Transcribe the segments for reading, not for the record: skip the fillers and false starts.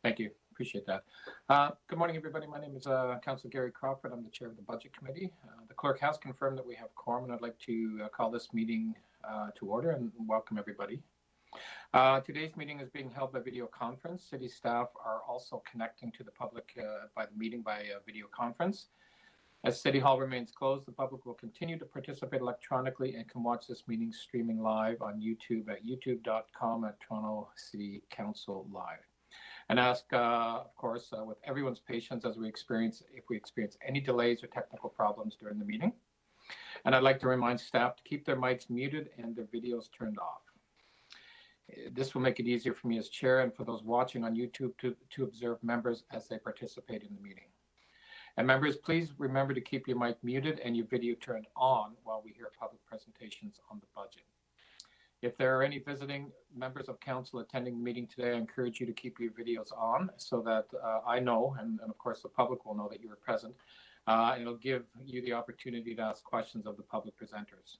Thank you. Appreciate that. Good morning, everybody. My name is Councillor Gary Crawford. I'm the chair of the Budget Committee. The clerk has confirmed that we have quorum, and I'd like to call this meeting to order and welcome everybody. Today's meeting is being held by video conference. City staff are also connecting to the public by the meeting by video conference. As City Hall remains closed, the public will continue to participate electronically and can watch this meeting streaming live on YouTube at youtube.com/Toronto City Council Live. And ask, of course, with everyone's patience if we experience any delays or technical problems during the meeting. And I'd like to remind staff to keep their mics muted and their videos turned off. This will make it easier for me as chair and for those watching on YouTube to observe members as they participate in the meeting. And members, please remember to keep your mic muted and your video turned on while we hear public presentations on the budget. If there are any visiting members of council attending the meeting today, I encourage you to keep your videos on so that I know, and of course the public will know that you are present. And it'll give you the opportunity to ask questions of the public presenters.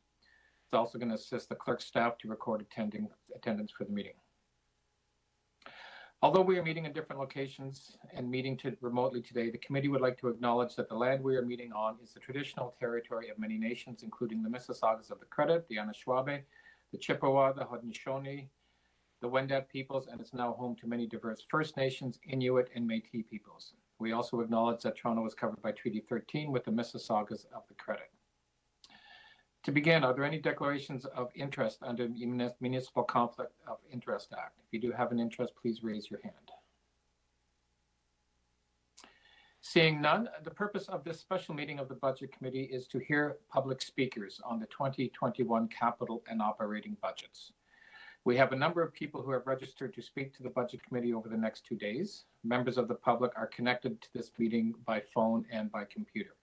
It's also going to assist the clerk staff to record attendance for the meeting. Although we are meeting in different locations and meeting remotely today, the committee would like to acknowledge that the land we are meeting on is the traditional territory of many nations, including the Mississaugas of the Credit, the Anishinaabe, the Chippewa, the Haudenosaunee, the Wendat peoples, and it's now home to many diverse First Nations, Inuit, and Métis peoples. We also acknowledge that Toronto was covered by Treaty 13 with the Mississaugas of the Credit. To begin, are there any declarations of interest under the Municipal Conflict of Interest Act? If you do have an interest, please raise your hand. Seeing none, the purpose of this special meeting of the Budget Committee is to hear public speakers on the 2021 capital and operating budgets. We have a number of people who have registered to speak to the Budget Committee over the next 2 days. Members of the public are connected to this meeting by phone and by computer.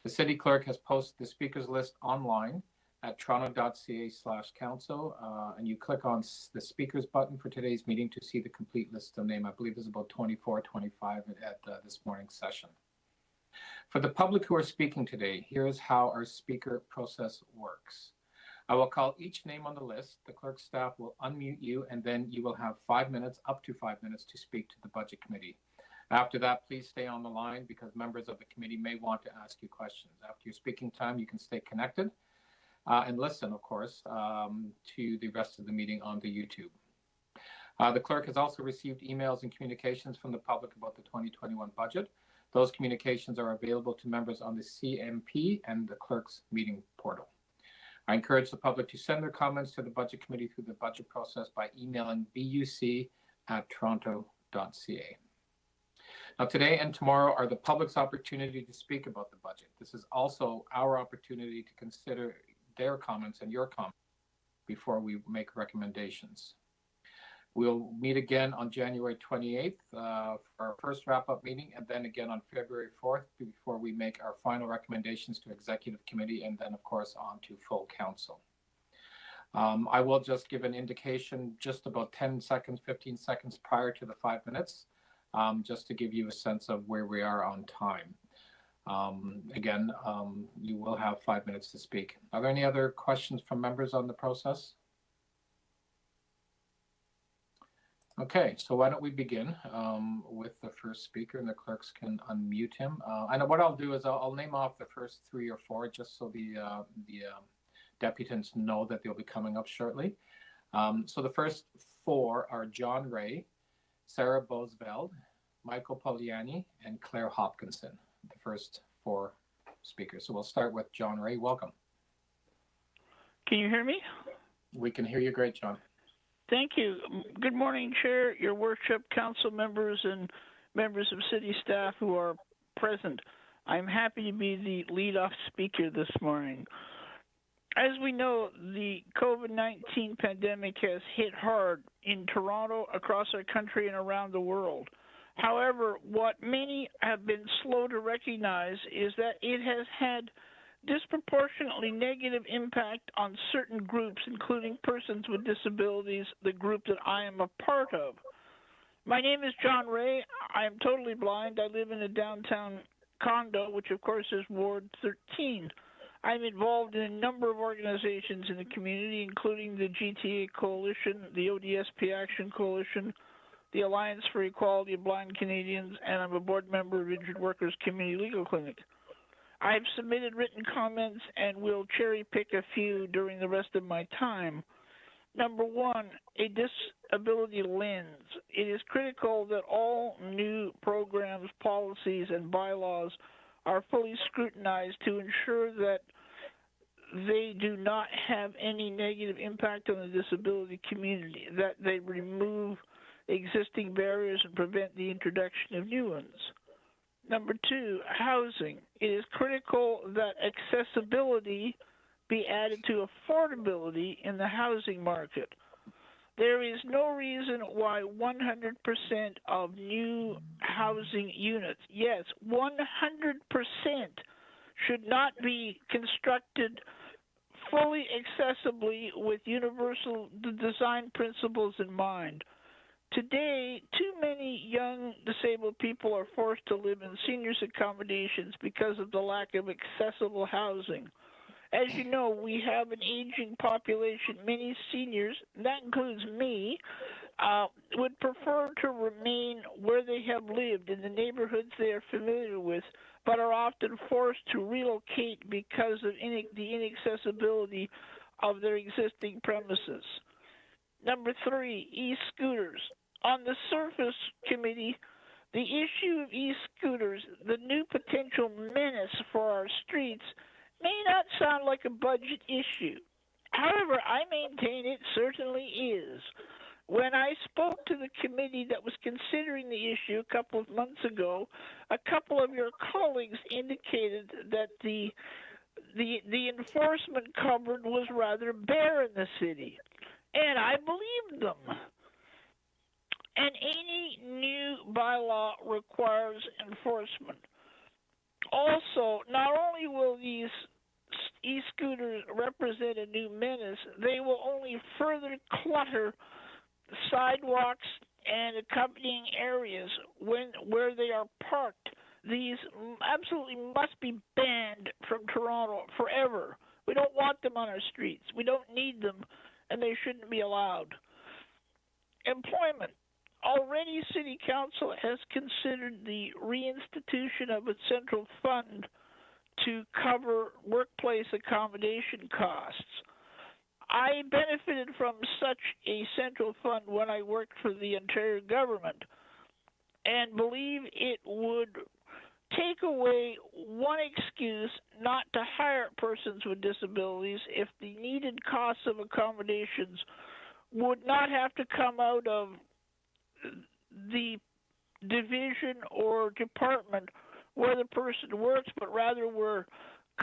The City Clerk has posted the speakers list online at toronto.ca/council, and you click on the speakers button for today's meeting to see the complete list of names. I believe there's about 24, 25 at this morning's session. For the public who are speaking today, here's how our speaker process works. I will call each name on the list. The clerk staff will unmute you, and then you will have 5 minutes, up to 5 minutes, to speak to the Budget Committee. After that, please stay on the line because members of the committee may want to ask you questions. After your speaking time, you can stay connected and listen, of course, to the rest of the meeting on the YouTube. The clerk has also received emails and communications from the public about the 2021 budget. Those communications are available to members on the CMP and the clerk's meeting portal. I encourage the public to send their comments to the Budget Committee through the budget process by emailing buc@toronto.ca. Now, today and tomorrow are the public's opportunity to speak about the budget. This is also our opportunity to consider their comments and your comments before we make recommendations. We'll meet again on January 28th for our first wrap-up meeting, and then again on February 4th before we make our final recommendations to Executive Committee, and then, of course, on to full council. I will just give an indication just about 10 seconds, 15 seconds prior to the 5 minutes, just to give you a sense of where we are on time. Again, you will have 5 minutes to speak. Are there any other questions from members on the process? Okay, so why don't we begin with the first speaker, and the clerks can unmute him. And what I'll do is I'll name off the first 3 or 4 just so the deputants know that they'll be coming up shortly. So the first 4 are John Ray, Sarah Bosveld, Michael Poliani, and Claire Hopkinson, the first 4 speakers. So we'll start with John Ray. Welcome. Can you hear me? We can hear you great, John. Thank you. Good morning, Chair, Your Worship, Council members, and members of City staff who are present. I'm happy to be the lead-off speaker this morning. As we know, the COVID-19 pandemic has hit hard in Toronto, across our country, and around the world. However, what many have been slow to recognize is that it has had disproportionately negative impact on certain groups, including persons with disabilities, the group that I am a part of. My name is John Ray. I am totally blind. I live in a downtown condo, which of course is Ward 13. I'm involved in a number of organizations in the community, including the GTA Coalition, the ODSP Action Coalition, the Alliance for Equality of Blind Canadians, and I'm a board member of Injured Workers Community Legal Clinic. I've submitted written comments and will cherry pick a few during the rest of my time. Number one, a disability lens. It is critical that all new programs, policies, and bylaws are fully scrutinized to ensure that they do not have any negative impact on the disability community, that they remove existing barriers and prevent the introduction of new ones. Number two, housing. It is critical that accessibility be added to affordability in the housing market. There is no reason why 100% of new housing units, yes, 100%, should not be constructed fully accessibly with universal design principles in mind. Today, too many young disabled people are forced to live in seniors' accommodations because of the lack of accessible housing. As you know, we have an aging population. Many seniors, that includes me, would prefer to remain where they have lived in the neighborhoods they are familiar with, but are often forced to relocate because of the inaccessibility of their existing premises. Number three, e-scooters. On the surface, committee, the issue of e-scooters, the new potential menace for our streets, may not sound like a budget issue. However, I maintain it certainly is. When I spoke to the committee that was considering the issue a couple of months ago, a couple of your colleagues indicated that the enforcement cupboard was rather bare in the city. And I believed them. And any new bylaw requires enforcement. Also, not only will these e-scooters represent a new menace, they will only further clutter sidewalks and accompanying areas where they are parked. These absolutely must be banned from Toronto forever. We don't want them on our streets. We don't need them, and they shouldn't be allowed. Employment. Already, City Council has considered the reinstitution of a central fund to cover workplace accommodation costs. I benefited from such a central fund when I worked for the Ontario government and believe it would take away one excuse not to hire persons with disabilities if the needed costs of accommodations would not have to come out of the division or department where the person works, but rather were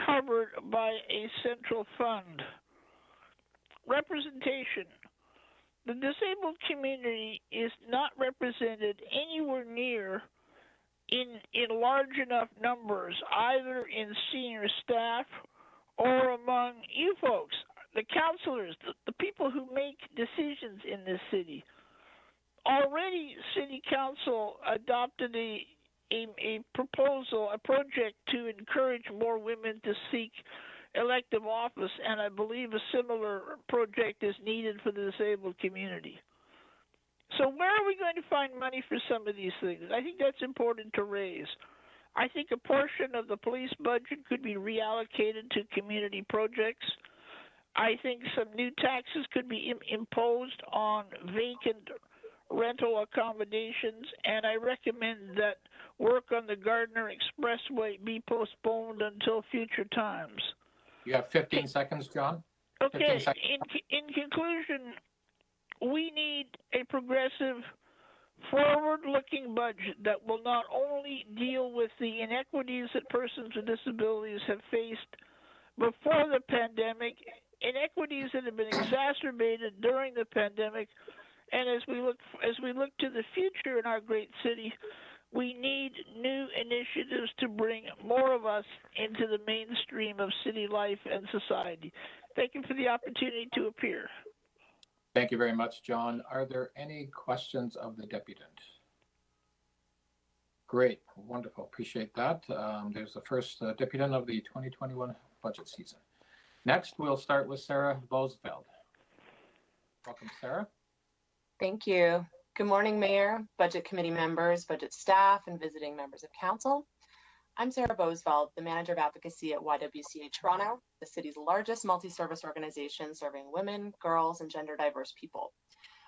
covered by a central fund. Representation. The disabled community is not represented anywhere near in large enough numbers, either in senior staff or among you folks, the councillors, the people who make decisions in this city. Already, City Council adopted a proposal, a project to encourage more women to seek elective office, and I believe a similar project is needed for the disabled community. So where are we going to find money for some of these things? I think that's important to raise. I think a portion of the police budget could be reallocated to community projects. I think some new taxes could be imposed on vacant rental accommodations, and I recommend that work on the Gardner Expressway be postponed until future times. You have 15 seconds, John. Okay, in conclusion, we need a progressive, forward-looking budget that will not only deal with the inequities that persons with disabilities have faced before the pandemic, inequities that have been exacerbated during the pandemic, and as we look to the future in our great city, we need new initiatives to bring more of us into the mainstream of city life and society. Thank you for the opportunity to appear. Thank you very much, John. Are there any questions of the deputant? Great, wonderful, appreciate that. There's the first deputant of the 2021 budget season. Next, we'll start with Sarah Bosveld. Welcome, Sarah. Thank you. Good morning, Mayor, Budget Committee members, budget staff, and visiting members of Council. I'm Sarah Bosveld, the Manager of Advocacy at YWCA Toronto, the city's largest multi-service organization serving women, girls, and gender diverse people.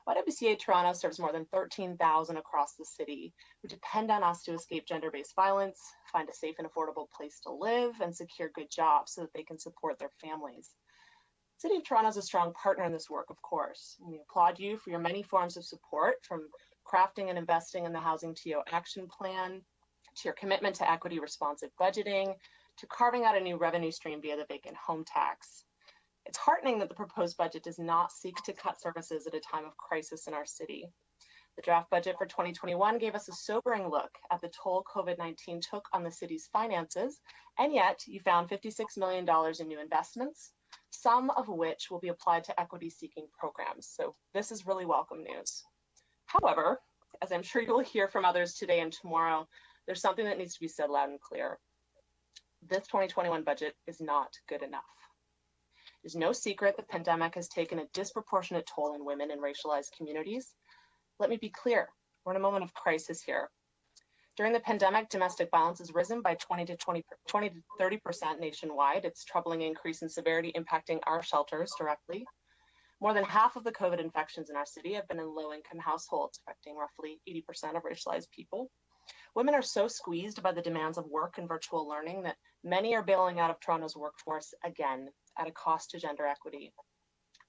YWCA Toronto serves more than 13,000 across the city who depend on us to escape gender-based violence, find a safe and affordable place to live, and secure good jobs so that they can support their families. The City of Toronto is a strong partner in this work, of course. We applaud you for your many forms of support, from crafting and investing in the Housing TO Action Plan, to your commitment to equity responsive budgeting, to carving out a new revenue stream via the vacant home tax. It's heartening that the proposed budget does not seek to cut services at a time of crisis in our city. The draft budget for 2021 gave us a sobering look at the toll COVID-19 took on the city's finances, and yet you found $56 million in new investments, some of which will be applied to equity-seeking programs. So this is really welcome news. However, as I'm sure you'll hear from others today and tomorrow, there's something that needs to be said loud and clear. This 2021 budget is not good enough. It's no secret the pandemic has taken a disproportionate toll on women and racialized communities. Let me be clear, we're in a moment of crisis here. During the pandemic, domestic violence has risen by 20 to 30% nationwide. It's a troubling increase in severity impacting our shelters directly. More than half of the COVID infections in our city have been in low-income households, affecting roughly 80% of racialized people. Women are so squeezed by the demands of work and virtual learning that many are bailing out of Toronto's workforce again at a cost to gender equity.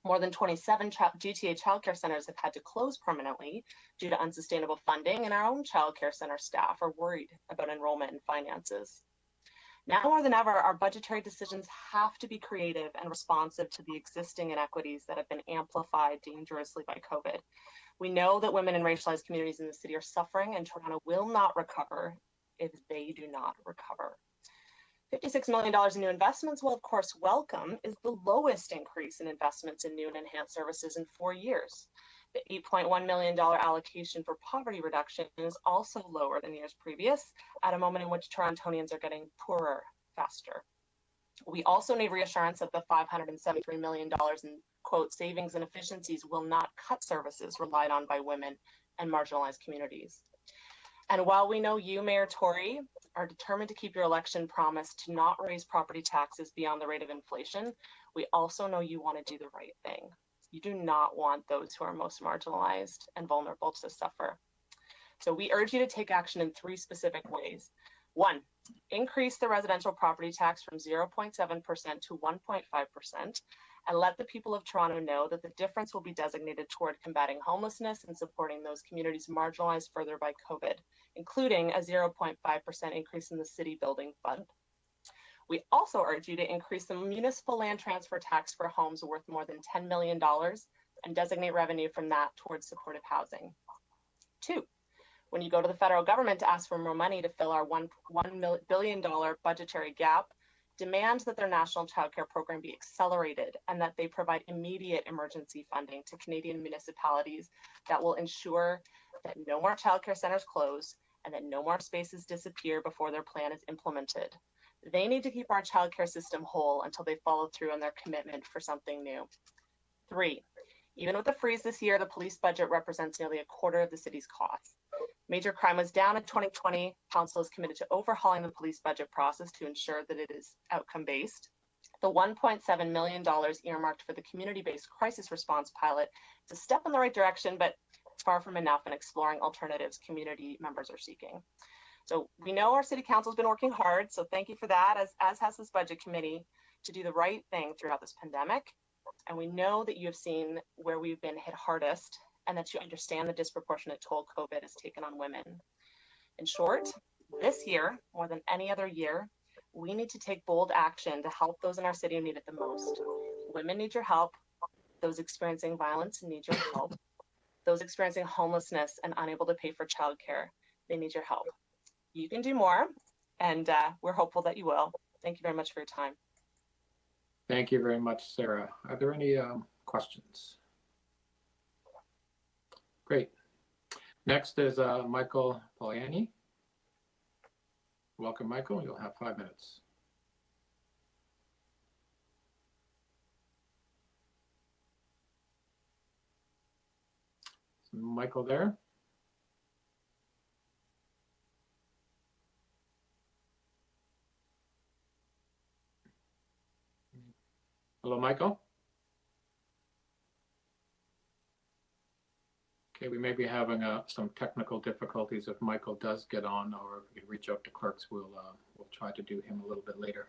More than 27 GTA childcare centers have had to close permanently due to unsustainable funding, and our own childcare center staff are worried about enrollment and finances. Now more than ever, our budgetary decisions have to be creative and responsive to the existing inequities that have been amplified dangerously by COVID. We know that women and racialized communities in the city are suffering, and Toronto will not recover if they do not recover. $56 million in new investments, well, of course, welcome, is the lowest increase in investments in new and enhanced services in 4 years. The $8.1 million allocation for poverty reduction is also lower than years previous, at a moment in which Torontonians are getting poorer faster. We also need reassurance that the $573 million in, quote, savings and efficiencies will not cut services relied on by women and marginalized communities. And while we know you, Mayor Tory, are determined to keep your election promise to not raise property taxes beyond the rate of inflation, we also know you want to do the right thing. You do not want those who are most marginalized and vulnerable to suffer. So we urge you to take action in 3 specific ways. 1, increase the residential property tax from 0.7% to 1.5%, and let the people of Toronto know that the difference will be designated toward combating homelessness and supporting those communities marginalized further by COVID, including a 0.5% increase in the city building fund. We also urge you to increase the municipal land transfer tax for homes worth more than $10 million and designate revenue from that towards supportive housing. 2, when you go to the federal government to ask for more money to fill our $1 billion budgetary gap, demand that their national childcare program be accelerated and that they provide immediate emergency funding to Canadian municipalities that will ensure that no more childcare centers close and that no more spaces disappear before their plan is implemented. They need to keep our childcare system whole until they follow through on their commitment for something new. 3, even with the freeze this year, the police budget represents nearly a quarter of the city's costs. Major crime was down in 2020. Council is committed to overhauling the police budget process to ensure that it is outcome-based. The $1.7 million earmarked for the community-based crisis response pilot is a step in the right direction, but it's far from enough in exploring alternatives community members are seeking. So we know our city council has been working hard, so thank you for that, as has this budget committee, to do the right thing throughout this pandemic. And we know that you have seen where we've been hit hardest and that you understand the disproportionate toll COVID has taken on women. In short, this year, more than any other year, we need to take bold action to help those in our city who need it the most. Women need your help. Those experiencing violence need your help. Those experiencing homelessness and unable to pay for childcare, they need your help. You can do more, and we're hopeful that you will. Thank you very much for your time. Thank you very much, Sarah. Are there any questions? Great. Next is Michael Poliani. Welcome, Michael. You'll have 5 minutes. Is Michael there? Hello, Michael. Okay, we may be having some technical difficulties. If Michael does get on, or if we can reach out to clerks, we'll try to do him a little bit later.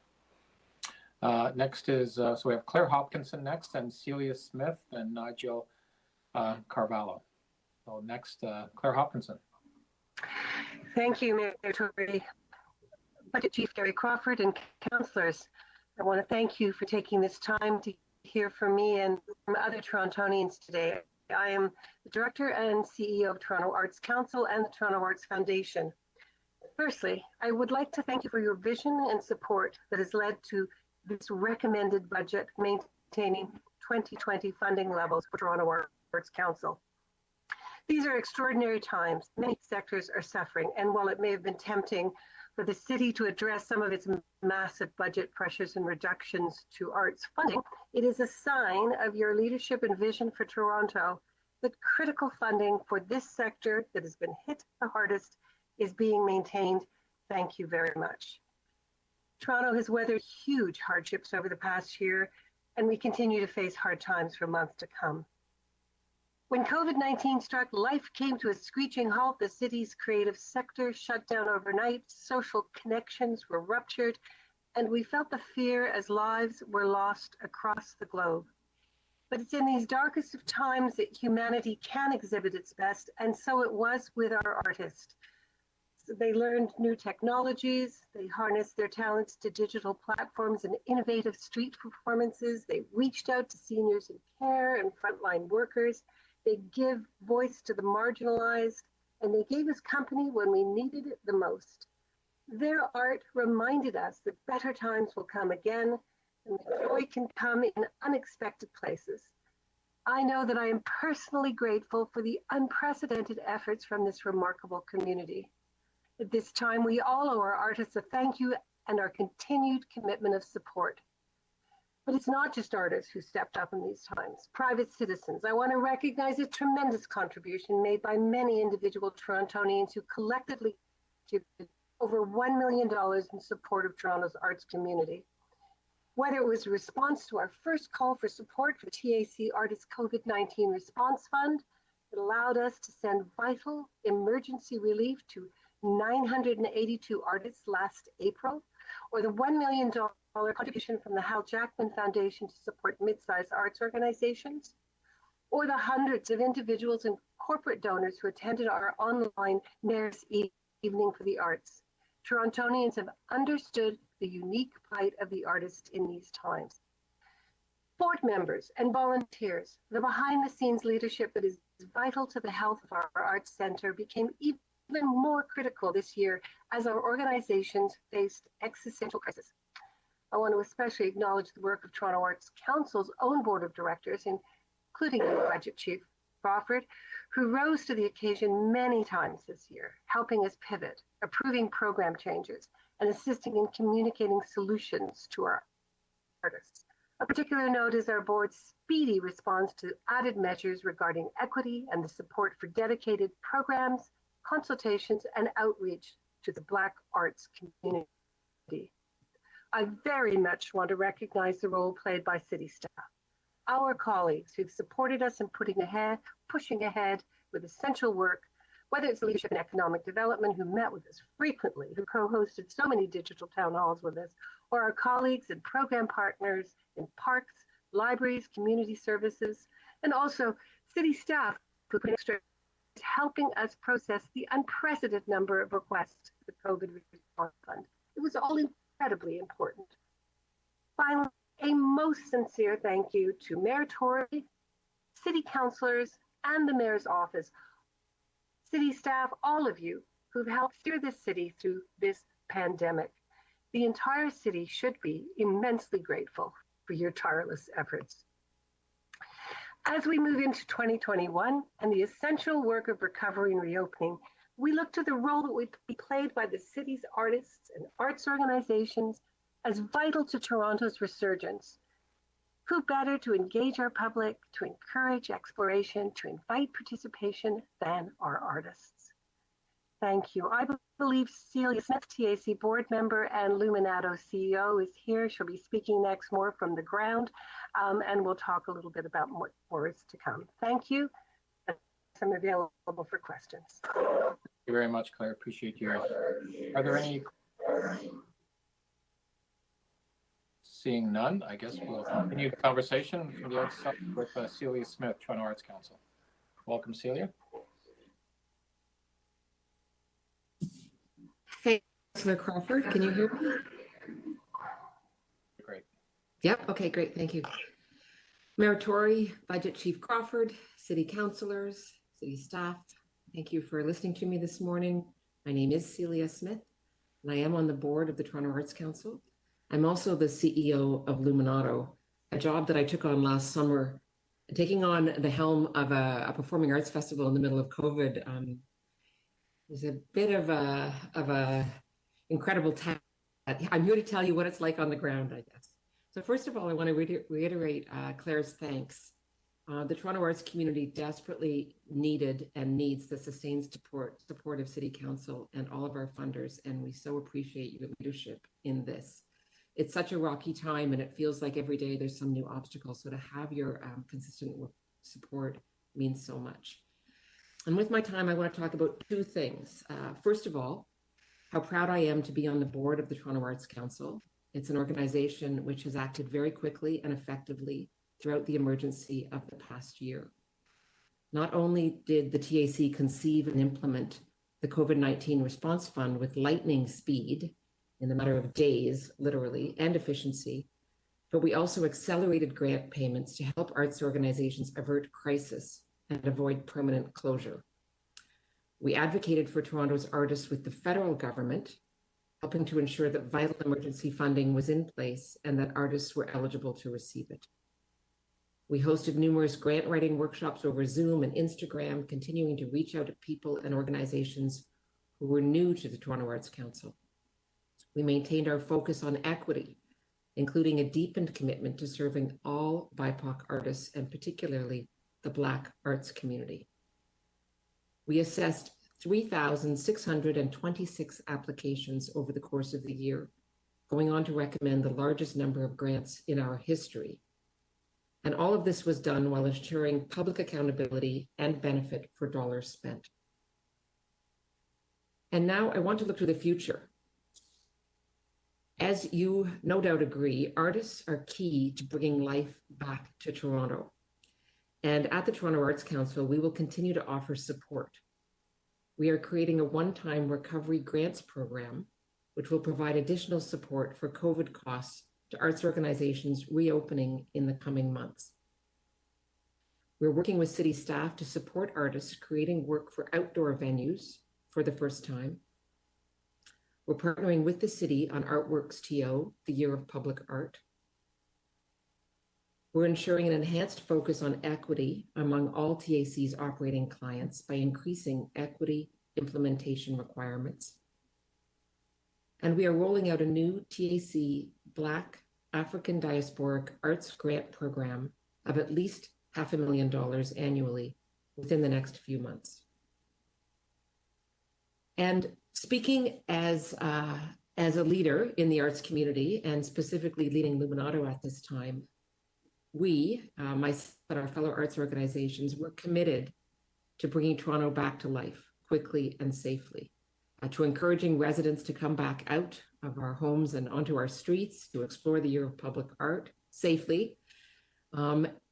Next is, so we have Claire Hopkinson next, and Celia Smith, and Nigel Carvalho. So next, Claire Hopkinson. Thank you, Mayor Tory, Budget Chief Gary Crawford, and councillors. I want to thank you for taking this time to hear from me and from other Torontonians today. I am the Director and CEO of Toronto Arts Council and the Toronto Arts Foundation. Firstly, I would like to thank you for your vision and support that has led to this recommended budget maintaining 2020 funding levels for Toronto Arts Council. These are extraordinary times. Many sectors are suffering, and while it may have been tempting for the city to address some of its massive budget pressures and reductions to arts funding, it is a sign of your leadership and vision for Toronto that critical funding for this sector that has been hit the hardest is being maintained. Thank you very much. Toronto has weathered huge hardships over the past year, and we continue to face hard times for months to come. When COVID-19 struck, life came to a screeching halt. The city's creative sector shut down overnight, social connections were ruptured, and we felt the fear as lives were lost across the globe. But it's in these darkest of times that humanity can exhibit its best, and so it was with our artists. So they learned new technologies, they harnessed their talents to digital platforms and innovative street performances, they reached out to seniors in care and frontline workers, they give voice to the marginalized, and they gave us company when we needed it the most. Their art reminded us that better times will come again, and that joy can come in unexpected places. I know that I am personally grateful for the unprecedented efforts from this remarkable community. At this time, we all owe our artists a thank you and our continued commitment of support. But it's not just artists who stepped up in these times. Private citizens. I want to recognize a tremendous contribution made by many individual Torontonians who collectively contributed over $1 million in support of Toronto's arts community. Whether it was a response to our first call for support for TAC Artists COVID-19 Response Fund that allowed us to send vital emergency relief to 982 artists last April, or the $1 million contribution from the Hal Jackman Foundation to support mid-sized arts organizations, or the hundreds of individuals and corporate donors who attended our online Mayor's Evening for the Arts. Torontonians have understood the unique plight of the artists in these times. Board members and volunteers, the behind-the-scenes leadership that is vital to the health of our arts centre became even more critical this year as our organizations faced existential crisis. I want to especially acknowledge the work of Toronto Arts Council's own board of directors, including the Budget Chief Crawford, who rose to the occasion many times this year, helping us pivot, approving program changes, and assisting in communicating solutions to our artists. A particular note is our board's speedy response to added measures regarding equity and the support for dedicated programs, consultations, and outreach to the Black arts community. I very much want to recognize the role played by city staff, our colleagues who've supported us in pushing ahead with essential work, whether it's leadership in economic development who met with us frequently, who co-hosted so many digital town halls with us, or our colleagues and program partners in parks, libraries, community services, and also city staff who put extra helping us process the unprecedented number of requests for the COVID Response Fund. It was all incredibly important. Finally, a most sincere thank you to Mayor Tory, city councillors, and the mayor's office, city staff, all of you who've helped steer this city through this pandemic. The entire city should be immensely grateful for your tireless efforts. As we move into 2021 and the essential work of recovery and reopening, we look to the role that would be played by the city's artists and arts organizations as vital to Toronto's resurgence. Who better to engage our public, to encourage exploration, to invite participation than our artists? Thank you. I believe Celia Smith, TAC board member and Luminato CEO, is here. She'll be speaking next more from the ground, and we'll talk a little bit about more is to come. Thank you. I'm available for questions. Thank you very much, Claire. Appreciate you. Are there any? Seeing none, I guess we'll continue the conversation from the outside with Celia Smith, Toronto Arts Council. Welcome, Celia. Hey, Councillor Crawford, can you hear me? Great. Yep, okay, great, thank you. Mayor Tory, Budget Chief Crawford, City Councillors, City staff, thank you for listening to me this morning. My name is Celia Smith, and I am on the board of the Toronto Arts Council. I'm also the CEO of Luminato, a job that I took on last summer. Taking on the helm of a performing arts festival in the middle of COVID was a bit of a incredible task. I'm here to tell you what it's like on the ground, I guess. So first of all, I want to reiterate Claire's thanks. The Toronto arts community desperately needed and needs the sustained support of City Council and all of our funders, and we so appreciate your leadership in this. It's such a rocky time, and it feels like every day there's some new obstacle. So to have your consistent support means so much. And with my time, I want to talk about two things. First of all, how proud I am to be on the board of the Toronto Arts Council. It's an organization which has acted very quickly and effectively throughout the emergency of the past year. Not only did the TAC conceive and implement the COVID-19 response fund with lightning speed, in the matter of days, literally, and efficiency, but we also accelerated grant payments to help arts organizations avert crisis and avoid permanent closure. We advocated for Toronto's artists with the federal government, helping to ensure that vital emergency funding was in place and that artists were eligible to receive it. We hosted numerous grant writing workshops over Zoom and Instagram, continuing to reach out to people and organizations who were new to the Toronto Arts Council. We maintained our focus on equity, including a deepened commitment to serving all BIPOC artists and particularly the Black arts community. We assessed 3,626 applications over the course of the year, going on to recommend the largest number of grants in our history. And all of this was done while ensuring public accountability and benefit for dollars spent. And now I want to look to the future. As you no doubt agree, artists are key to bringing life back to Toronto. And at the Toronto Arts Council, we will continue to offer support. We are creating a one-time recovery grants program, which will provide additional support for COVID costs to arts organizations reopening in the coming months. We're working with city staff to support artists creating work for outdoor venues for the first time. We're partnering with the city on Artworks TO, the Year of Public Art. We're ensuring an enhanced focus on equity among all TAC's operating clients by increasing equity implementation requirements. And we are rolling out a new TAC Black African Diasporic Arts Grant Program of at least $500,000 annually within the next few months. And speaking as a leader in the arts community and specifically leading Luminato at this time, we, myself and our fellow arts organizations, were committed to bringing Toronto back to life quickly and safely, to encouraging residents to come back out of our homes and onto our streets to explore the Year of Public Art safely,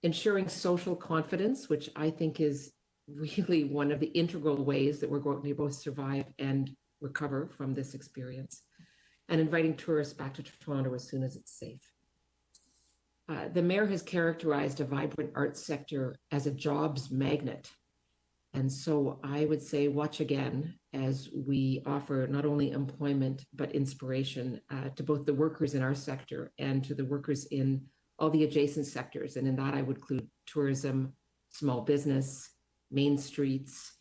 ensuring social confidence, which I think is really one of the integral ways that we're going to both survive and recover from this experience, and inviting tourists back to Toronto as soon as it's safe. The mayor has characterized a vibrant arts sector as a jobs magnet. And so I would say watch again as we offer not only employment, but inspiration to both the workers in our sector and to the workers in all the adjacent sectors. And in that I would include tourism, small business, main streets,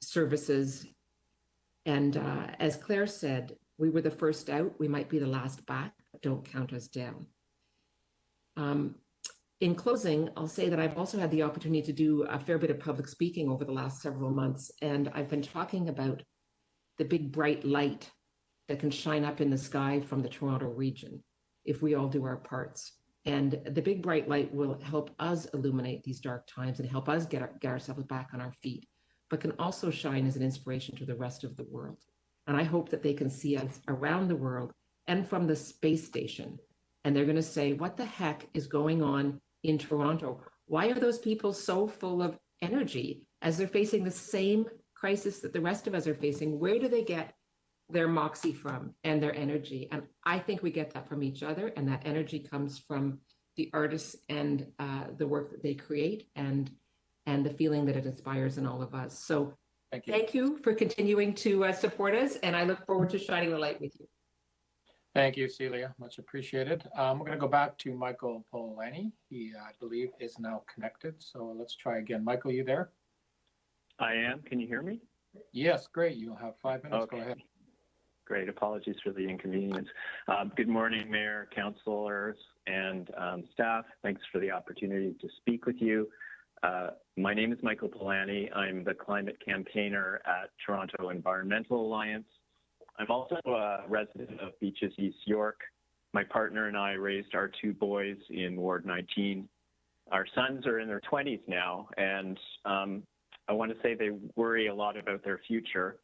services. And as Claire said, we were the first out, we might be the last back, but don't count us down. In closing, I'll say that I've also had the opportunity to do a fair bit of public speaking over the last several months, and I've been talking about the big bright light that can shine up in the sky from the Toronto region if we all do our parts. And the big bright light will help us illuminate these dark times and help us get ourselves back on our feet, but can also shine as an inspiration to the rest of the world. And I hope that they can see us around the world and from the space station. And they're going to say, what the heck is going on in Toronto? Why are those people so full of energy as they're facing the same crisis that the rest of us are facing? Where do they get their moxie from and their energy? And I think we get that from each other, and that energy comes from the artists and the work that they create and the feeling that it inspires in all of us. So thank you for continuing to support us, and I look forward to shining the light with you. Thank you, Celia. Much appreciated. We're going to go back to Michael Polani. He, I believe, is now connected. So let's try again. Michael, you there? I am. Can you hear me? Yes, great. You'll have 5 minutes. Okay. Go ahead. Great. Apologies for the inconvenience. Good morning, Mayor, councilors, and staff. Thanks for the opportunity to speak with you. My name is Michael Polani. I'm the climate campaigner at Toronto Environmental Alliance. I'm also a resident of Beaches, East York. My partner and I raised our 2 boys in Ward 19. Our sons are in their 20s now, and I want to say they worry a lot about their future.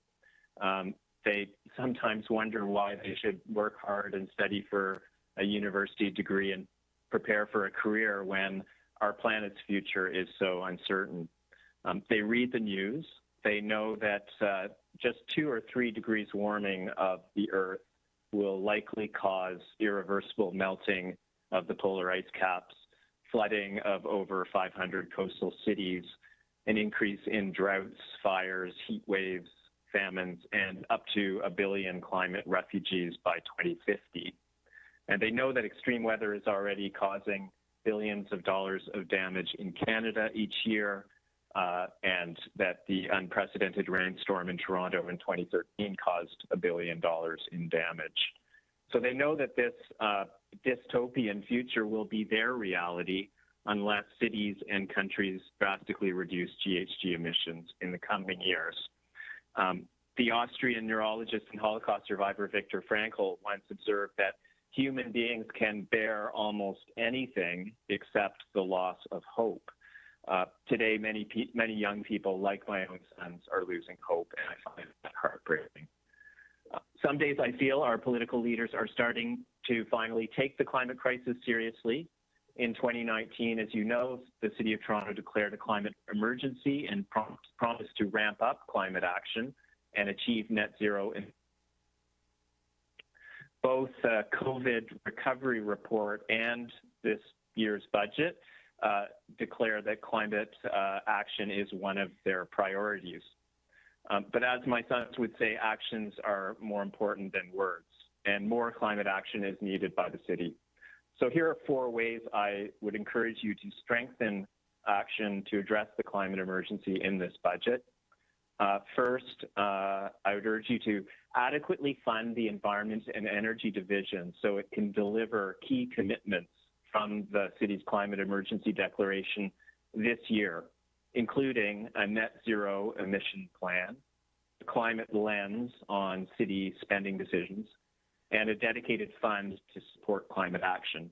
They sometimes wonder why they should work hard and study for a university degree and prepare for a career when our planet's future is so uncertain. They read the news. They know that just 2 or 3 degrees warming of the Earth will likely cause irreversible melting of the polar ice caps, flooding of over 500 coastal cities, an increase in droughts, fires, heat waves, famines, and up to 1 billion climate refugees by 2050. And they know that extreme weather is already causing billions of dollars of damage in Canada each year, and that the unprecedented rainstorm in Toronto in 2013 caused $1 billion in damage. So they know that this dystopian future will be their reality unless cities and countries drastically reduce GHG emissions in the coming years. The Austrian neurologist and Holocaust survivor Viktor Frankl once observed that human beings can bear almost anything except the loss of hope. Today, many young people, like my own sons, are losing hope, and I find that heartbreaking. Some days I feel our political leaders are starting to finally take the climate crisis seriously. In 2019, as you know, the City of Toronto declared a climate emergency and promised to ramp up climate action and achieve net zero. In both the COVID recovery report and this year's budget declare that climate action is one of their priorities. But as my sons would say, actions are more important than words, and more climate action is needed by the city. So here are 4 ways I would encourage you to strengthen action to address the climate emergency in this budget. First, I would urge you to adequately fund the Environment and Energy Division so it can deliver key commitments from the city's climate emergency declaration this year, including a net zero emission plan, a climate lens on city spending decisions, and a dedicated fund to support climate action.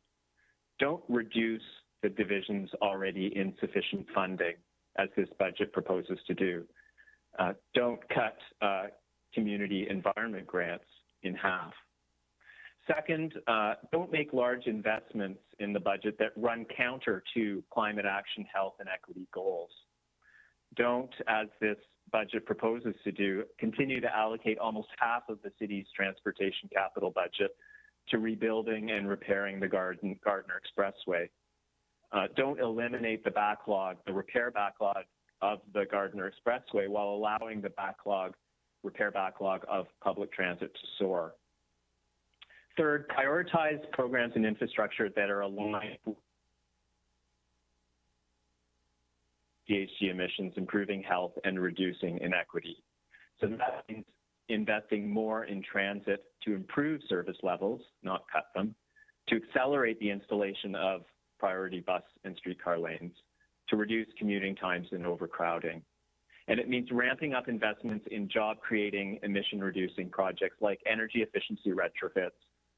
Don't reduce the division's already insufficient funding, as this budget proposes to do. Don't cut community environment grants in half. Second, don't make large investments in the budget that run counter to climate action, health, and equity goals. Don't, as this budget proposes to do, continue to allocate almost half of the city's transportation capital budget to rebuilding and repairing the Gardner Expressway. Don't eliminate the backlog, the repair backlog of the Gardner Expressway, while allowing the repair backlog of public transit to soar. Third, prioritize programs and infrastructure that are aligned with GHG emissions, improving health, and reducing inequity. So that means investing more in transit to improve service levels, not cut them, to accelerate the installation of priority bus and streetcar lanes to reduce commuting times and overcrowding. And it means ramping up investments in job-creating, emission-reducing projects like energy efficiency retrofits,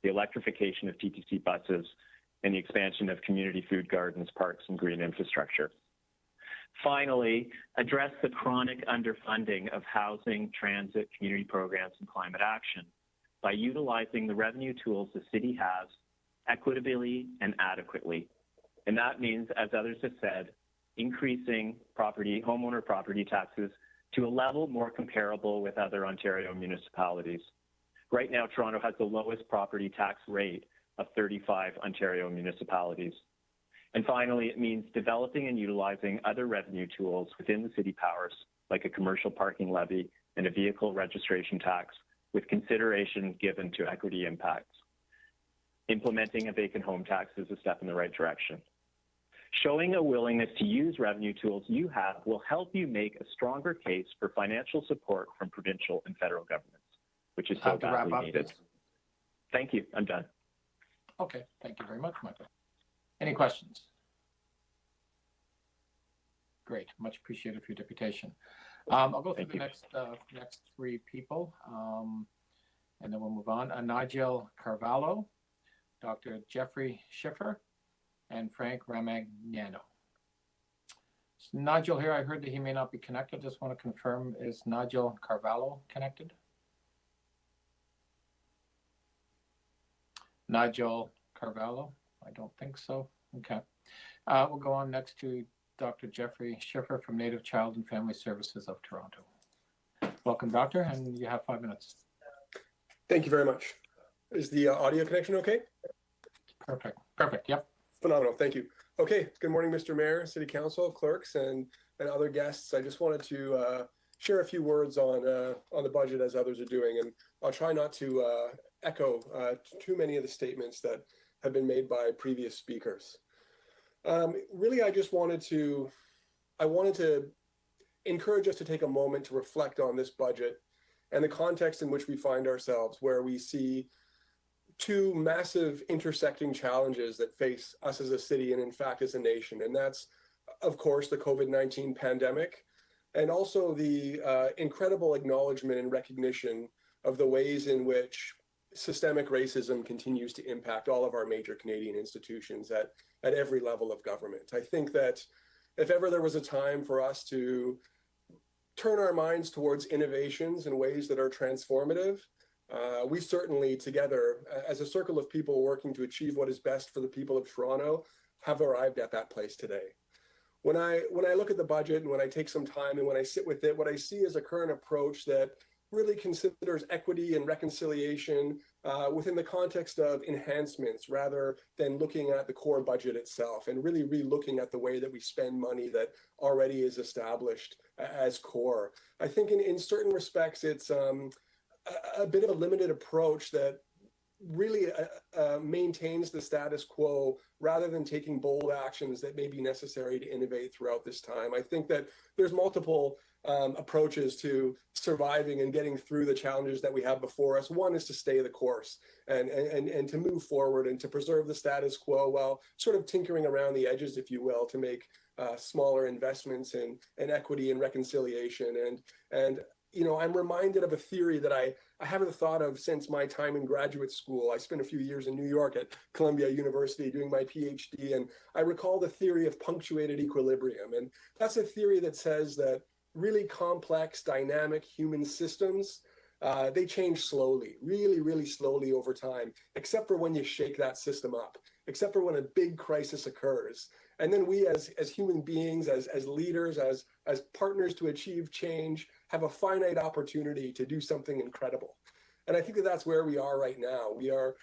the electrification of TTC buses, and the expansion of community food gardens, parks, and green infrastructure. Finally, address the chronic underfunding of housing, transit, community programs, and climate action by utilizing the revenue tools the city has equitably and adequately. And that means, as others have said, increasing homeowner property taxes to a level more comparable with other Ontario municipalities. Right now, Toronto has the lowest property tax rate of 35 Ontario municipalities. And finally, it means developing and utilizing other revenue tools within the city powers, like a commercial parking levy and a vehicle registration tax, with consideration given to equity impacts. Implementing a vacant home tax is a step in the right direction. Showing a willingness to use revenue tools you have will help you make a stronger case for financial support from provincial and federal governments, which is so badly needed. Thank you. I'm done. Okay. Thank you very much, Michael. Any questions? Great. Much appreciated for your deputation. I'll go through the next three people, and then we'll move on. Nigel Carvalho, Dr. Jeffrey Schiffer, and Frank Ramagnano. Is Nigel here? I heard that he may not be connected. Just want to confirm, is Nigel Carvalho connected? Nigel Carvalho? I don't think so. Okay. We'll go on next to Dr. Jeffrey Schiffer from Native Child and Family Services of Toronto. Welcome, Doctor, and you have 5 minutes. Thank you very much. Is the audio connection okay? Perfect. Perfect. Yep. Phenomenal. Thank you. Okay. Good morning, Mr. Mayor, City Council, clerks, and other guests. I just wanted to share a few words on the budget as others are doing, and I'll try not to echo too many of the statements that have been made by previous speakers. Really, I wanted to encourage us to take a moment to reflect on this budget and the context in which we find ourselves, where we see two massive intersecting challenges that face us as a city and, in fact, as a nation. And that's, of course, the COVID-19 pandemic, and also the incredible acknowledgement and recognition of the ways in which systemic racism continues to impact all of our major Canadian institutions at every level of government. I think that if ever there was a time for us to turn our minds towards innovations in ways that are transformative, we certainly together, as a circle of people working to achieve what is best for the people of Toronto, have arrived at that place today. When I look at the budget and when I take some time and when I sit with it, what I see is a current approach that really considers equity and reconciliation within the context of enhancements rather than looking at the core budget itself, and really re-looking at the way that we spend money that already is established as core. I think in certain respects, it's a bit of a limited approach that really maintains the status quo rather than taking bold actions that may be necessary to innovate throughout this time. I think that there's multiple approaches to surviving and getting through the challenges that we have before us. One is to stay the course and to move forward and to preserve the status quo while sort of tinkering around the edges, if you will, to make smaller investments in equity and reconciliation. And you know, I'm reminded of a theory that I haven't thought of since my time in graduate school. I spent a few years in New York at Columbia University doing my PhD, and I recall the theory of punctuated equilibrium. And that's a theory that says that really complex, dynamic human systems, they change slowly, really, really slowly over time, except for when you shake that system up, except for when a big crisis occurs. And then we as human beings, as leaders, as partners to achieve change, have a finite opportunity to do something incredible. And I think that that's where we are right now.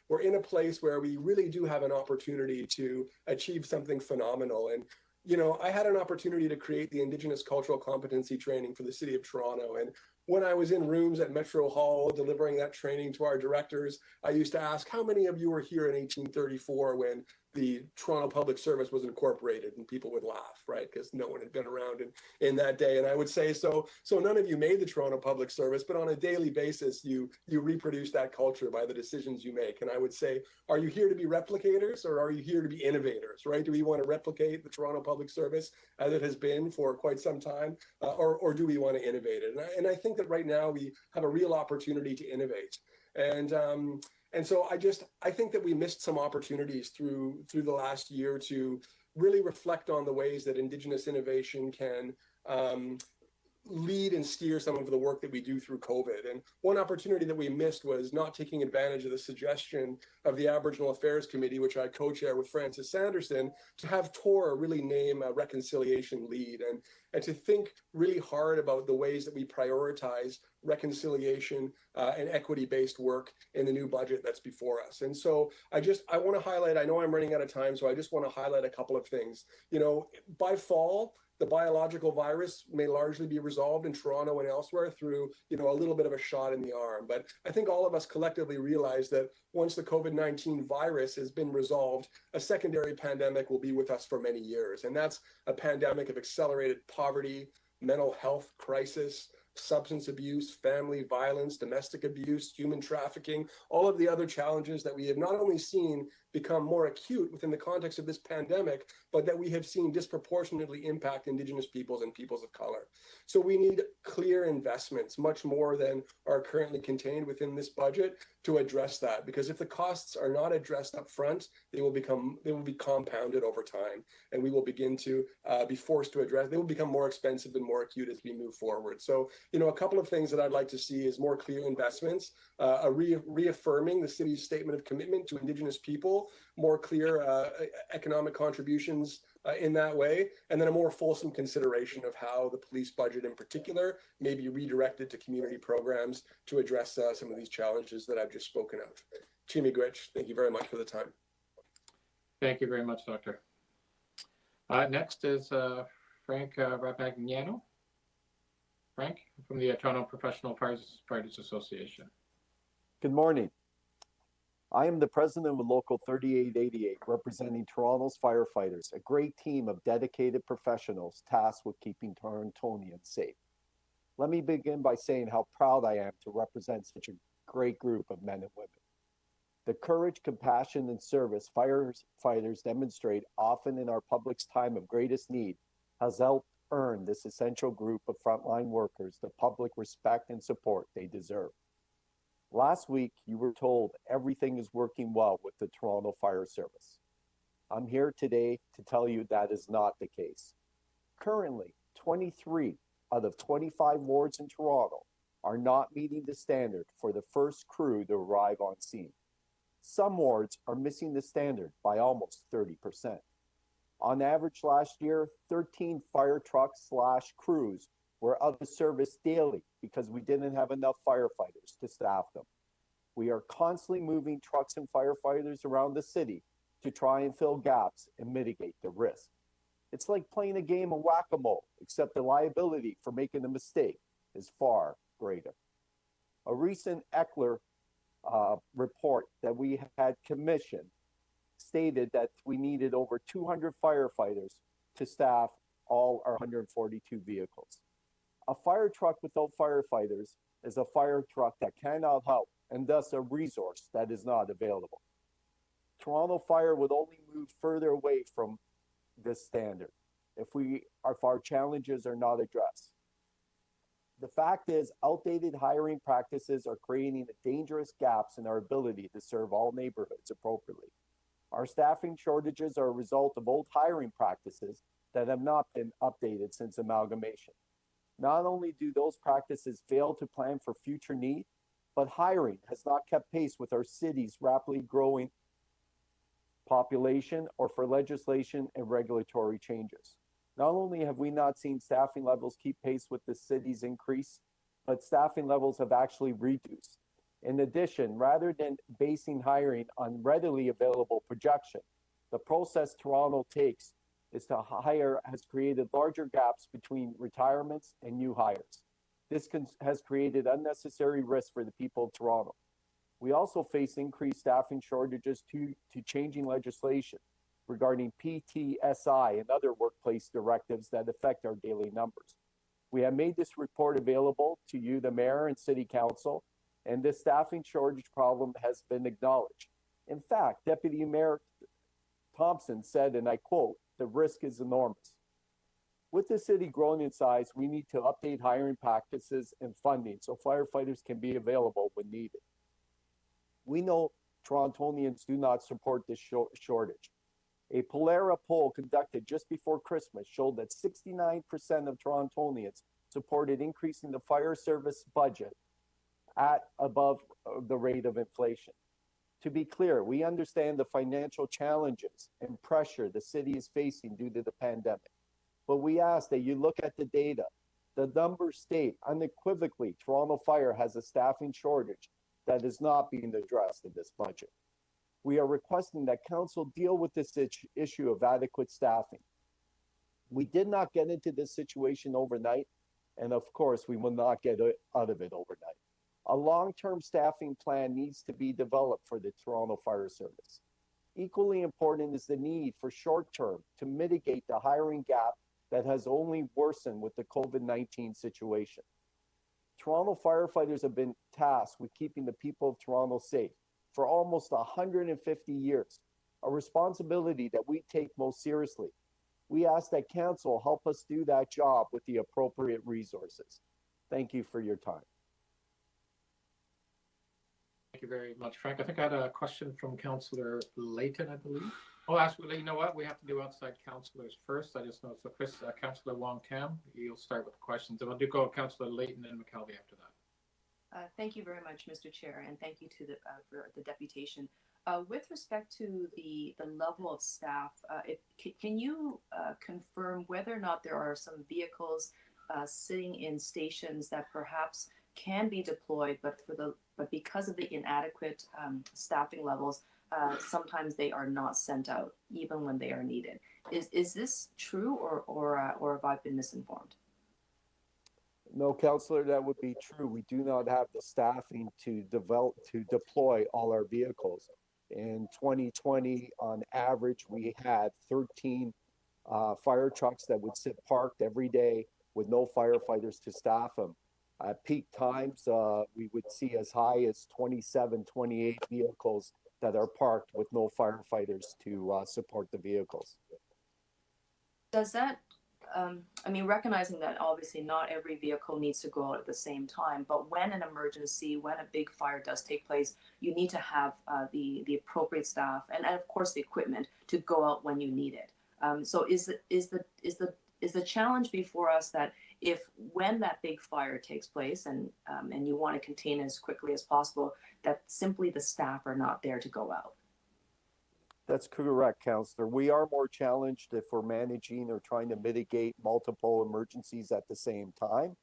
We're in a place where we really do have an opportunity to achieve something phenomenal. And you know, I had an opportunity to create the Indigenous Cultural Competency Training for the City of Toronto. And when I was in rooms at Metro Hall delivering that training to our directors, I used to ask, how many of you were here in 1834 when the Toronto Public Service was incorporated, and people would laugh, right? Because no one had been around in that day. And I would say, so none of you made the Toronto Public Service, but on a daily basis, you reproduce that culture by the decisions you make. And I would say, are you here to be replicators, or are you here to be innovators, right? Do we want to replicate the Toronto Public Service as it has been for quite some time, or do we want to innovate it? And I think that right now we have a real opportunity to innovate. And so I think that we missed some opportunities through the last year to really reflect on the ways that Indigenous innovation can lead and steer some of the work that we do through COVID. And one opportunity that we missed was not taking advantage of the suggestion of the Aboriginal Affairs Committee, which I co-chair with Francis Sanderson, to have TOR really name a reconciliation lead and to think really hard about the ways that we prioritize reconciliation and equity-based work in the new budget that's before us. And so I want to highlight, I know I'm running out of time, so I just want to highlight a couple of things. You know, by fall, the biological virus may largely be resolved in Toronto and elsewhere through, you know, a little bit of a shot in the arm. But I think all of us collectively realize that once the COVID-19 virus has been resolved, a secondary pandemic will be with us for many years. And that's a pandemic of accelerated poverty, mental health crisis, substance abuse, family violence, domestic abuse, human trafficking, all of the other challenges that we have not only seen become more acute within the context of this pandemic, but that we have seen disproportionately impact Indigenous peoples and peoples of color. So we need clear investments, much more than are currently contained within this budget, to address that. Because if the costs are not addressed up front, they will be compounded over time, and we will begin to be forced to address. They will become more expensive and more acute as we move forward. So, you know, a couple of things that I'd like to see is more clear investments, reaffirming the city's statement of commitment to Indigenous people, more clear economic contributions in that way, and then a more fulsome consideration of how the police budget in particular may be redirected to community programs to address some of these challenges that I've just spoken of. Chimigwich, thank you very much for the time. Thank you very much, Doctor. Next is Frank Rapagnano. Frank, from the Toronto Professional Firefighters Association. Good morning. I am the president of Local 3888, representing Toronto's firefighters, a great team of dedicated professionals tasked with keeping Torontonians safe. Let me begin by saying how proud I am to represent such a great group of men and women. The courage, compassion, and service firefighters demonstrate often in our public's time of greatest need has helped earn this essential group of frontline workers the public respect and support they deserve. Last week, you were told everything is working well with the Toronto Fire Service. I'm here today to tell you that is not the case. Currently, 23 out of 25 wards in Toronto are not meeting the standard for the first crew to arrive on scene. Some wards are missing the standard by almost 30%. On average last year, 13 fire trucks/crews were out of service daily because we didn't have enough firefighters to staff them. We are constantly moving trucks and firefighters around the city to try and fill gaps and mitigate the risk. It's like playing a game of whack-a-mole, except the liability for making a mistake is far greater. A recent Eckler report that we had commissioned stated that we needed over 200 firefighters to staff all our 142 vehicles. A fire truck without firefighters is a fire truck that cannot help and thus a resource that is not available. Toronto Fire would only move further away from this standard if our challenges are not addressed. The fact is, outdated hiring practices are creating dangerous gaps in our ability to serve all neighborhoods appropriately. Our staffing shortages are a result of old hiring practices that have not been updated since amalgamation. Not only do those practices fail to plan for future need, but hiring has not kept pace with our city's rapidly growing population or for legislation and regulatory changes. Not only have we not seen staffing levels keep pace with the city's increase, but staffing levels have actually reduced. In addition, rather than basing hiring on readily available projection, the process Toronto takes is to hire has created larger gaps between retirements and new hires. This has created unnecessary risk for the people of Toronto. We also face increased staffing shortages to changing legislation. regarding PTSI and other workplace directives that affect our daily numbers. We have made this report available to you, the mayor and city council, and this staffing shortage problem has been acknowledged. In fact, Deputy Mayor Thompson said, and I quote, "The risk is enormous." With the city growing in size, we need to update hiring practices and funding so firefighters can be available when needed. We know Torontonians do not support this shortage. A Polera poll conducted just before Christmas showed that 69% of Torontonians supported increasing the fire service budget at above the rate of inflation. To be clear, we understand the financial challenges and pressure the city is facing due to the pandemic. But we ask that you look at the data. The numbers state unequivocally Toronto Fire has a staffing shortage that is not being addressed in this budget. We are requesting that council deal with this issue of adequate staffing. We did not get into this situation overnight, and of course, we will not get out of it overnight. A long-term staffing plan needs to be developed for the Toronto Fire Service. Equally important is the need for short-term to mitigate the hiring gap that has only worsened with the COVID-19 situation. Toronto firefighters have been tasked with keeping the people of Toronto safe for almost 150 years, a responsibility that we take most seriously. We ask that council help us do that job with the appropriate resources. Thank you for your time. Thank you very much, Frank. I think I had a question from Councillor Layton, I believe. Oh, actually, you know what? We have to do outside councillors first. I just noticed. So, Chris, Councillor Wong-Tam, you'll start with the questions. And we'll do go Councillor Layton and McKelvey after that. Thank you very much, Mr. Chair, and thank you to for the deputation. With respect to the level of staff, can you confirm whether or not there are some vehicles sitting in stations that perhaps can be deployed, but because of the inadequate staffing levels, sometimes they are not sent out even when they are needed? Is this true, or have I been misinformed? No, Councillor, that would be true. We do not have the staffing to deploy all our vehicles. In 2020, on average, we had 13 fire trucks that would sit parked every day with no firefighters to staff them. At peak times, we would see as high as 27, 28 vehicles that are parked with no firefighters to support the vehicles. Does that I mean, recognizing that obviously not every vehicle needs to go out at the same time, but when an emergency, when a big fire does take place, you need to have the appropriate staff and of course the equipment to go out when you need it. So is the challenge before us that when that big fire takes place and you want to contain it as quickly as possible, that simply the staff are not there to go out? That's correct, Councillor. We are more challenged if we're managing or trying to mitigate multiple emergencies at the same time.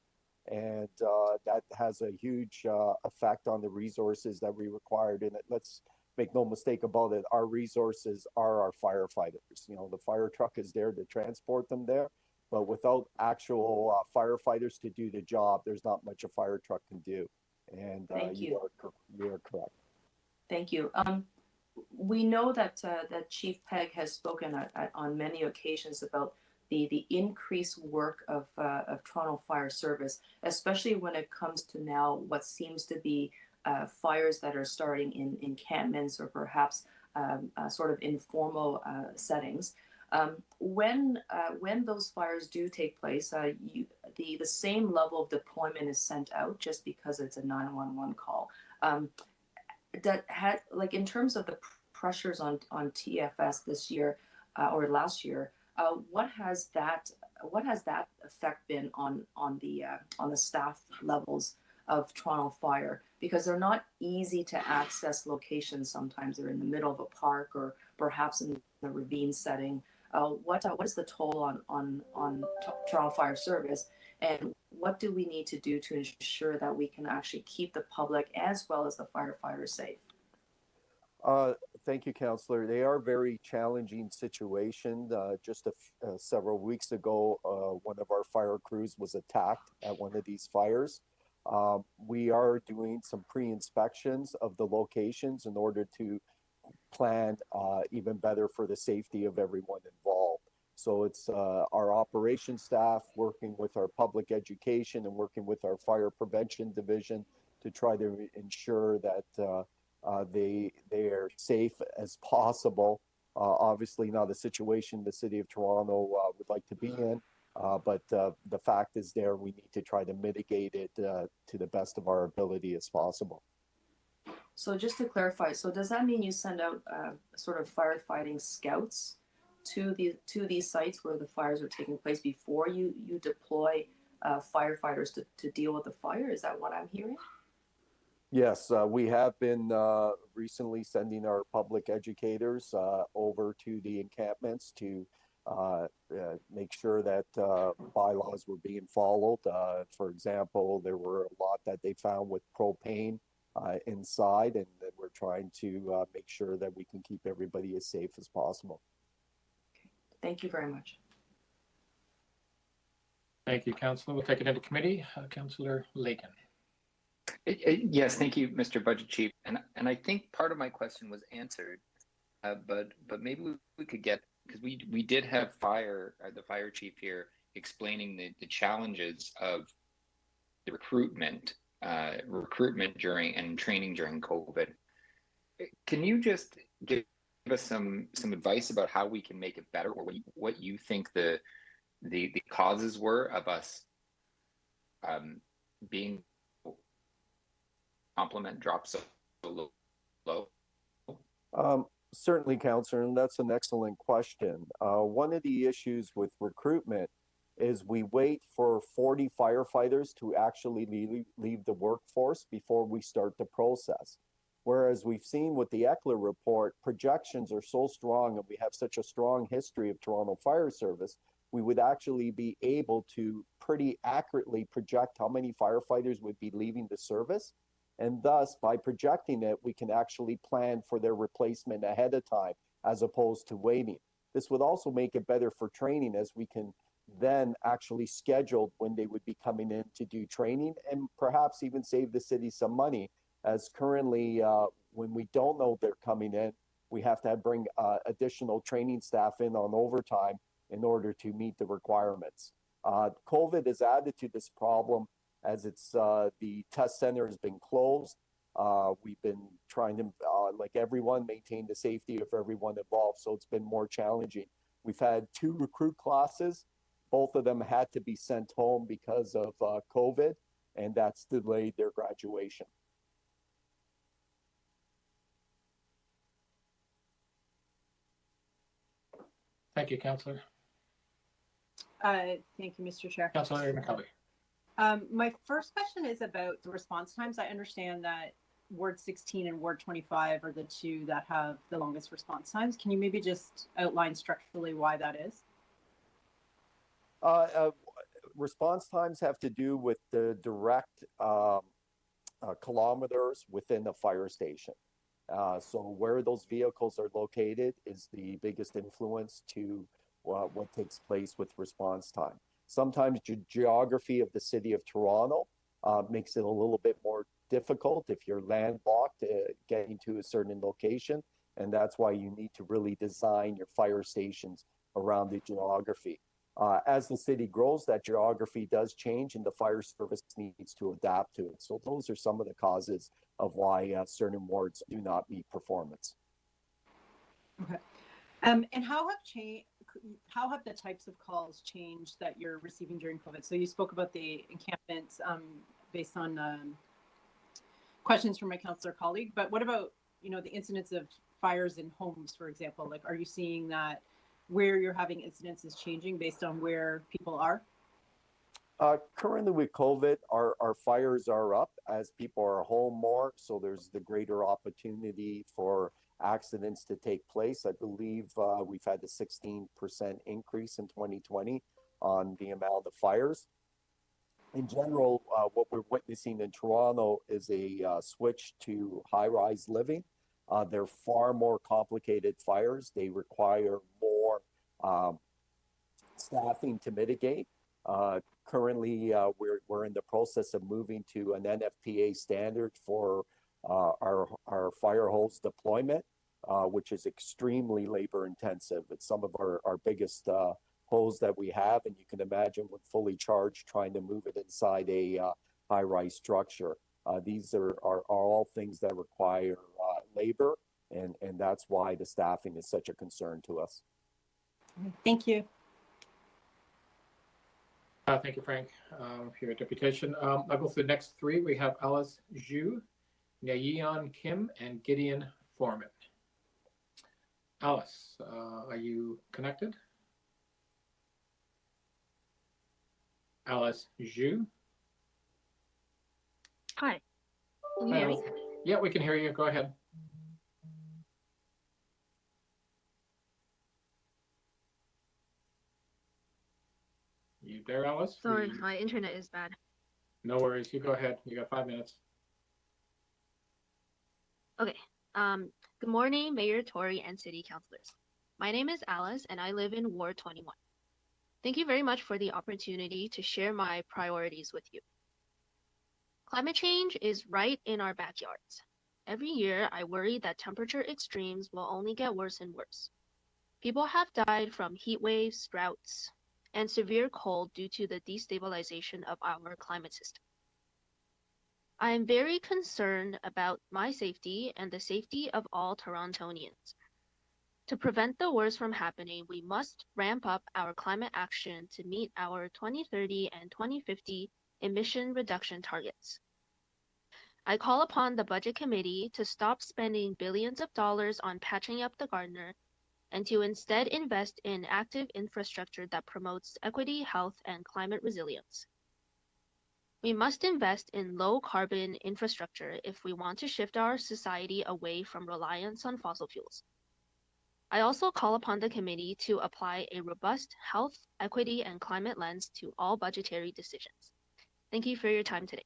And that has a huge effect on the resources that we required. And let's make no mistake about it, our resources are our firefighters. You know, the fire truck is there to transport them there, but without actual firefighters to do the job, there's not much a fire truck can do. And you are correct. Thank you. We know that that Chief Pegg has spoken on many occasions about the increased work of Toronto Fire Service, especially when it comes to now what seems to be fires that are starting in encampments or perhaps sort of informal settings. When those fires do take place, the same level of deployment is sent out just because it's a 911 call. Like in terms of the pressures on TFS this year or last year, what has that effect been on the staff levels of Toronto Fire? Because they're not easy to access locations. Sometimes they're in the middle of a park or perhaps in the ravine setting. What is the toll on Toronto Fire Service, and what do we need to do to ensure that we can actually keep the public as well as the firefighters safe? Thank you, Councillor. They are very challenging situation. Just several weeks ago, one of our fire crews was attacked at one of these fires. We are doing some pre-inspections of the locations in order to plan even better for the safety of everyone involved. So it's our operations staff working with our public education and working with our fire prevention division to try to ensure that they are safe as possible. Obviously not a situation the City of Toronto would like to be in, but the fact is there, we need to try to mitigate it to the best of our ability as possible. So just to clarify, so does that mean you send out sort of firefighting scouts to these sites where the fires are taking place before you deploy firefighters to deal with the fire? Is that what I'm hearing? Yes, we have been recently sending our public educators over to the encampments to make sure that bylaws were being followed. For example, there were a lot that they found with propane inside, and that we're trying to make sure that we can keep everybody as safe as possible. Okay. Thank you very much. Thank you, Councillor. We'll take it into committee. Councillor Lakin. Yes, thank you, Mr. Budget Chief. And I think part of my question was answered, but maybe we could get, because we did have the fire chief here explaining the challenges of the recruitment during and training during COVID. Can you just give us some advice about how we can make it better, or what you think the causes were of us being complement drops so low? Certainly, Councillor, and that's an excellent question. One of the issues with recruitment is we wait for 40 firefighters to actually leave the workforce before we start the process. Whereas we've seen with the Eckler report, projections are so strong and we have such a strong history of Toronto Fire Service, we would actually be able to pretty accurately project how many firefighters would be leaving the service. And thus, by projecting it, we can actually plan for their replacement ahead of time, as opposed to waiting. This would also make it better for training, as we can then actually schedule when they would be coming in to do training, and perhaps even save the city some money, as currently, when we don't know they're coming in, we have to bring additional training staff in on overtime in order to meet the requirements. COVID has added to this problem, as it's the test center has been closed. We've been trying to, like everyone, maintain the safety of everyone involved, so it's been more challenging. We've had 2 recruit classes. Both of them had to be sent home because of COVID, and that's delayed their graduation. Thank you, Councillor. Thank you, Mr. Chair. Councillor McCully. My first question is about the response times. I understand that Ward 16 and Ward 25 are the 2 that have the longest response times. Can you maybe just outline structurally why that is? Response times have to do with the direct kilometers within the fire station. So where those vehicles are located is the biggest influence to what takes place with response time. Sometimes geography of the City of Toronto makes it a little bit more difficult if you're landlocked getting to a certain location, and that's why you need to really design your fire stations around the geography. As the city grows, that geography does change and the fire service needs to adapt to it. So those are some of the causes of why certain wards do not meet performance. Okay. And how have the types of calls changed that you're receiving during COVID? So you spoke about the encampments based on questions from my councillor colleague, but what about, the incidents of fires in homes, for example? Like, are you seeing that where you're having incidents is changing based on where people are? Currently with COVID, our fires are up as people are home more, so there's the greater opportunity for accidents to take place. I believe we've had a 16% increase in 2020 on the amount of fires. In general, what we're witnessing in Toronto is a switch to high-rise living. They're far more complicated fires. They require more staffing to mitigate. Currently, we're in the process of moving to an NFPA standard for our fire hose deployment. which is extremely labor intensive. It's some of our biggest holes that we have, and you can imagine when fully charged, trying to move it inside a high-rise structure. These are all things that require labor, and that's why the staffing is such a concern to us. Thank you. Thank you, Frank, for your deputation. I'll go through the next three. We have Alice Zhu, Nyeon Kim, and Gideon Foreman. Alice, are you connected? Alice Zhu. Hi. Can you hear me? Yeah, we can hear you. Go ahead. You there, Alice? Sorry, my internet is bad. No worries. You go ahead. You got 5 minutes. Okay. Good morning, Mayor Tory and City Councilors. My name is Alice, and I live in Ward 21. Thank you very much for the opportunity to share my priorities with you. Climate change is right in our backyards. Every year, I worry that temperature extremes will only get worse and worse. People have died from heat waves, droughts, and severe cold due to the destabilization of our climate system. I am very concerned about my safety and the safety of all Torontonians. To prevent the worst from happening, we must ramp up our climate action to meet our 2030 and 2050 emission reduction targets. I call upon the Budget Committee to stop spending billions of dollars on patching up the Gardner and to instead invest in active infrastructure that promotes equity, health, and climate resilience. We must invest in low-carbon infrastructure if we want to shift our society away from reliance on fossil fuels. I also call upon the committee to apply a robust health, equity, and climate lens to all budgetary decisions. Thank you for your time today.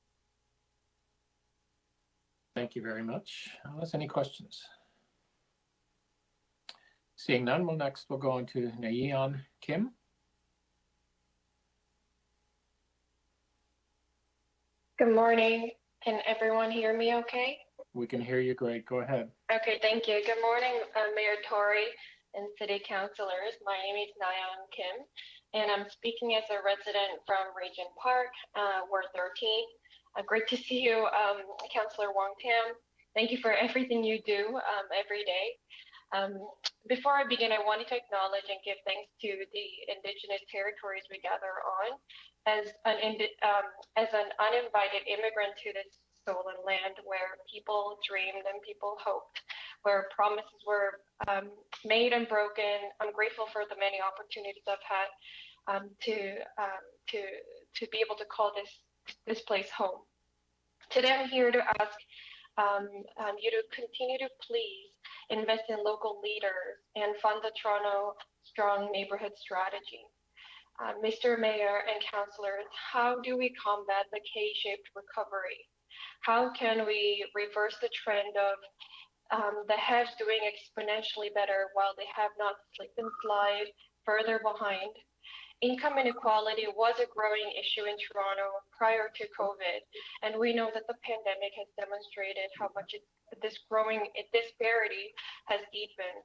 Thank you very much. Alice, any questions? Seeing none, we'll go on to Nyeon Kim. Good morning. Can everyone hear me okay? We can hear you great. Go ahead. Okay, thank you. Good morning, Mayor Tory and City Councilors. My name is Nyeon Kim, and I'm speaking as a resident from Regent Park, Ward 13. Great to see you, Councilor Wong Tam. Thank you for everything you do every day. Before I begin, I wanted to acknowledge and give thanks to the Indigenous territories we gather on. As an uninvited immigrant to this stolen land where people dreamed and people hoped, where promises were made and broken, I'm grateful for the many opportunities I've had to be able to call this place home. Today I'm here to ask you to continue to please invest in local leaders and fund the Toronto Strong Neighborhood Strategy. Mr. Mayor and councillors, how do we combat the K-shaped recovery? How can we reverse the trend of the haves doing exponentially better while they have not slipped and slide further behind? Income inequality was a growing issue in Toronto prior to COVID, and we know that the pandemic has demonstrated how much this growing disparity has deepened.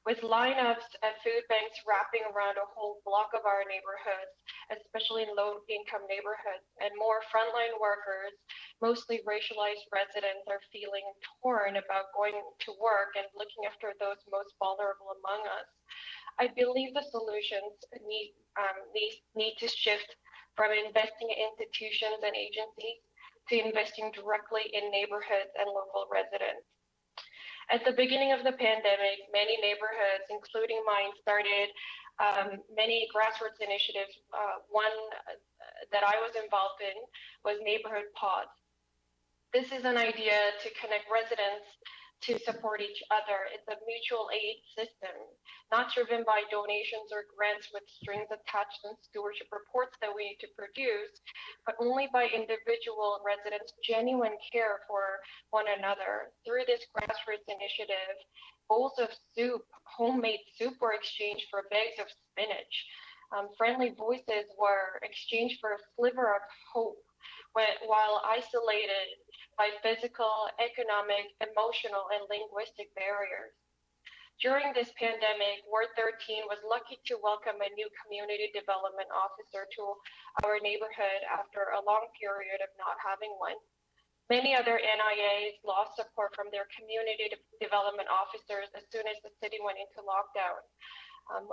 With lineups at food banks wrapping around a whole block of our neighborhoods, especially in low-income neighborhoods, and more frontline workers, mostly racialized residents, are feeling torn about going to work and looking after those most vulnerable among us. I believe the solutions need to shift from investing in institutions and agencies to investing directly in neighborhoods and local residents. At the beginning of the pandemic, many neighborhoods, including mine, started many grassroots initiatives. One that I was involved in was Neighborhood Pods. This is an idea to connect residents to support each other. It's a mutual aid system, not driven by donations or grants with strings attached and stewardship reports that we need to produce, but only by individual residents' genuine care for one another. Through this grassroots initiative, bowls of soup, homemade soup, were exchanged for bags of spinach. Friendly voices were exchanged for a sliver of hope, while isolated by physical, economic, emotional, and linguistic barriers. During this pandemic, Ward 13 was lucky to welcome a new community development officer to our neighborhood after a long period of not having one. Many other NIAs lost support from their community development officers as soon as the city went into lockdown,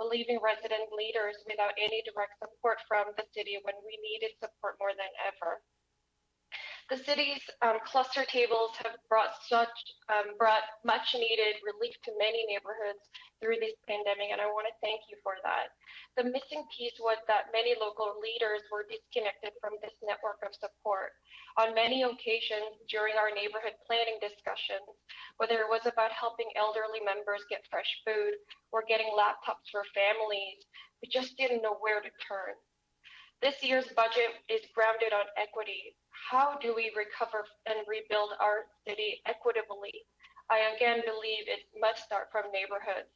leaving resident leaders without any direct support from the city when we needed support more than ever. The city's cluster tables have brought much needed relief to many neighborhoods through this pandemic, and I want to thank you for that. The missing piece was that many local leaders were disconnected from this network of support. On many occasions during our neighborhood planning discussions, whether it was about helping elderly members get fresh food or getting laptops for families, we just didn't know where to turn. This year's budget is grounded on equity. How do we recover and rebuild our city equitably? I again believe it must start from neighborhoods.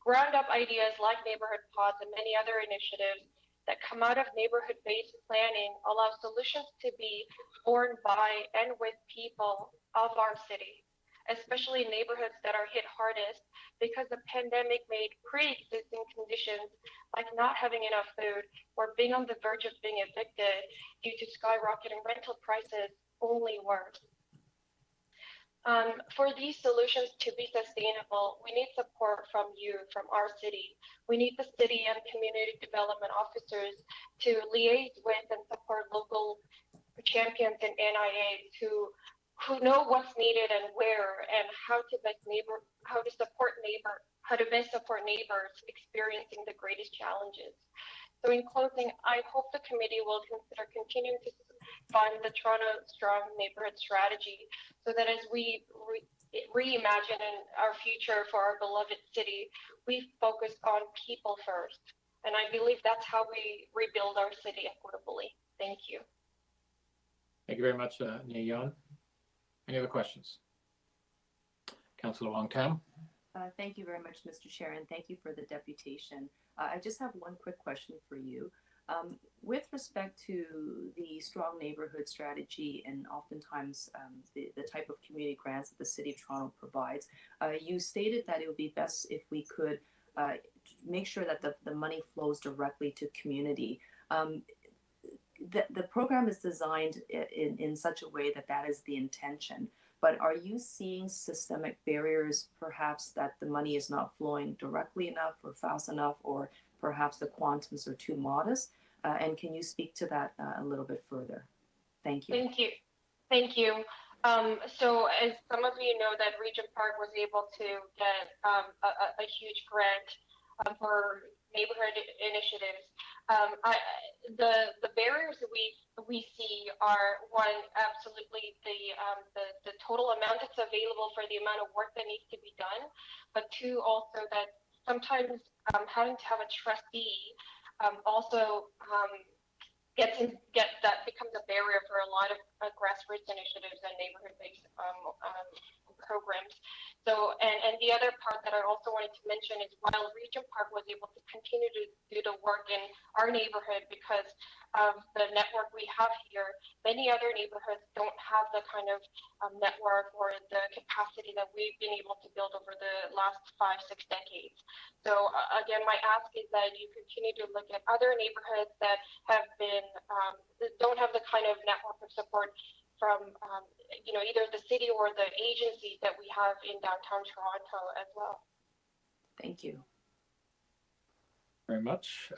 Ground up ideas like neighborhood pods and many other initiatives that come out of neighborhood-based planning allow solutions to be born by and with people of our city, especially neighborhoods that are hit hardest because the pandemic made pre-existing conditions like not having enough food or being on the verge of being evicted due to skyrocketing rental prices only worse. For these solutions to be sustainable, we need support from you, from our city. We need the city and community development officers to liaise with and support local champions and NIAs who know what's needed and where, and how to best support neighbors experiencing the greatest challenges. So in closing, I hope the committee will consider continuing to fund the Toronto Strong Neighborhood Strategy so that as we reimagine our future for our beloved city, we focus on people first. And I believe that's how we rebuild our city equitably. Thank you. Thank you very much, Nyeon. Any other questions? Councillor Wong-Tam. Thank you very much, Mr. Chair, and thank you for the deputation. I just have one quick question for you. With respect to the strong neighborhood strategy and oftentimes the type of community grants that the City of Toronto provides, you stated that it would be best if we could make sure that the money flows directly to community. The program is designed in such a way that that is the intention. But are you seeing systemic barriers, perhaps that the money is not flowing directly enough or fast enough, or perhaps the quantums are too modest? And can you speak to that a little bit further? Thank you. Thank you. So as some of you know, that Regent Park was able to get a huge grant for neighborhood initiatives. The barriers that we see are, one, absolutely the total amount that's available for the amount of work that needs to be done, but two, also that sometimes having to have a trustee also that becomes a barrier for a lot of grassroots initiatives and neighborhood-based programs. So, and the other part that I also wanted to mention is while Regent Park was able to continue to do the work in our neighborhood because of the network we have here, many other neighborhoods don't have the kind of network or the capacity that we've been able to build over the last 5-6 decades. So again, my ask is that you continue to look at other neighborhoods that have been, that don't have the kind of network of support from either the city or the agencies that we have in downtown Toronto as well. Thank you. Very much.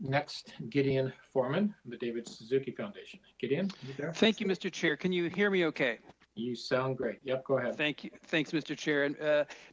Next, Gideon Foreman, the David Suzuki Foundation. Gideon, you there? Thank you, Mr. Chair. Can you hear me okay? You sound great. Yep, go ahead. Thank you. Thanks, Mr. Chair. And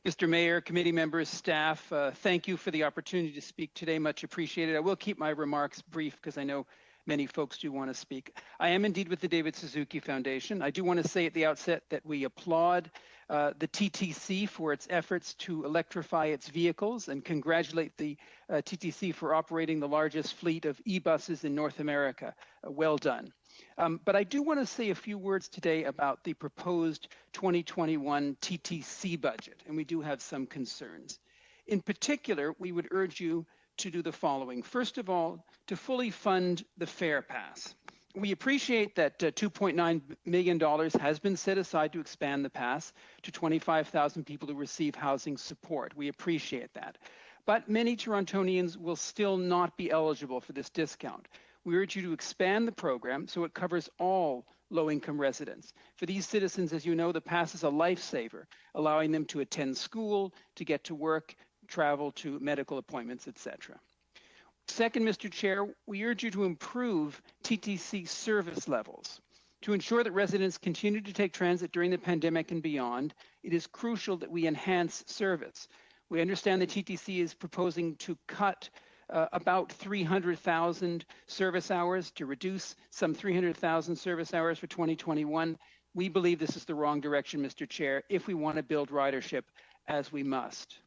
Mr. Mayor, committee members, staff, thank you for the opportunity to speak today. Much appreciated. I will keep my remarks brief because I know many folks do want to speak. I am indeed with the David Suzuki Foundation. I do want to say at the outset that we applaud the TTC for its efforts to electrify its vehicles and congratulate the TTC for operating the largest fleet of e-buses in North America. Well done. But I do want to say a few words today about the proposed 2021 TTC budget, and we do have some concerns. In particular, we would urge you to do the following. First of all, to fully fund the Fare Pass. We appreciate that $2.9 million has been set aside to expand the pass to 25,000 people who receive housing support. We appreciate that. But many Torontonians will still not be eligible for this discount. We urge you to expand the program so it covers all low-income residents. For these citizens, as you know, the pass is a lifesaver, allowing them to attend school, to get to work, travel to medical appointments, etc. Second, Mr. Chair, we urge you to improve TTC service levels. To ensure that residents continue to take transit during the pandemic and beyond, it is crucial that we enhance service. We understand the TTC is proposing to cut about 300,000 service hours, to reduce some 300,000 service hours for 2021. We believe this is the wrong direction, Mr. Chair, if we want to build ridership, as we must.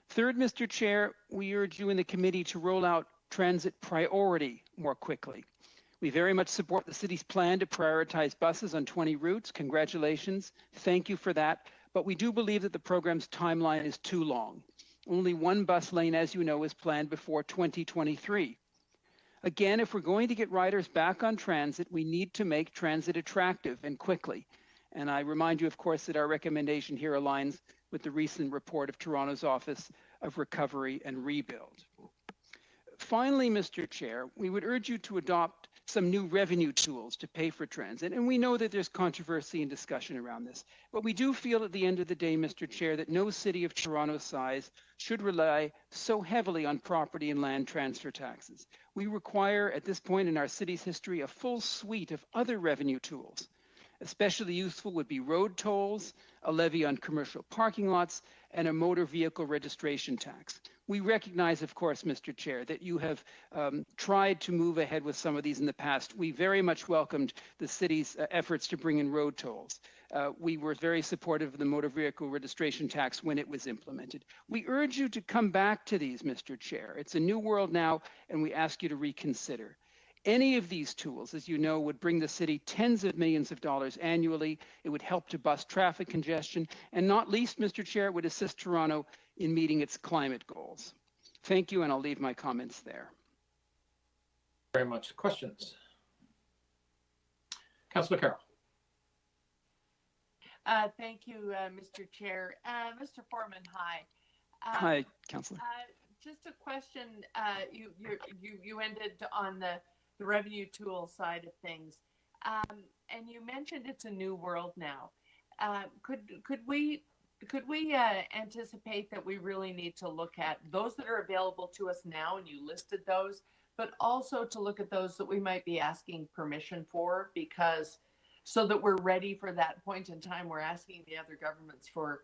Third, Mr. Chair, we urge you in the committee to roll out transit priority more quickly. We very much support the city's plan to prioritize buses on 20 routes. Congratulations. Thank you for that. But we do believe that the program's timeline is too long. Only one bus lane, as you know, is planned before 2023. Again, if we're going to get riders back on transit, we need to make transit attractive and quickly. And I remind you, of course, that our recommendation here aligns with the recent report of Toronto's Office of Recovery and Rebuild. Finally, Mr. Chair, we would urge you to adopt some new revenue tools to pay for transit. And we know that there's controversy and discussion around this. But we do feel at the end of the day, Mr. Chair, that no city of Toronto's size should rely so heavily on property and land transfer taxes. We require, at this point in our city's history, a full suite of other revenue tools. Especially useful would be road tolls, a levy on commercial parking lots, and a motor vehicle registration tax. We recognize, of course, Mr. Chair, that you have tried to move ahead with some of these in the past. We very much welcomed the city's efforts to bring in road tolls. We were very supportive of the motor vehicle registration tax when it was implemented. We urge you to come back to these, Mr. Chair. It's a new world now, and we ask you to reconsider. Any of these tools, as you know, would bring the city tens of millions of dollars annually. It would help to bust traffic congestion, and not least, Mr. Chair, it would assist Toronto in meeting its climate goals. Thank you, and I'll leave my comments there. Very much. Questions? Councillor Carroll. Thank you, Mr. Chair. Mr. Foreman, hi. Hi, Councillor. Just a question. You ended on the revenue tool side of things, and you mentioned it's a new world now. Could we anticipate that we really need to look at those that are available to us now, and you listed those, but also to look at those that we might be asking permission for, because so that we're ready for that point in time we're asking the other governments for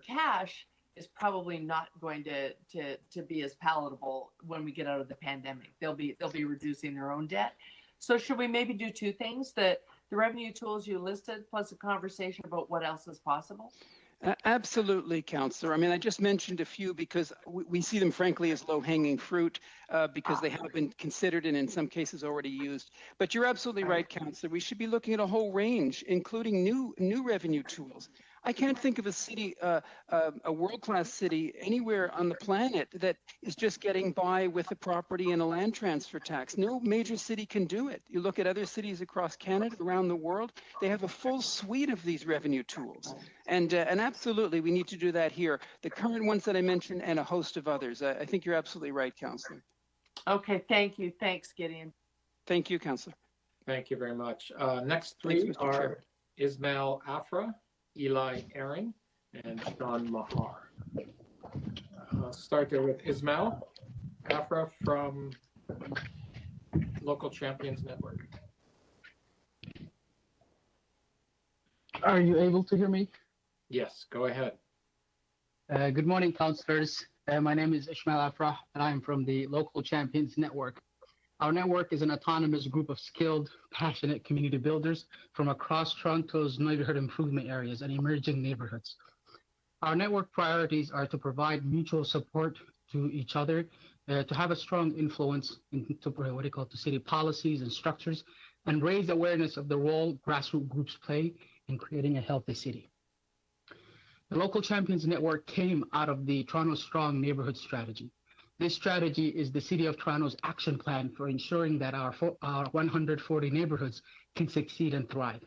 cash is probably not going to be as palatable when we get out of the pandemic. They'll be reducing their own debt. So should we maybe do two things, that the revenue tools you listed plus a conversation about what else is possible? Absolutely, Councillor. I mean, I just mentioned a few because we see them, frankly, as low-hanging fruit because they have been considered and in some cases already used. But you're absolutely right, Councillor. We should be looking at a whole range, including new revenue tools. I can't think of a city, a world-class city anywhere on the planet that is just getting by with a property and a land transfer tax. No major city can do it. You look at other cities across Canada, around the world, they have a full suite of these revenue tools. And absolutely, we need to do that here. The current ones that I mentioned and a host of others. I think you're absolutely right, Councillor. Okay, thank you. Thanks, Gideon. Thank you, Councillor. Thank you very much. Next three are Ismail Afra, Eli Aaron, and Sean Mahar. I'll start there with Ismail Afra from Local Champions Network. Are you able to hear me? Yes, go ahead. Good morning, councillors. My name is Ismail Afra, and I am from the Local Champions Network. Our network is an autonomous group of skilled, passionate community builders from across Toronto's neighborhood improvement areas and emerging neighborhoods. Our network priorities are to provide mutual support to each other, to have a strong influence into to city policies and structures, and raise awareness of the role grassroots groups play in creating a healthy city. The Local Champions Network came out of the Toronto Strong Neighborhood Strategy. This strategy is the City of Toronto's action plan for ensuring that our 140 neighborhoods can succeed and thrive.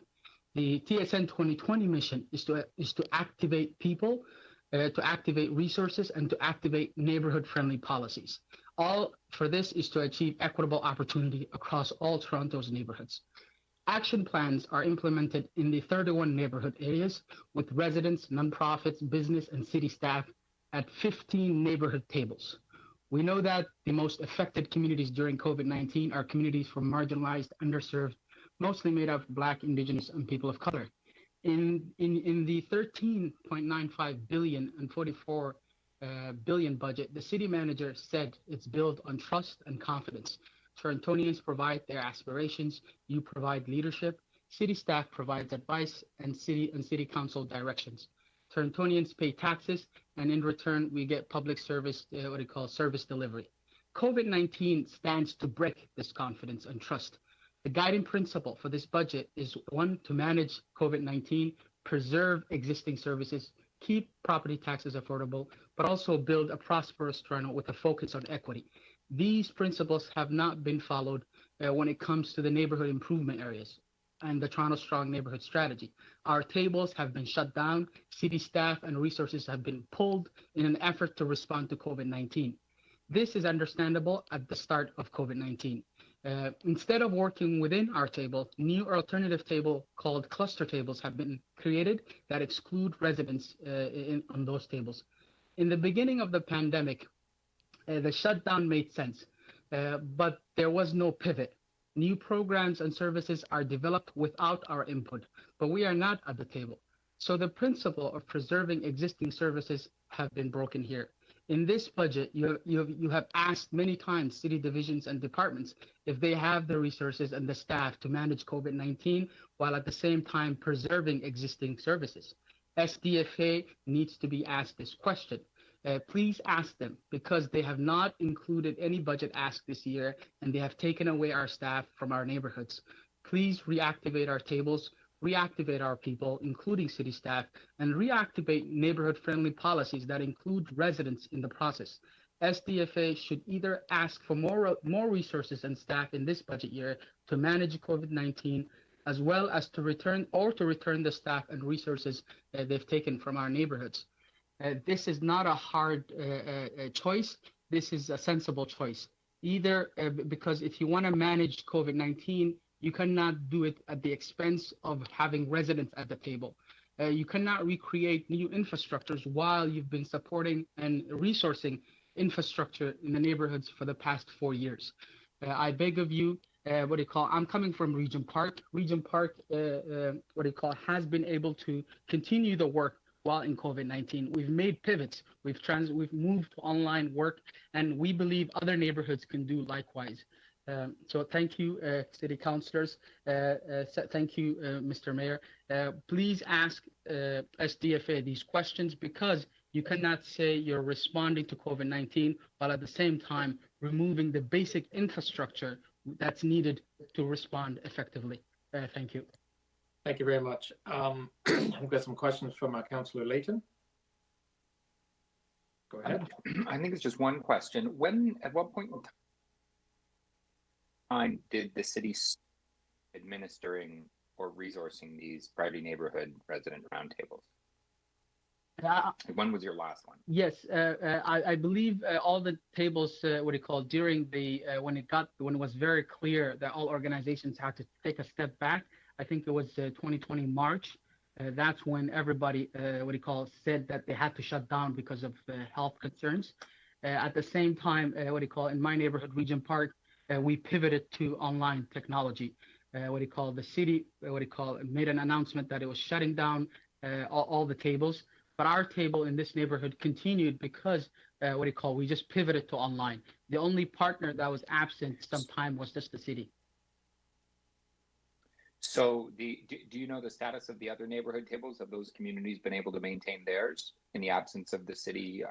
The TSN 2020 mission is to activate people, to activate resources, and to activate neighborhood-friendly policies. All for this is to achieve equitable opportunity across all Toronto's neighborhoods. Action plans are implemented in the 31 neighborhood areas with residents, nonprofits, business, and city staff at 15 neighborhood tables. We know that the most affected communities during COVID-19 are communities from marginalized, underserved, mostly made up of Black, Indigenous, and people of color. In the 13.95 billion and 44 billion budget, the city manager said it's built on trust and confidence. Torontonians provide their aspirations, you provide leadership, city staff provides advice, and city council directions. Torontonians pay taxes, and in return, we get public service, service delivery. COVID-19 stands to break this confidence and trust. The guiding principle for this budget is one, to manage COVID-19, preserve existing services, keep property taxes affordable, but also build a prosperous Toronto with a focus on equity. These principles have not been followed when it comes to the neighborhood improvement areas and the Toronto Strong Neighborhood Strategy. Our tables have been shut down, city staff and resources have been pulled in an effort to respond to COVID-19. This is understandable at the start of COVID-19. Instead of working within our table, new alternative table called cluster tables have been created that exclude residents on those tables. In the beginning of the pandemic, the shutdown made sense, but there was no pivot. New programs and services are developed without our input, but we are not at the table. So the principle of preserving existing services have been broken here. In this budget, you have asked many times city divisions and departments if they have the resources and the staff to manage COVID-19 while at the same time preserving existing services. SDFA needs to be asked this question. Please ask them, because they have not included any budget ask this year and they have taken away our staff from our neighborhoods. Please reactivate our tables, reactivate our people, including city staff, and reactivate neighborhood-friendly policies that include residents in the process. SDFA should either ask for more resources and staff in this budget year to manage COVID-19, as well as to return the staff and resources they've taken from our neighborhoods. This is not a hard choice. This is a sensible choice. Either because if you want to manage COVID-19, you cannot do it at the expense of having residents at the table. You cannot recreate new infrastructures while you've been supporting and resourcing infrastructure in the neighborhoods for the past 4 years. I beg of you, I'm coming from Regent Park. Regent Park, has been able to continue the work while in COVID-19. We've made pivots, we've moved to online work, and we believe other neighborhoods can do likewise. So thank you, city councilors. Thank you, Mr. Mayor. Please ask SDFA these questions, because you cannot say you're responding to COVID-19 while at the same time removing the basic infrastructure that's needed to respond effectively. Thank you. Thank you very much. I've got some questions from Councillor Layton. Go ahead. I think it's just one question. At what point in time did the city administering or resourcing these priority neighborhood resident roundtables? When was your last one? Yes, I believe all the tables, during the when it was very clear that all organizations had to take a step back. I think it was 2020 March. That's when everybody, said that they had to shut down because of health concerns. At the same time, in my neighborhood, Regent Park, we pivoted to online technology. The city, made an announcement that it was shutting down all the tables. But our table in this neighborhood continued because, we just pivoted to online. The only partner that was absent sometime was just the city. So do you know the status of the other neighborhood tables? Have those communities been able to maintain theirs in the absence of the city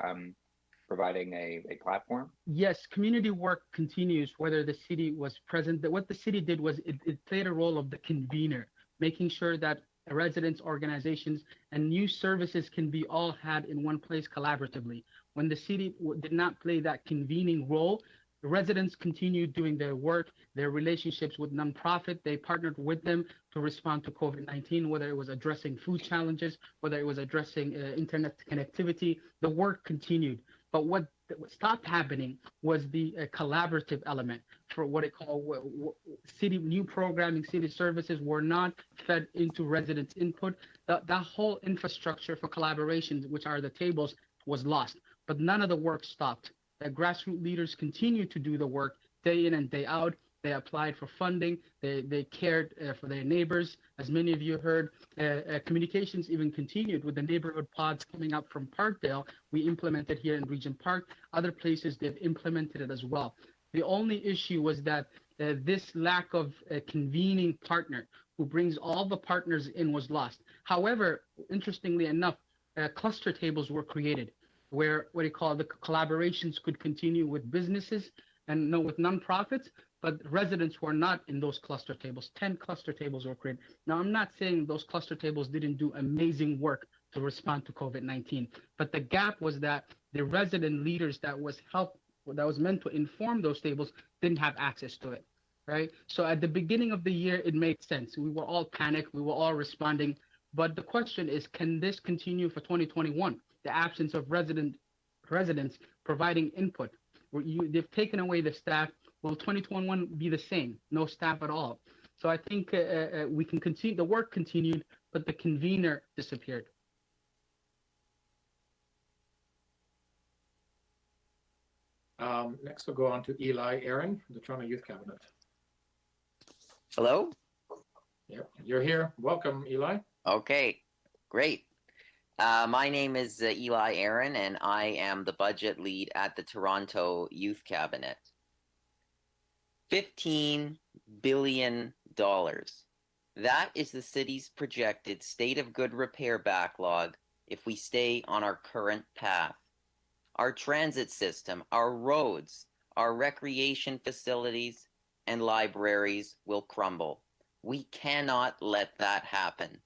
providing a platform? Yes, community work continues whether the city was present. What the city did was it played a role of the convener, making sure that residents, organizations, and new services can be all had in one place collaboratively. when the city did not play that convening role, the residents continued doing their work, their relationships with nonprofit. They partnered with them to respond to COVID-19, whether it was addressing food challenges, whether it was addressing internet connectivity. The work continued. But what stopped happening was the collaborative element for what it called city new programming, city services were not fed into residents' input. That whole infrastructure for collaboration, which are the tables, was lost. But none of the work stopped. The grassroots leaders continued to do the work day in and day out. They applied for funding. They cared for their neighbors. As many of you heard, communications even continued with the neighborhood pods coming up from Parkdale. We implemented here in Regent Park. Other places, they've implemented it as well. The only issue was that this lack of a convening partner who brings all the partners in was lost. However, interestingly enough, cluster tables were created where what you call the collaborations could continue with businesses and with nonprofits, but residents who are not in those cluster tables. 10 cluster tables were created. Now, I'm not saying those cluster tables didn't do amazing work to respond to COVID-19, but the gap was that the resident leaders that was meant to inform those tables didn't have access to it, right? So at the beginning of the year, it made sense. We were all panicked. We were all responding. But the question is, can this continue for 2021? The absence of residents providing input. They've taken away the staff. Will 2021 be the same? No staff at all. So I think we can continue. The work continued, but the convener disappeared. Next, we'll go on to Eli Aaron from the Toronto Youth Cabinet. Hello? Yep, you're here. Welcome, Eli. Okay, great. My name is Eli Aaron, and I am the budget lead at the Toronto Youth Cabinet. $15 billion. That is the city's projected state of good repair backlog if we stay on our current path. Our transit system, our roads, our recreation facilities, and libraries will crumble. We cannot let that happen.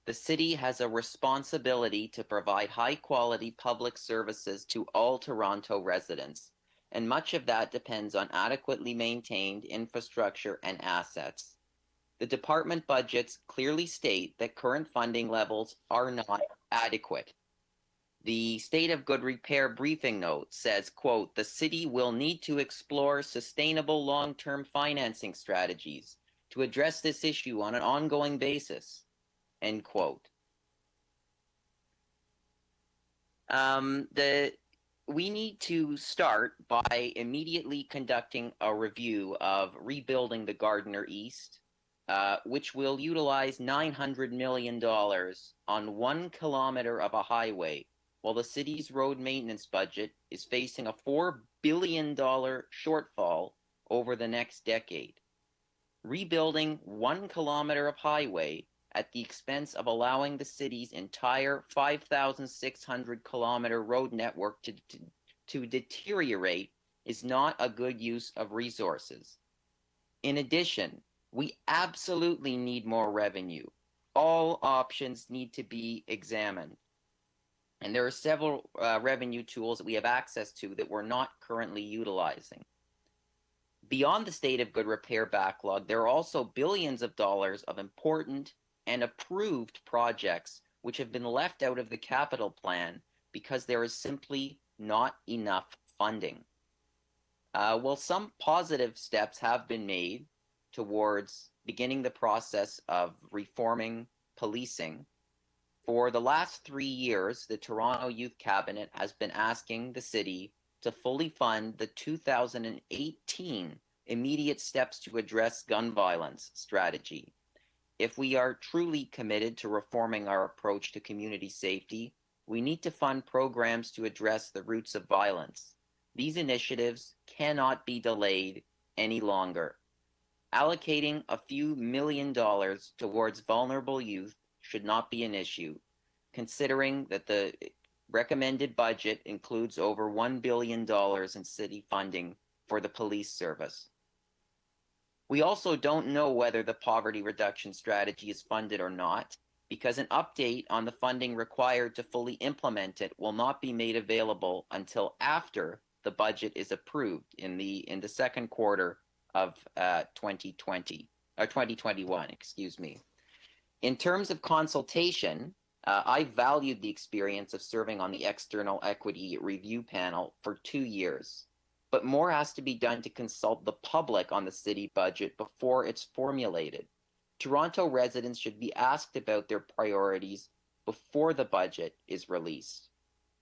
The city has a responsibility to provide high-quality public services to all Toronto residents, and much of that depends on adequately maintained infrastructure and assets. The department budgets clearly state that current funding levels are not adequate. The State of Good Repair briefing note says, quote, "The city will need to explore sustainable long-term financing strategies to address this issue on an ongoing basis," end quote. We need to start by immediately conducting a review of rebuilding the Gardiner East, which will utilize $900 million on 1 kilometer of a highway, while the city's road maintenance budget is facing a $4 billion shortfall over the next decade. Rebuilding 1 kilometer of highway at the expense of allowing the city's entire 5,600 kilometer road network to deteriorate is not a good use of resources. In addition, we absolutely need more revenue. All options need to be examined. And there are several revenue tools that we have access to that we're not currently utilizing. Beyond the state of good repair backlog, there are also billions of dollars of important and approved projects which have been left out of the capital plan because there is simply not enough funding. While some positive steps have been made towards beginning the process of reforming policing, for the last 3 years, the Toronto Youth Cabinet has been asking the city to fully fund the 2018 Immediate Steps to Address Gun Violence strategy. If we are truly committed to reforming our approach to community safety, we need to fund programs to address the roots of violence. These initiatives cannot be delayed any longer. Allocating a few $1 million towards vulnerable youth should not be an issue, considering that the recommended budget includes over $1 billion in city funding for the police service. We also don't know whether the poverty reduction strategy is funded or not, because an update on the funding required to fully implement it will not be made available until after the budget is approved in the second quarter of 2021, excuse me. In terms of consultation, I valued the experience of serving on the External Equity Review Panel for 2 years, but more has to be done to consult the public on the city budget before it's formulated. Toronto residents should be asked about their priorities before the budget is released.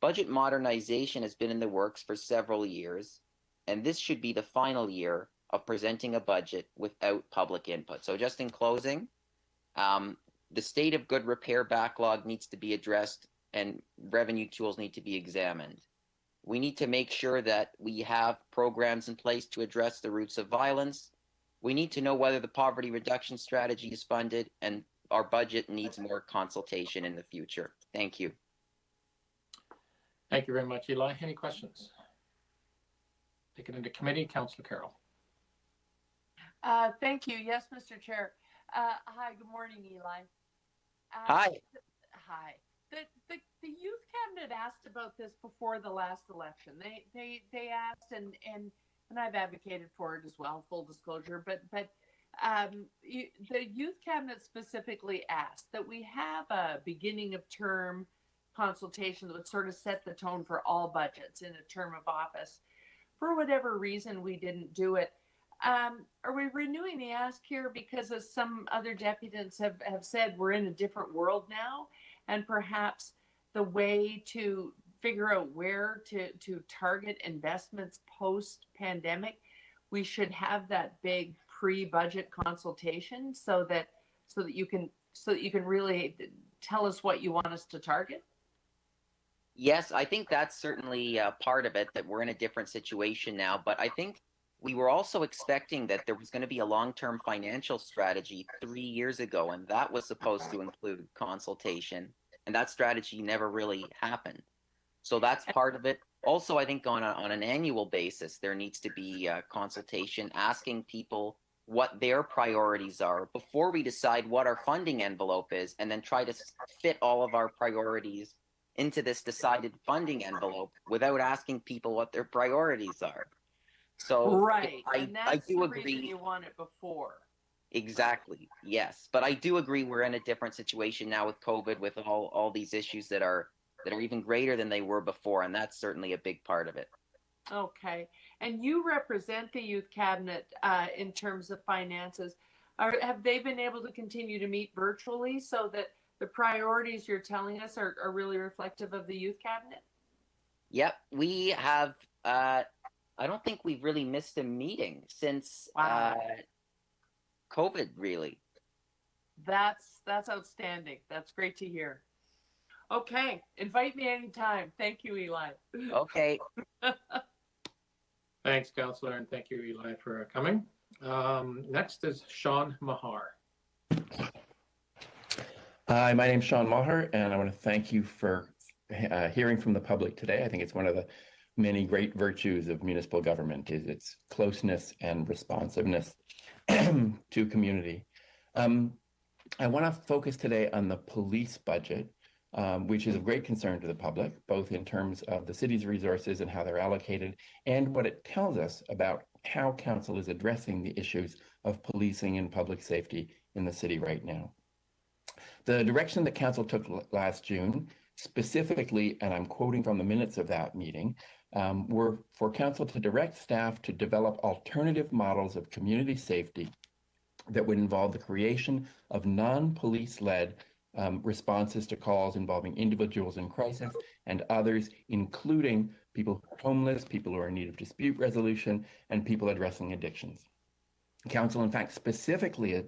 Budget modernization has been in the works for several years, and this should be the final year of presenting a budget without public input. So just in closing, the state of good repair backlog needs to be addressed and revenue tools need to be examined. We need to make sure that we have programs in place to address the roots of violence. We need to know whether the poverty reduction strategy is funded, and our budget needs more consultation in the future. Thank you. Thank you very much, Eli. Any questions? Take it into committee. Councillor Carroll. Thank you. Yes, Mr. Chair. Hi, good morning, Eli. Hi. Hi. The youth cabinet asked about this before the last election. They asked, and I've advocated for it as well, full disclosure, but the youth cabinet specifically asked that we have a beginning of term consultation that would sort of set the tone for all budgets in a term of office. For whatever reason, we didn't do it. Are we renewing the ask here because, as some other deputies have said, we're in a different world now, and perhaps the way to figure out where to target investments post-pandemic, we should have that big pre-budget consultation so that you can really tell us what you want us to target? Yes, I think that's certainly part of it, that we're in a different situation now. But I think we were also expecting that there was going to be a long-term financial strategy 3 years ago, and that was supposed to include consultation. And that strategy never really happened. So that's part of it. Also, I think on an annual basis, there needs to be consultation, asking people what their priorities are before we decide what our funding envelope is, and then try to fit all of our priorities into this decided funding envelope without asking people what their priorities are. So right, I do agree. The reason you want it before. Exactly. Yes, but I do agree we're in a different situation now with COVID, with all these issues that are even greater than they were before, and that's certainly a big part of it. Okay, and you represent the youth cabinet in terms of finances. Have they been able to continue to meet virtually so that the priorities you're telling us are really reflective of the youth cabinet? Yep, we have. I don't think we've really missed a meeting since COVID, really. That's outstanding. That's great to hear. Okay, invite me anytime. Thank you, Eli. Okay. Thanks, Councillor, and thank you, Eli, for coming. Next is Sean Mahar. Hi, my name's Sean Maher, and I want to thank you for hearing from the public today. I think it's one of the many great virtues of municipal government is its closeness and responsiveness to community. I want to focus today on the police budget, which is of great concern to the public, both in terms of the city's resources and how they're allocated, and what it tells us about how council is addressing the issues of policing and public safety in the city right now. The direction that council took last June, specifically, and I'm quoting from the minutes of that meeting, were for council to direct staff to develop alternative models of community safety that would involve the creation of non-police-led responses to calls involving individuals in crisis and others, including people who are homeless, people who are in need of dispute resolution, and people addressing addictions. Council, in fact, specifically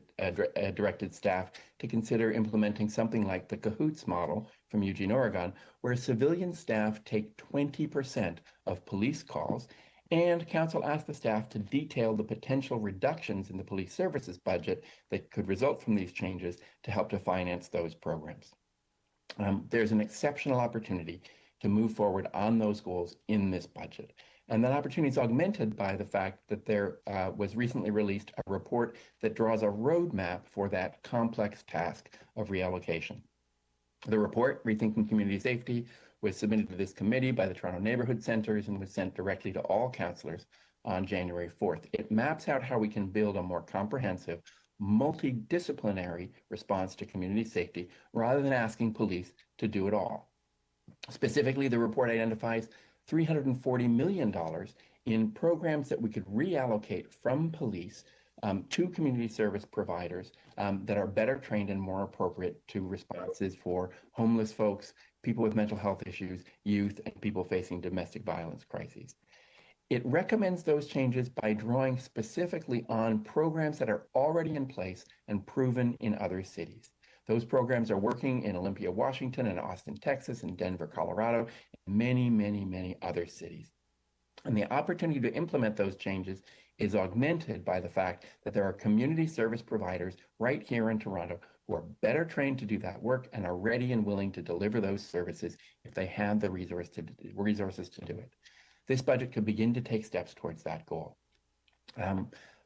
directed staff to consider implementing something like the CAHOOTS model from Eugene, Oregon, where civilian staff take 20% of police calls, and council asked the staff to detail the potential reductions in the police services budget that could result from these changes to help to finance those programs. There's an exceptional opportunity to move forward on those goals in this budget. And that opportunity is augmented by the fact that there was recently released a report that draws a roadmap for that complex task of reallocation. The report, Rethinking Community Safety, was submitted to this committee by the Toronto Neighbourhood Centres and was sent directly to all councillors on January 4th. It maps out how we can build a more comprehensive, multidisciplinary response to community safety rather than asking police to do it all. Specifically, the report identifies $340 million in programs that we could reallocate from police to community service providers that are better trained and more appropriate to responses for homeless folks, people with mental health issues, youth, and people facing domestic violence crises. It recommends those changes by drawing specifically on programs that are already in place and proven in other cities. Those programs are working in Olympia, Washington, and Austin, Texas, and Denver, Colorado, and many, many, many other cities. And the opportunity to implement those changes is augmented by the fact that there are community service providers right here in Toronto who are better trained to do that work and are ready and willing to deliver those services if they have the resources to do it. This budget could begin to take steps towards that goal.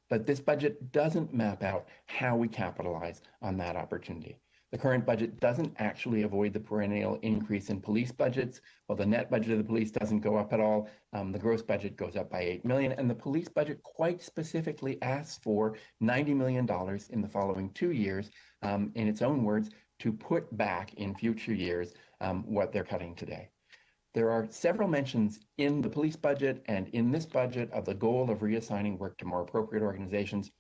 But this budget doesn't map out how we capitalize on that opportunity. The current budget doesn't actually avoid the perennial increase in police budgets. While the net budget of the police doesn't go up at all, the gross budget goes up by $8 million, and the police budget quite specifically asks for $90 million in the following 2 years, in its own words, to put back in future years what they're cutting today. There are several mentions in the police budget and in this budget of the goal of reassigning work to more appropriate organizations,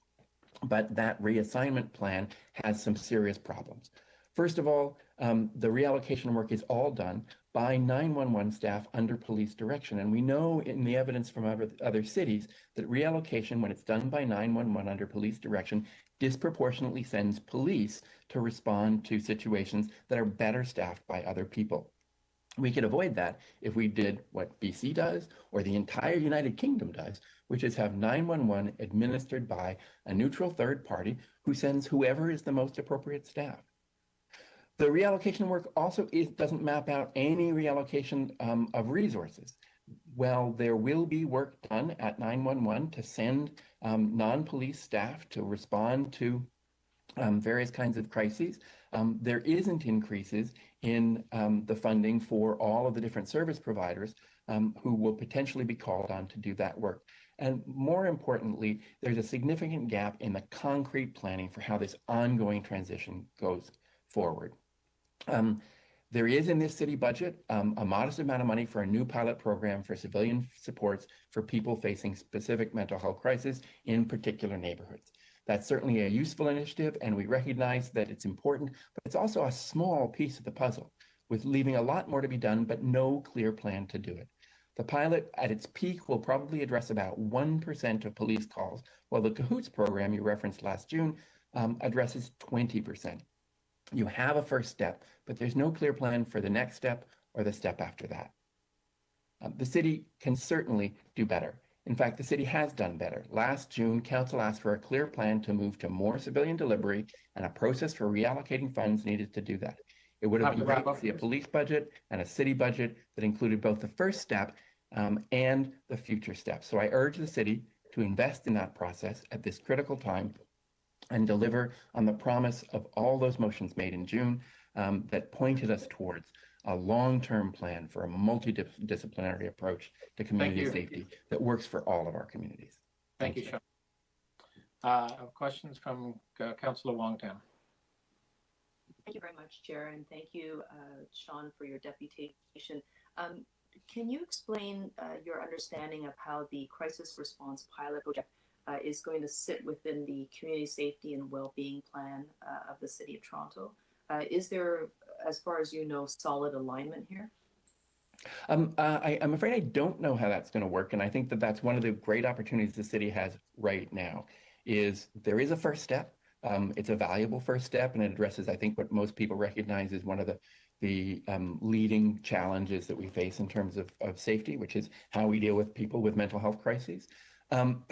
but that reassignment plan has some serious problems. First of all, the reallocation work is all done by 911 staff under police direction. And we know in the evidence from other cities that reallocation, when it's done by 911 under police direction, disproportionately sends police to respond to situations that are better staffed by other people. We could avoid that if we did what BC does or the entire United Kingdom does, which is have 911 administered by a neutral third party who sends whoever is the most appropriate staff. The reallocation work also doesn't map out any reallocation of resources. Well, there will be work done at 911 to send non-police staff to respond to various kinds of crises. There isn't increases in the funding for all of the different service providers who will potentially be called on to do that work. And more importantly, there's a significant gap in the concrete planning for how this ongoing transition goes forward. There is in this city budget a modest amount of money for a new pilot program for civilian supports for people facing specific mental health crises in particular neighborhoods. That's certainly a useful initiative, and we recognize that it's important, but it's also a small piece of the puzzle, with leaving a lot more to be done, but no clear plan to do it. The pilot at its peak will probably address about 1% of police calls, while the CAHOOTS program you referenced last June addresses 20%. You have a first step, but there's no clear plan for the next step or the step after that. The city can certainly do better. In fact, the city has done better. Last June, Council asked for a clear plan to move to more civilian delivery and a process for reallocating funds needed to do that. It would have been great to see a police budget and a city budget that included both the first step and the future steps. So I urge the city to invest in that process at this critical time and deliver on the promise of all those motions made in June that pointed us towards a long-term plan for a multidisciplinary approach to community safety that works for all of our communities. Thank you, Sean. I have questions from Councillor Wong-Tam. Thank you very much, Chair, and thank you, Sean, for your deputation. Can you explain your understanding of how the crisis response pilot project is going to sit within the community safety and well-being plan of the City of Toronto? Is there, as far as you know, solid alignment here? I'm afraid I don't know how that's going to work, and I think that that's one of the great opportunities the city has right now. Is there is a first step. It's a valuable first step, and it addresses, I think, what most people recognize is one of the leading challenges that we face in terms of safety, which is how we deal with people with mental health crises. And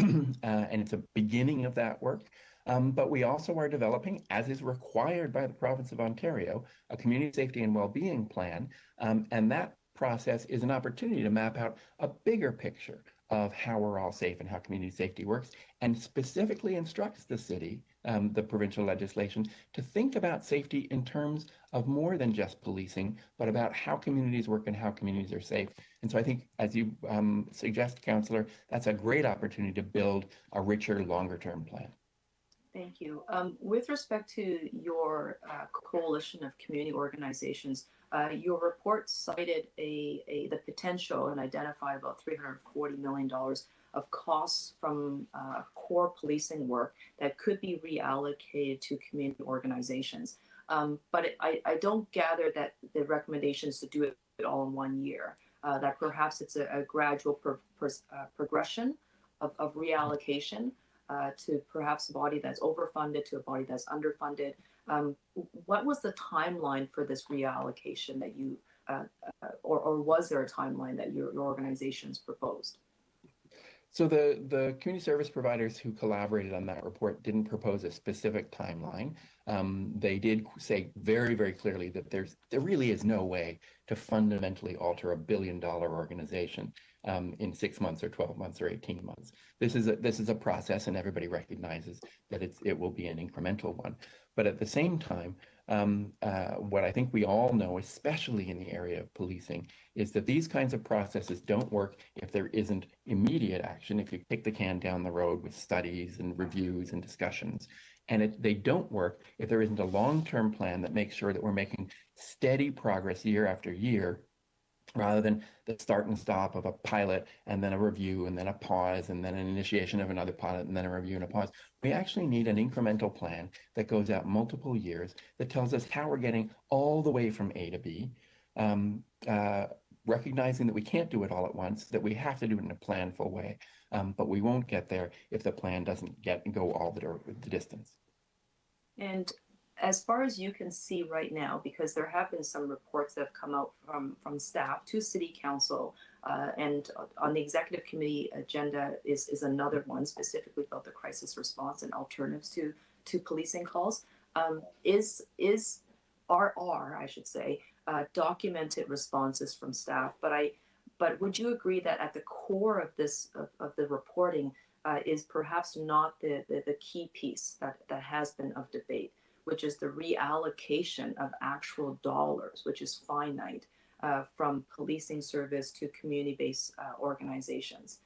it's a beginning of that work. But we also are developing, as is required by the province of Ontario, a community safety and well-being plan. And that process is an opportunity to map out a bigger picture of how we're all safe and how community safety works, and specifically instructs the city the provincial legislation to think about safety in terms of more than just policing, but about how communities work and how communities are safe. And so I think, as you suggest, Councillor, that's a great opportunity to build a richer, longer-term plan. Thank you. With respect to your coalition of community organizations, your report cited the potential and identified about $340 million of costs from core policing work that could be reallocated to community organizations. But I don't gather that the recommendation is to do it all in 1 year, that perhaps it's a gradual progression of reallocation to perhaps a body that's overfunded to a body that's underfunded. What was the timeline for this reallocation that you, or was there a timeline that your organizations proposed? So the community service providers who collaborated on that report didn't propose a specific timeline. They did say very, very clearly that there really is no way to fundamentally alter $1 billion organization in 6 months or 12 months or 18 months. This is a process, and everybody recognizes that it will be an incremental one. But at the same time, what I think we all know, especially in the area of policing, is that these kinds of processes don't work if there isn't immediate action, if you kick the can down the road with studies and reviews and discussions. And they don't work if there isn't a long-term plan that makes sure that we're making steady progress year after year, rather than the start and stop of a pilot and then a review and then a pause and then an initiation of another pilot and then a review and a pause. We actually need an incremental plan that goes out multiple years that tells us how we're getting all the way from A to B, recognizing that we can't do it all at once, that we have to do it in a planful way, but we won't get there if the plan doesn't go all the distance. And as far as you can see right now, because there have been some reports that have come out from staff to City Council, and on the Executive Committee agenda is another one specifically about the crisis response and alternatives to policing calls. I should say, documented responses from staff. But would you agree that at the core of this of the reporting is perhaps not the key piece that has been of debate, which is the reallocation of actual dollars, which is finite, from policing service to community-based organizations.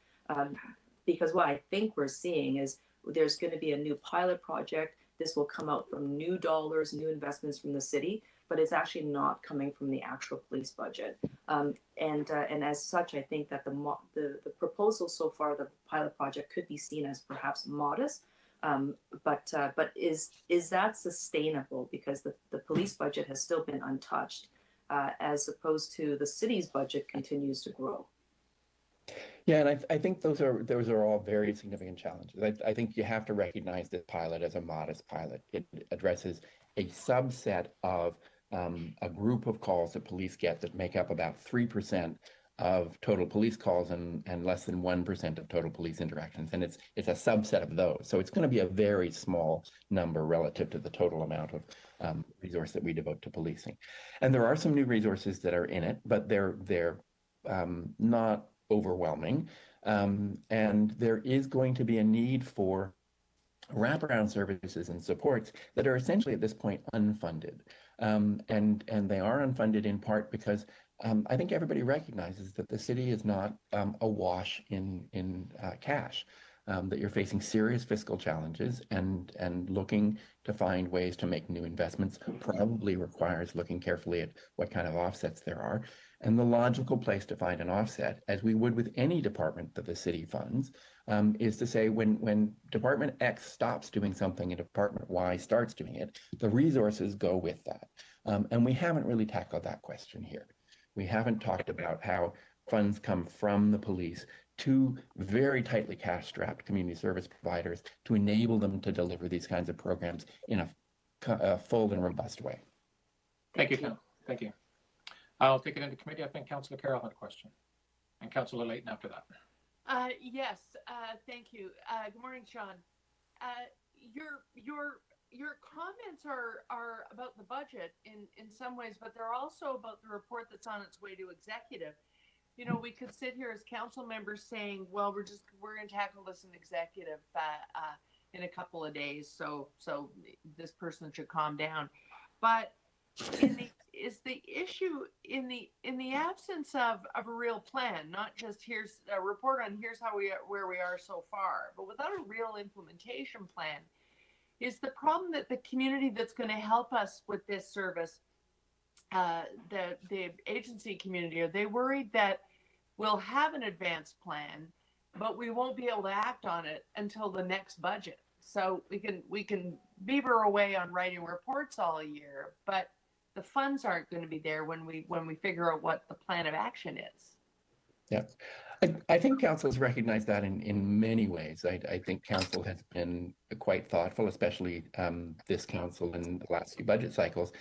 Because what I think we're seeing is there's going to be a new pilot project. This will come out from new dollars, new investments from the city, but it's actually not coming from the actual police budget. And as such, I think that the proposal so far, the pilot project, could be seen as perhaps modest. But is that sustainable? Because the police budget has still been untouched, as opposed to the city's budget continues to grow. Yeah, and I think those are all very significant challenges. I think you have to recognize this pilot as a modest pilot. It addresses a subset of a group of calls that police get that make up about 3% of total police calls and less than 1% of total police interactions. And it's a subset of those. So it's going to be a very small number relative to the total amount of resource that we devote to policing. And there are some new resources that are in it, but they're not overwhelming. And there is going to be a need for wraparound services and supports that are essentially at this point unfunded. And they are unfunded in part because I think everybody recognizes that the city is not awash in cash, that you're facing serious fiscal challenges, and looking to find ways to make new investments probably requires looking carefully at what kind of offsets there are. And the logical place to find an offset, as we would with any department that the city funds, is to say when Department X stops doing something and Department Y starts doing it, the resources go with that. And we haven't really tackled that question here. We haven't talked about how funds come from the police to very tightly cash-strapped community service providers to enable them to deliver these kinds of programs in a full and robust way. Thank you, Ken. Thank you. I'll take it into committee. I think Councillor Carroll had a question, and Councillor Layton after that. Yes, thank you. Good morning, Sean. Your comments are about the budget in some ways, but they're also about the report that's on its way to executive. You know, we could sit here as council members saying, well, we're going to tackle this in executive in a couple of days, so this person should calm down. But is the issue in the absence of a real plan, not just here's a report on here's where we are so far, but without a real implementation plan, is the problem that the community that's going to help us with this service, the agency community, are they worried that we'll have an advanced plan, but we won't be able to act on it until the next budget? So we can beaver away on writing reports all year, but the funds aren't going to be there when we figure out what the plan of action is. Yeah, I think council has recognized that in many ways. I think council has been quite thoughtful, especially this council in the last few budget cycles,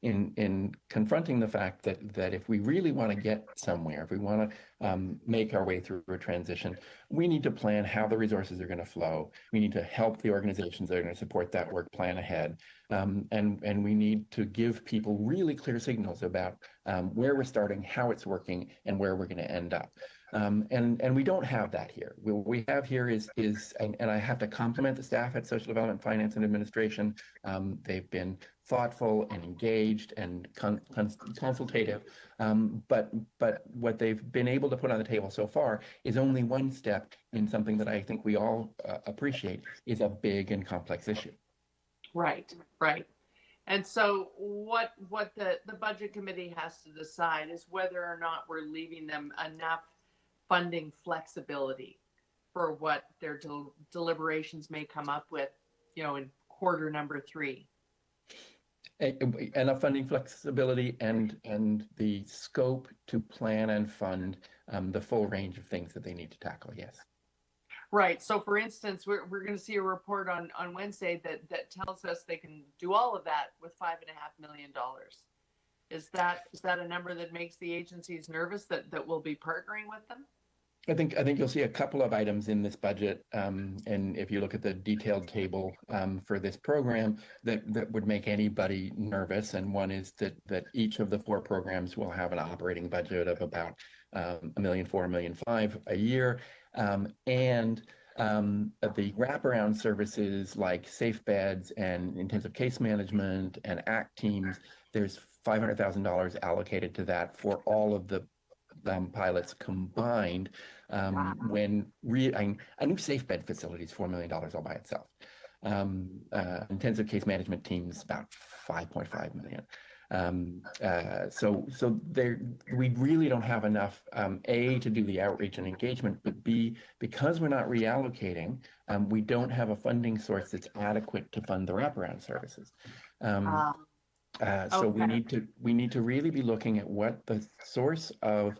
in confronting the fact that if we really want to get somewhere, if we want to make our way through a transition, we need to plan how the resources are going to flow. We need to help the organizations that are going to support that work plan ahead. And we need to give people really clear signals about where we're starting, how it's working, and where we're going to end up. And we don't have that here. What we have here is and I have to compliment the staff at Social Development, Finance, and Administration. They've been thoughtful and engaged and consultative. But what they've been able to put on the table so far is only one step in something that I think we all appreciate is a big and complex issue. Right. And so what the budget committee has to decide is whether or not we're leaving them enough funding flexibility for what their deliberations may come up with, in quarter number 3. Enough funding flexibility and the scope to plan and fund the full range of things that they need to tackle, yes. Right. So, for instance, we're going to see a report on Wednesday that tells us they can do all of that with $5.5 million. Is that a number that makes the agencies nervous that we'll be partnering with them? I think you'll see a couple of items in this budget, and if you look at the detailed table for this program, that would make anybody nervous. And one is that each of the 4 programs will have an operating budget of about $1.4 million, $1.5 million a year, and the wraparound services like safe beds and intensive case management and ACT teams. There's $500,000 allocated to that for all of the pilots combined. When a new safe bed facility is $4 million all by itself. Intensive case management teams about $5.5 million. So we really don't have enough, A, to do the outreach and engagement, but B, because we're not reallocating, we don't have a funding source that's adequate to fund the wraparound services. So we need to really be looking at what the source of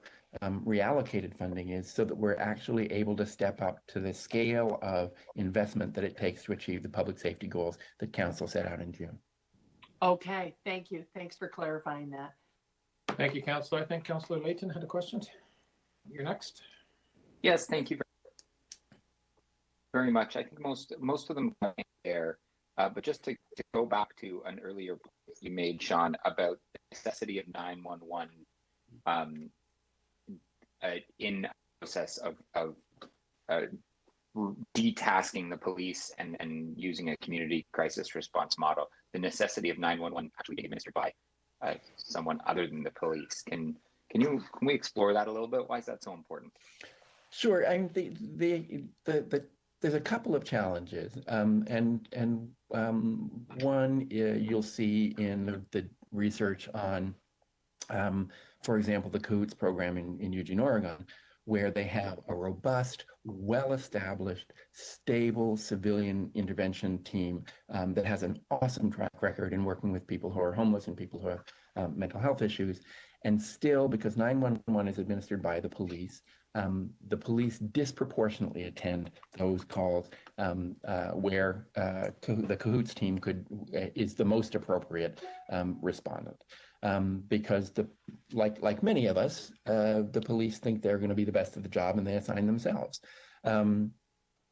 reallocated funding is, so that we're actually able to step up to the scale of investment that it takes to achieve the public safety goals that council set out in June. Okay, thank you. Thanks for clarifying that. Thank you, Councillor. I think Councillor Layton had a question. You're next. Yes, thank you very much. I think most of them are there, but just to go back to an earlier point you made, Sean, about the necessity of 911 in the process of detasking the police and using a community crisis response model, the necessity of 911 actually being administered by someone other than the police. Can we explore that a little bit? Why is that so important? Sure. There's a couple of challenges, and one you'll see in the research on, for example, the CAHOOTS program in Eugene, Oregon, where they have a robust, well-established, stable civilian intervention team that has an awesome track record in working with people who are homeless and people who have mental health issues. And still, because 911 is administered by the police disproportionately attend those calls where the CAHOOTS team is the most appropriate respondent. Because like many of us, the police think they're going to be the best at the job and they assign themselves.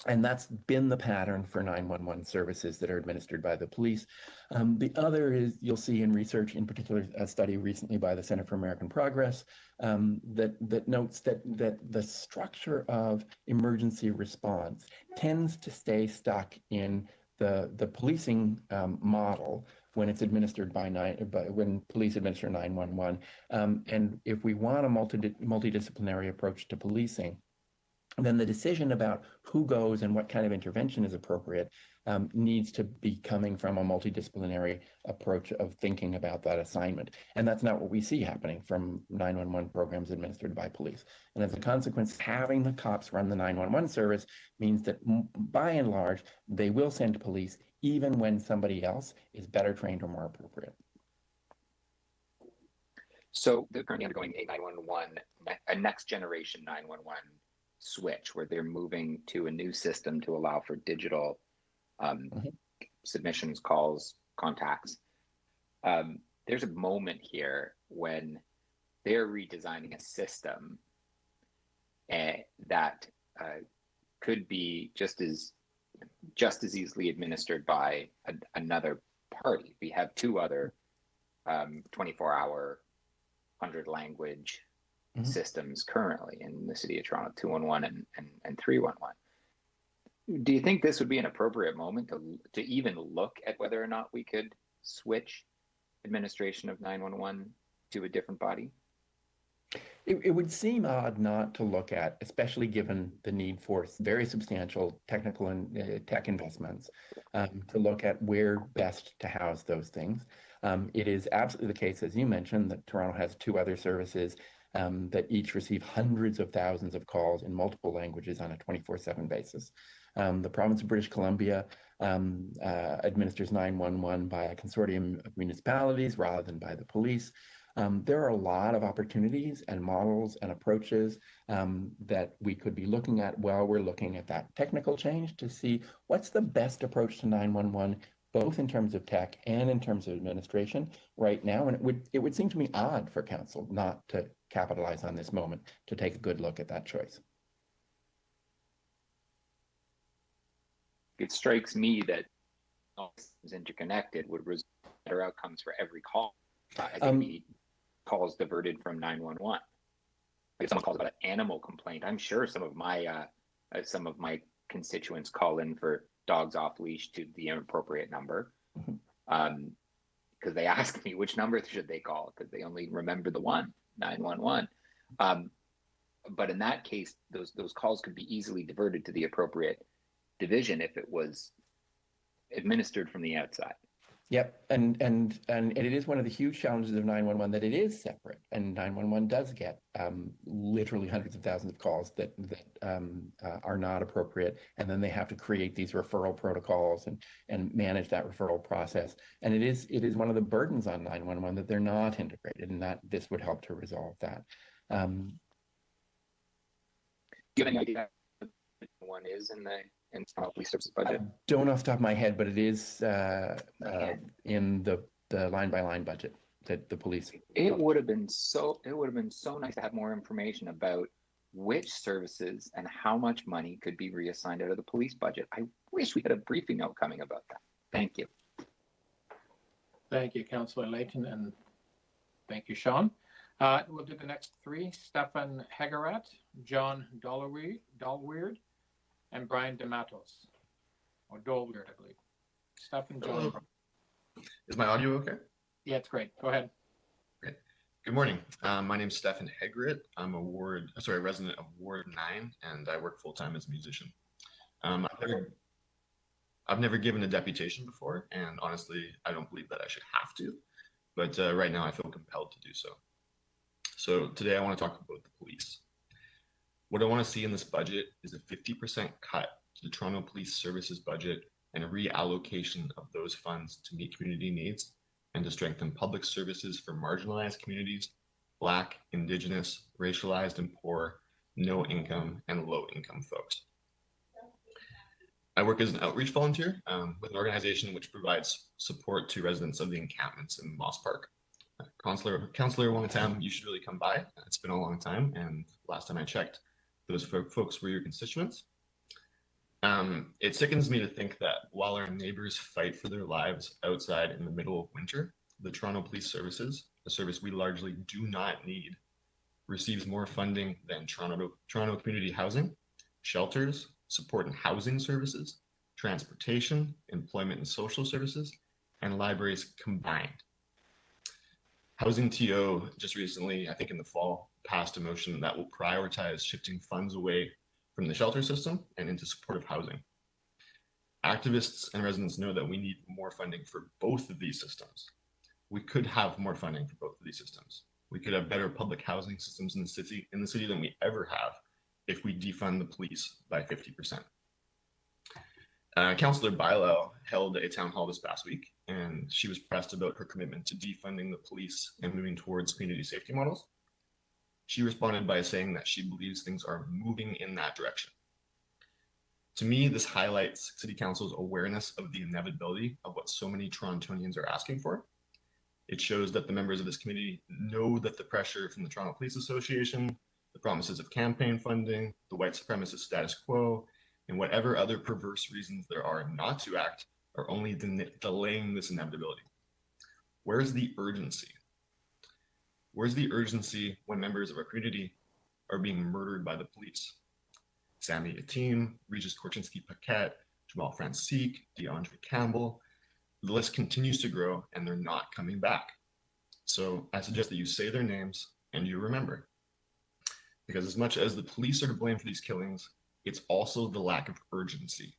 And that's been the pattern for 911 services that are administered by the police. The other is, you'll see in research, in particular a study recently by the Center for American Progress, that notes that the structure of emergency response tends to stay stuck in the policing model when it's administered when police administer 911. And if we want a multidisciplinary approach to policing, then the decision about who goes and what kind of intervention is appropriate needs to be coming from a multidisciplinary approach of thinking about that assignment. And that's not what we see happening from 911 programs administered by police. And as a consequence, having the cops run the 911 service means that by and large, they will send police even when somebody else is better trained or more appropriate. So they're currently undergoing a 911, a next generation 911 switch, where they're moving to a new system to allow for digital submissions, calls, contacts. There's a moment here when they're redesigning a system that could be just as easily administered by another party. We have two other 24-hour 100-language systems currently in the city of Toronto, 211 and 311. Do you think this would be an appropriate moment to even look at whether or not we could switch administration of 911 to a different body? It would seem odd not to look at, especially given the need for very substantial technical and tech investments, to look at where best to house those things. It is absolutely the case, as you mentioned, that Toronto has two other services that each receive hundreds of thousands of calls in multiple languages on a 24/7 basis. The province of British Columbia administers 911 by a consortium of municipalities rather than by the police. There are a lot of opportunities and models and approaches that we could be looking at while we're looking at that technical change to see what's the best approach to 911, both in terms of tech and in terms of administration right now. And it would seem to me odd for council not to capitalize on this moment to take a good look at that choice. It strikes me that all systems interconnected would result in better outcomes for every call. Calls diverted from 911. If someone calls about an animal complaint, I'm sure some of my constituents call in for dogs off leash to the inappropriate number, because they ask me which number should they call, because they only remember the one, 911. But in that case, those calls could be easily diverted to the appropriate division if it was administered from the outside. Yep, and it is one of the huge challenges of 911 that it is separate, and 911 does get literally hundreds of thousands of calls that are not appropriate, and then they have to create these referral protocols and manage that referral process. And it is one of the burdens on 911 that they're not integrated, and that this would help to resolve that. Do you have any idea what one is in the police services budget? Don't off the top of my head, but it is in the line by line budget that the police. It would have been so nice to have more information about which services and how much money could be reassigned out of the police budget. I wish we had a briefing note coming about that. Thank you. Thank you, Councillor Layton, and thank you, Sean. We'll do the next three: Stefan Hegarat, John Dahlweird, and Brian DeMatos, or Dolweird, I believe. Stefan, John. Is my audio okay? Yeah, it's great. Go ahead. Great. Good morning. My name is Stefan Hegarat. I'm a resident of Ward 9, and I work full-time as a musician. I've never given a deputation before, and honestly, I don't believe that I should have to, but right now I feel compelled to do so. So today I want to talk about the police. What I want to see in this budget is a 50% cut to the Toronto Police Services budget and a reallocation of those funds to meet community needs and to strengthen public services for marginalized communities, Black, Indigenous, racialized and poor, no income, and low income folks. I work as an outreach volunteer with an organization which provides support to residents of the encampments in Moss Park. Councillor Wongatam, you should really come by. It's been a long time, and last time I checked, those folks were your constituents. It sickens me to think that while our neighbors fight for their lives outside in the middle of winter, the Toronto Police Services, a service we largely do not need, receives more funding than Toronto Community Housing, shelters, support and housing services, transportation, employment and social services, and libraries combined. Housing TO just recently, I think in the fall, passed a motion that will prioritize shifting funds away from the shelter system and into supportive housing. Activists and residents know that we need more funding for both of these systems. We could have more funding for both of these systems. We could have better public housing systems in the city than we ever have if we defund the police by 50%. Councillor Bilo held a town hall this past week, and she was pressed about her commitment to defunding the police and moving towards community safety models. She responded by saying that she believes things are moving in that direction. To me, this highlights City Council's awareness of the inevitability of what so many Torontonians are asking for. It shows that the members of this committee know that the pressure from the Toronto Police Association, the promises of campaign funding, the white supremacist status quo, and whatever other perverse reasons there are not to act are only delaying this inevitability. Where's the urgency? Where's the urgency when members of our community are being murdered by the police? Sammy Atim, Regis Korchinski-Paquette, Jamal Francique, DeAndre Campbell. The list continues to grow and they're not coming back. So I suggest that you say their names and you remember. Because as much as the police are to blame for these killings, it's also the lack of urgency.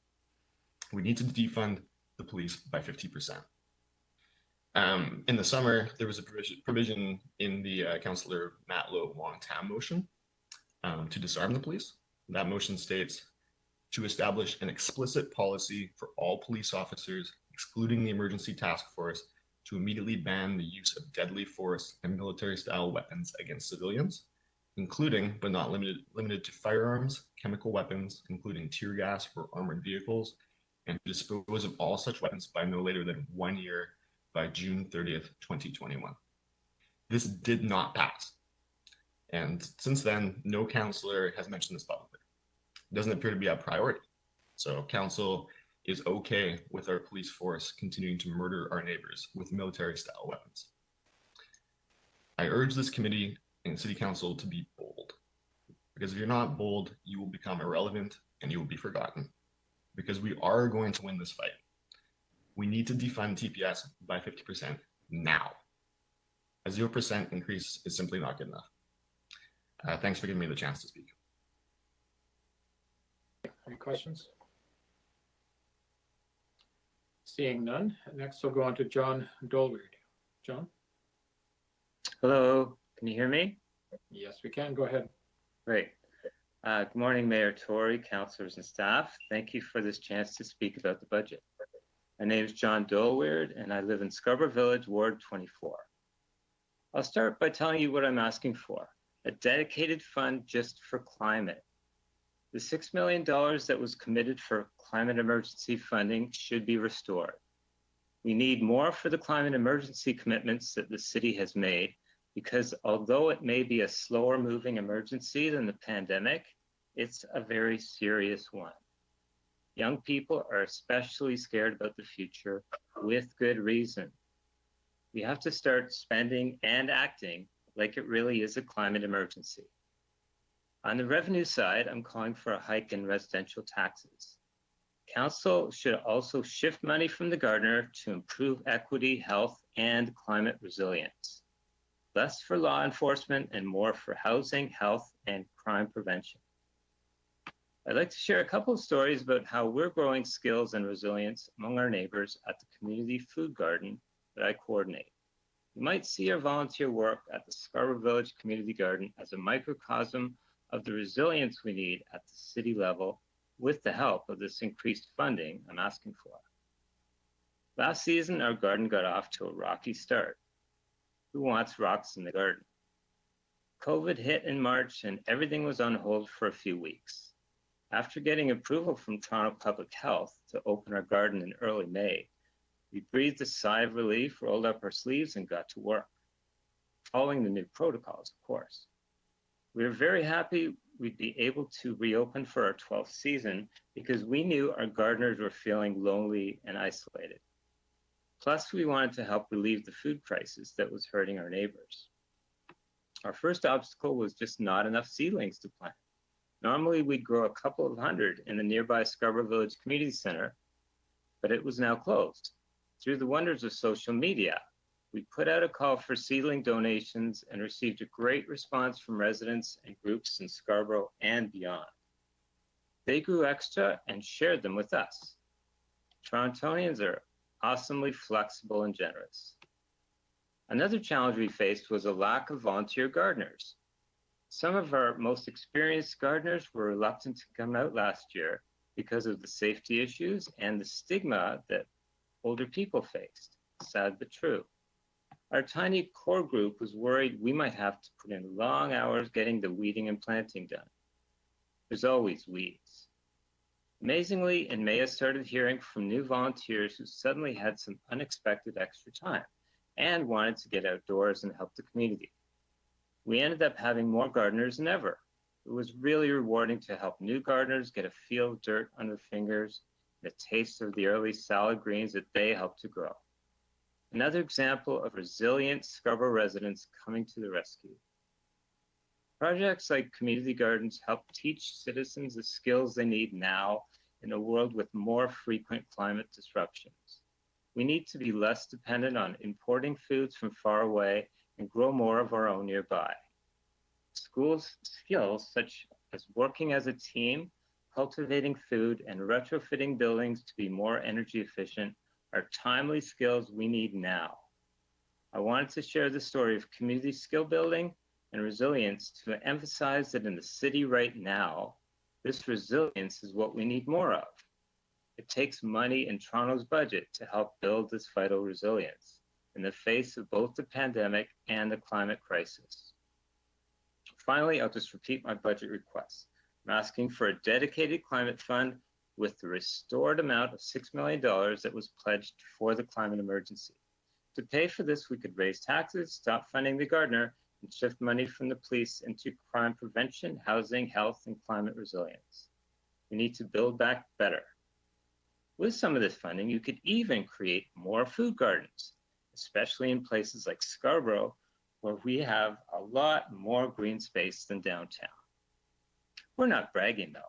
We need to defund the police by 50%. In the summer, there was a provision in the Councillor Matt Lowe Wong-Tam motion to disarm the police. That motion states to establish an explicit policy for all police officers, excluding the emergency task force, to immediately ban the use of deadly force and military-style weapons against civilians, including but not limited to firearms, chemical weapons, including tear gas or armored vehicles, and to dispose of all such weapons by no later than 1 year by June 30th, 2021. This did not pass. And since then, no councillor has mentioned this publicly. It doesn't appear to be a priority. So council is okay with our police force continuing to murder our neighbors with military-style weapons. I urge this committee and City Council to be bold. Because if you're not bold, you will become irrelevant and you will be forgotten. Because we are going to win this fight. We need to defund TPS by 50% now. A 0% increase is simply not good enough. Thanks for giving me the chance to speak. Any questions? Seeing none, next we'll go on to John Dolweird. John? Hello, can you hear me? Yes, we can. Go ahead. Great. Good morning, Mayor Tory, councillors and staff. Thank you for this chance to speak about the budget. My name is John Dolweird and I live in Scarborough Village, Ward 24. I'll start by telling you what I'm asking for. A dedicated fund just for climate. The $6 million that was committed for climate emergency funding should be restored. We need more for the climate emergency commitments that the city has made, because although it may be a slower moving emergency than the pandemic, it's a very serious one. Young people are especially scared about the future with good reason. We have to start spending and acting like it really is a climate emergency. On the revenue side, I'm calling for a hike in residential taxes. Council should also shift money from the Gardiner to improve equity, health, and climate resilience. Less for law enforcement and more for housing, health, and crime prevention. I'd like to share a couple of stories about how we're growing skills and resilience among our neighbors at the community food garden that I coordinate. You might see our volunteer work at the Scarborough Village Community Garden as a microcosm of the resilience we need at the city level with the help of this increased funding I'm asking for. Last season, our garden got off to a rocky start. Who wants rocks in the garden? COVID hit in March and everything was on hold for a few weeks. After getting approval from Toronto Public Health to open our garden in early May, we breathed a sigh of relief, rolled up our sleeves, and got to work, following the new protocols, of course. We were very happy we'd be able to reopen for our 12th season because we knew our gardeners were feeling lonely and isolated. Plus, we wanted to help relieve the food crisis that was hurting our neighbors. Our first obstacle was just not enough seedlings to plant. Normally, we'd grow a couple of hundred in the nearby Scarborough Village Community Center, but it was now closed. Through the wonders of social media, we put out a call for seedling donations and received a great response from residents and groups in Scarborough and beyond. They grew extra and shared them with us. Torontonians are awesomely flexible and generous. Another challenge we faced was a lack of volunteer gardeners. Some of our most experienced gardeners were reluctant to come out last year because of the safety issues and the stigma that older people faced. Sad but true. Our tiny core group was worried we might have to put in long hours getting the weeding and planting done. There's always weeds. Amazingly, in May, I started hearing from new volunteers who suddenly had some unexpected extra time and wanted to get outdoors and help the community. We ended up having more gardeners than ever. It was really rewarding to help new gardeners get a feel of dirt on their fingers and a taste of the early salad greens that they helped to grow. Another example of resilient Scarborough residents coming to the rescue. Projects like community gardens help teach citizens the skills they need now in a world with more frequent climate disruptions. We need to be less dependent on importing foods from far away and grow more of our own nearby. Schools skills such as working as a team, cultivating food, and retrofitting buildings to be more energy efficient are timely skills we need now. I wanted to share the story of community skill building and resilience to emphasize that in the city right now, this resilience is what we need more of. It takes money in Toronto's budget to help build this vital resilience in the face of both the pandemic and the climate crisis. Finally, I'll just repeat my budget request. I'm asking for a dedicated climate fund with the restored amount of $6 million that was pledged for the climate emergency. To pay for this, we could raise taxes, stop funding the gardener, and shift money from the police into crime prevention, housing, health, and climate resilience. We need to build back better. With some of this funding, you could even create more food gardens, especially in places like Scarborough, where we have a lot more green space than downtown. We're not bragging though.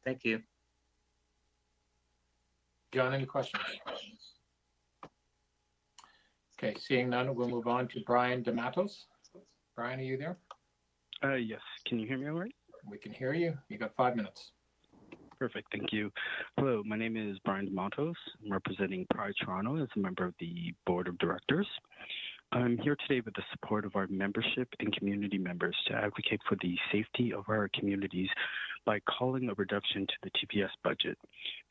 Thank you. John, any questions? Okay, seeing none, we'll move on to Brian DeMatos. Brian, are you there? Yes. Can you hear me all right? We can hear you. You got 5 minutes. Perfect. Thank you. Hello, my name is Brian DeMatos. I'm representing Pride Toronto as a member of the Board of Directors. I'm here today with the support of our membership and community members to advocate for the safety of our communities by calling a reduction to the TPS budget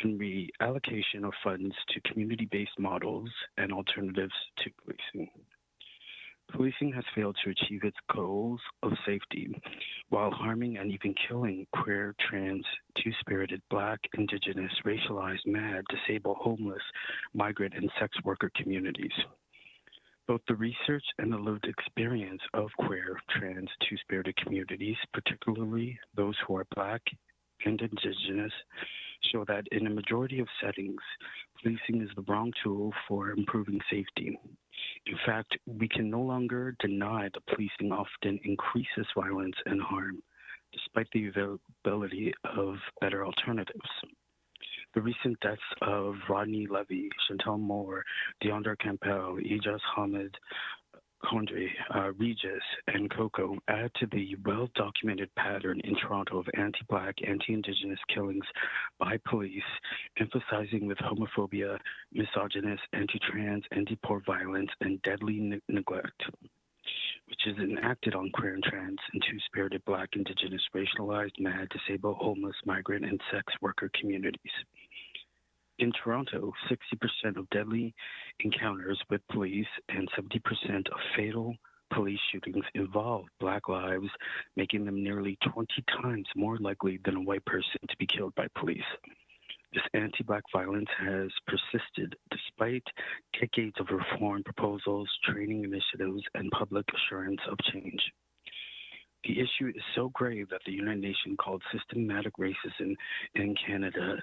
and reallocation of funds to community-based models and alternatives to policing. Policing has failed to achieve its goals of safety while harming and even killing queer, trans, two-spirited, Black, Indigenous, racialized, mad, disabled, homeless, migrant, and sex worker communities. Both the research and the lived experience of queer, trans, two-spirited communities, particularly those who are Black and Indigenous, show that in a majority of settings, policing is the wrong tool for improving safety. In fact, we can no longer deny that policing often increases violence and harm, despite the availability of better alternatives. The recent deaths of Rodney Levy, Chantal Moore, Deondra Campbell, Ijaz Hamid, Condre, Regis, and Coco add to the well-documented pattern in Toronto of anti-Black, anti-Indigenous killings by police, emphasizing with homophobia, misogynist, anti-trans, anti-poor violence, and deadly neglect, which is enacted on queer and trans and two-spirited Black, Indigenous, racialized, mad, disabled, homeless, migrant, and sex worker communities. In Toronto, 60% of deadly encounters with police and 70% of fatal police shootings involve Black lives, making them nearly 20 times more likely than a white person to be killed by police. This anti-Black violence has persisted despite decades of reform proposals, training initiatives, and public assurance of change. The The issue is so grave that the United Nations called systematic racism in Canada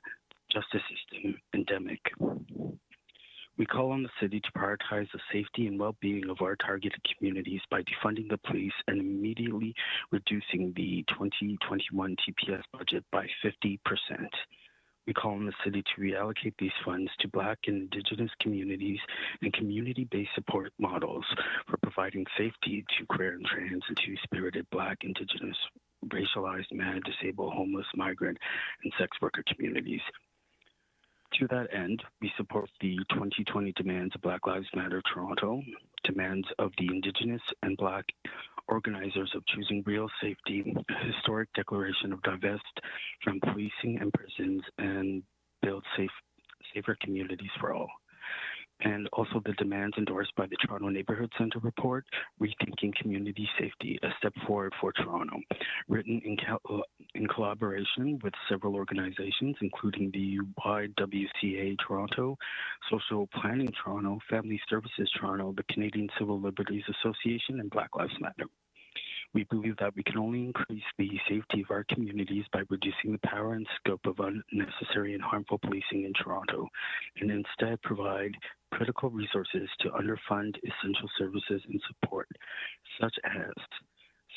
justice system endemic. We call on the city to prioritize the safety and well-being of our targeted communities by defunding the police and immediately reducing the 2021 TPS budget by 50%. We call on the city to reallocate these funds to Black and Indigenous communities and community-based support models for providing safety to queer and trans and two-spirited Black, Indigenous, racialized, man, disabled, homeless, migrant, and sex worker communities. To that end, we support the 2020 demands of Black Lives Matter Toronto, demands of the Indigenous and Black organizers of choosing real safety, a historic declaration of divest from policing and prisons and build safer communities for all. And also the demands endorsed by the Toronto Neighbourhood Centre report, Rethinking Community Safety, a step forward for Toronto, written in collaboration with several organizations, including the YWCA Toronto, Social Planning Toronto, Family Services Toronto, the Canadian Civil Liberties Association, and Black Lives Matter. We believe that we can only increase the safety of our communities by reducing the power and scope of unnecessary and harmful policing in Toronto, and instead provide critical resources to underfund essential services and support, such as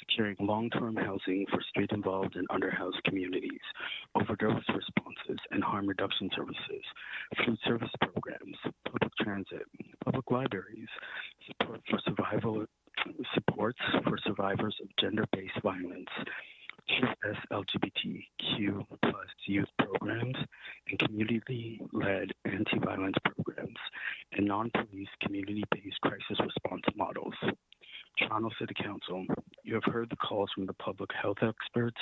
securing long-term housing for street-involved and underhoused communities, overdose responses and harm reduction services, food service programs, public transit, public libraries, supports for survivors of gender-based violence, LGBTQ+ youth programs, and community-led anti-violence programs, and non-police community-based crisis response models. Toronto City Council, you have heard the calls from the public health experts,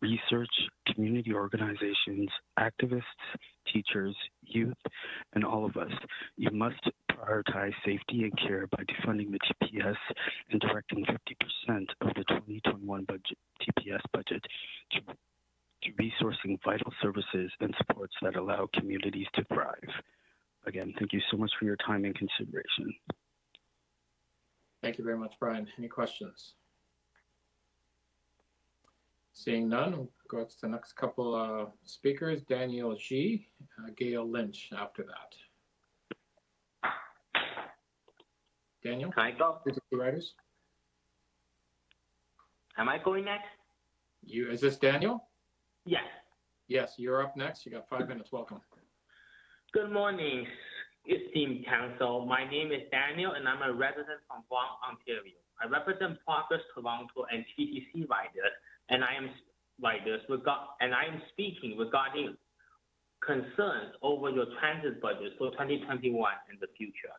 research, community organizations, activists, teachers, youth, and all of us. You must prioritize safety and care by defunding the TPS and directing 50% of the 2021 TPS budget to resourcing vital services and supports that allow communities to thrive. Again, thank you so much for your time and consideration. Thank you very much, Brian. Any questions? Seeing none, we'll go to the next couple speakers, Daniel G, Gail Lynch after that. Daniel? Can I go? Writers? Am I going next? Is this Daniel? Yes. Yes, you're up next. You got 5 minutes. Welcome. Good morning, esteemed council. My name is Daniel, and I'm a resident from Vaughan, Ontario. I represent Progress Toronto and TTC riders, and I am speaking regarding concerns over your transit budget for 2021 and the future.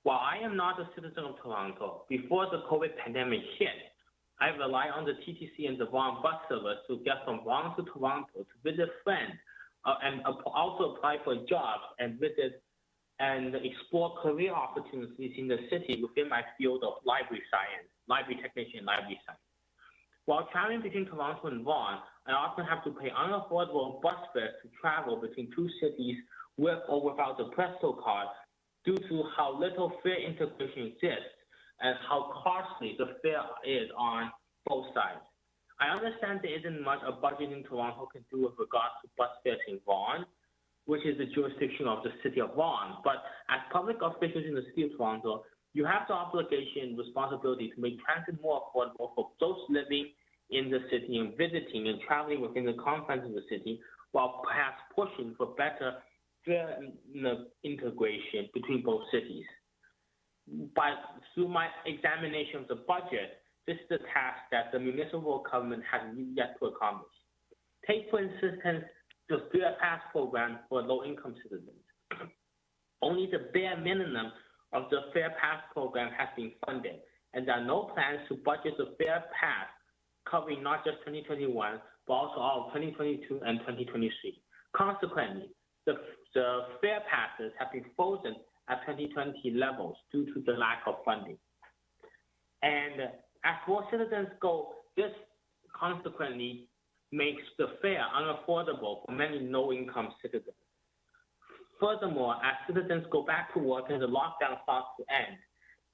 While I am not a citizen of Toronto, before the COVID pandemic hit, I rely on the TTC and the Vaughan bus service to get from Vaughan to Toronto to visit friends and also apply for jobs and visit and explore career opportunities in the city within my field of library science, library technician, library science. While traveling between Toronto and Vaughan, I often have to pay unaffordable bus fares to travel between two cities with or without a Presto card due to how little fare integration exists and how costly the fare is on both sides. I understand there isn't much a budget in Toronto can do with regards to bus fares in Vaughan, which is the jurisdiction of the city of Vaughan. But as public officials in the city of Toronto, you have the obligation and responsibility to make transit more affordable for those living in the city and visiting and traveling within the confines of the city, while perhaps pushing for better fare integration between both cities. But through my examination of the budget, this is the task that the municipal government has yet to accomplish. Take, for instance, the Fare Pass program for low-income citizens. Only the bare minimum of the Fare Pass program has been funded, and there are no plans to budget the Fare Pass covering not just 2021, but also all of 2022 and 2023. Consequently, the Fare Passes have been frozen at 2020 levels due to the lack of funding. And as more citizens go, this consequently makes the fare unaffordable for many low-income citizens. Furthermore, as citizens go back to work and the lockdown starts to end,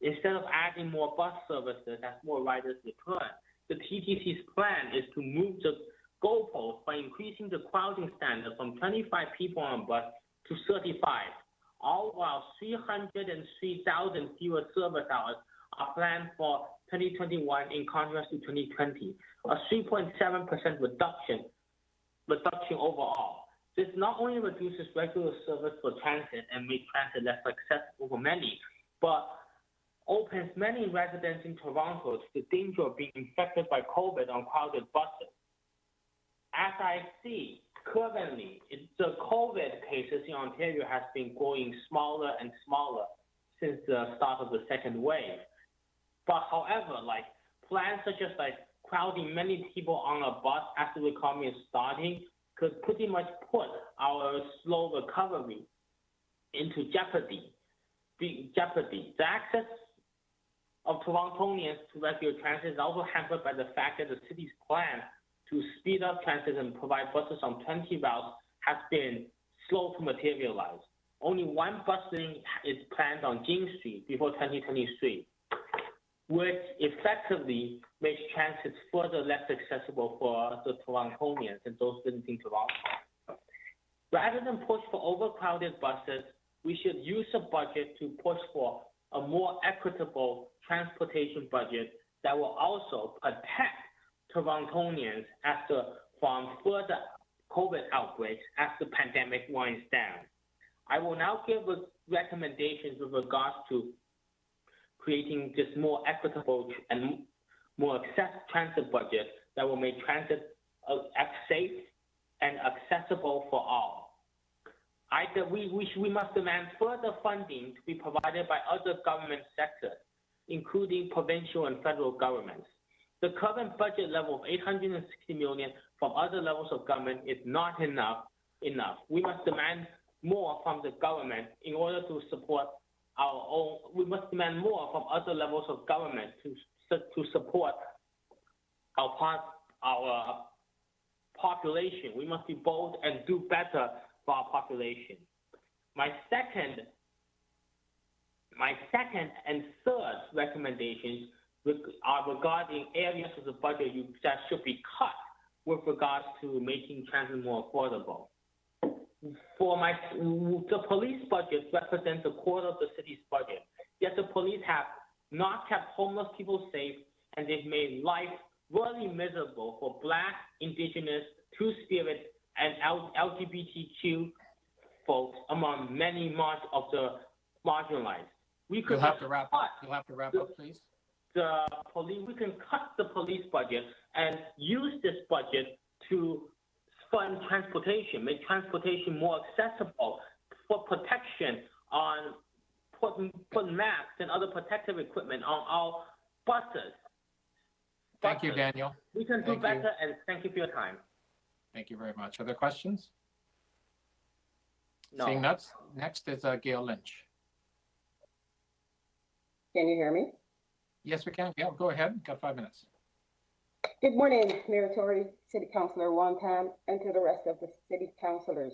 instead of adding more bus services as more riders return, the TTC's plan is to move the goalpost by increasing the crowding standard from 25 people on a bus to 35, all while 303,000 fewer service hours are planned for 2021 in contrast to 2020, a 3.7% reduction overall. This not only reduces regular service for transit and makes transit less accessible for many, but opens many residents in Toronto to the danger of being infected by COVID on crowded buses. As I see, currently, the COVID cases in Ontario has been growing smaller and smaller since the start of the second wave. But however, plans such as crowding many people on a bus after the economy is starting could pretty much put our slow recovery into jeopardy. The access of Torontonians to regular transit is also hampered by the fact that the city's plan to speed up transit and provide buses on 20 routes has been slow to materialize. Only one bus lane is planned on King Street before 2023, which effectively makes transit further less accessible for the Torontonians and those visiting Toronto. Rather than push for overcrowded buses, we should use the budget to push for a more equitable transportation budget that will also protect Torontonians from further COVID outbreaks as the pandemic winds down. I will now give recommendations with regards to creating this more equitable and more transit budget that will make transit safe and accessible for all. We must demand further funding to be provided by other government sectors, including provincial and federal governments. The current budget level of $860 million from other levels of government is not enough. We must demand more from the government in order to support our own. We must demand more from other levels of government to support our population. We must be bold and do better for our population. My second and third recommendations are regarding areas of the budget that should be cut with regards to making transit more affordable. The police budget represents a quarter of the city's budget, yet the police have not kept homeless people safe, and they've made life really miserable for Black, Indigenous, Two-Spirit, and LGBTQ folks among many of the marginalized. You'll have to wrap up. You'll have to wrap up, please. We can cut the police budget and use this budget to fund transportation, make transportation more accessible for protection on put masks and other protective equipment on our buses. Thank you, Daniel. We can do better, and thank you for your time. Thank you very much. Other questions? No. Seeing next is Gail Lynch. Can you hear me? Yes, we can. Gail, go ahead. Got 5 minutes. Good morning, Mayor Tory, City Councillor Wontam, and to the rest of the City Councillors.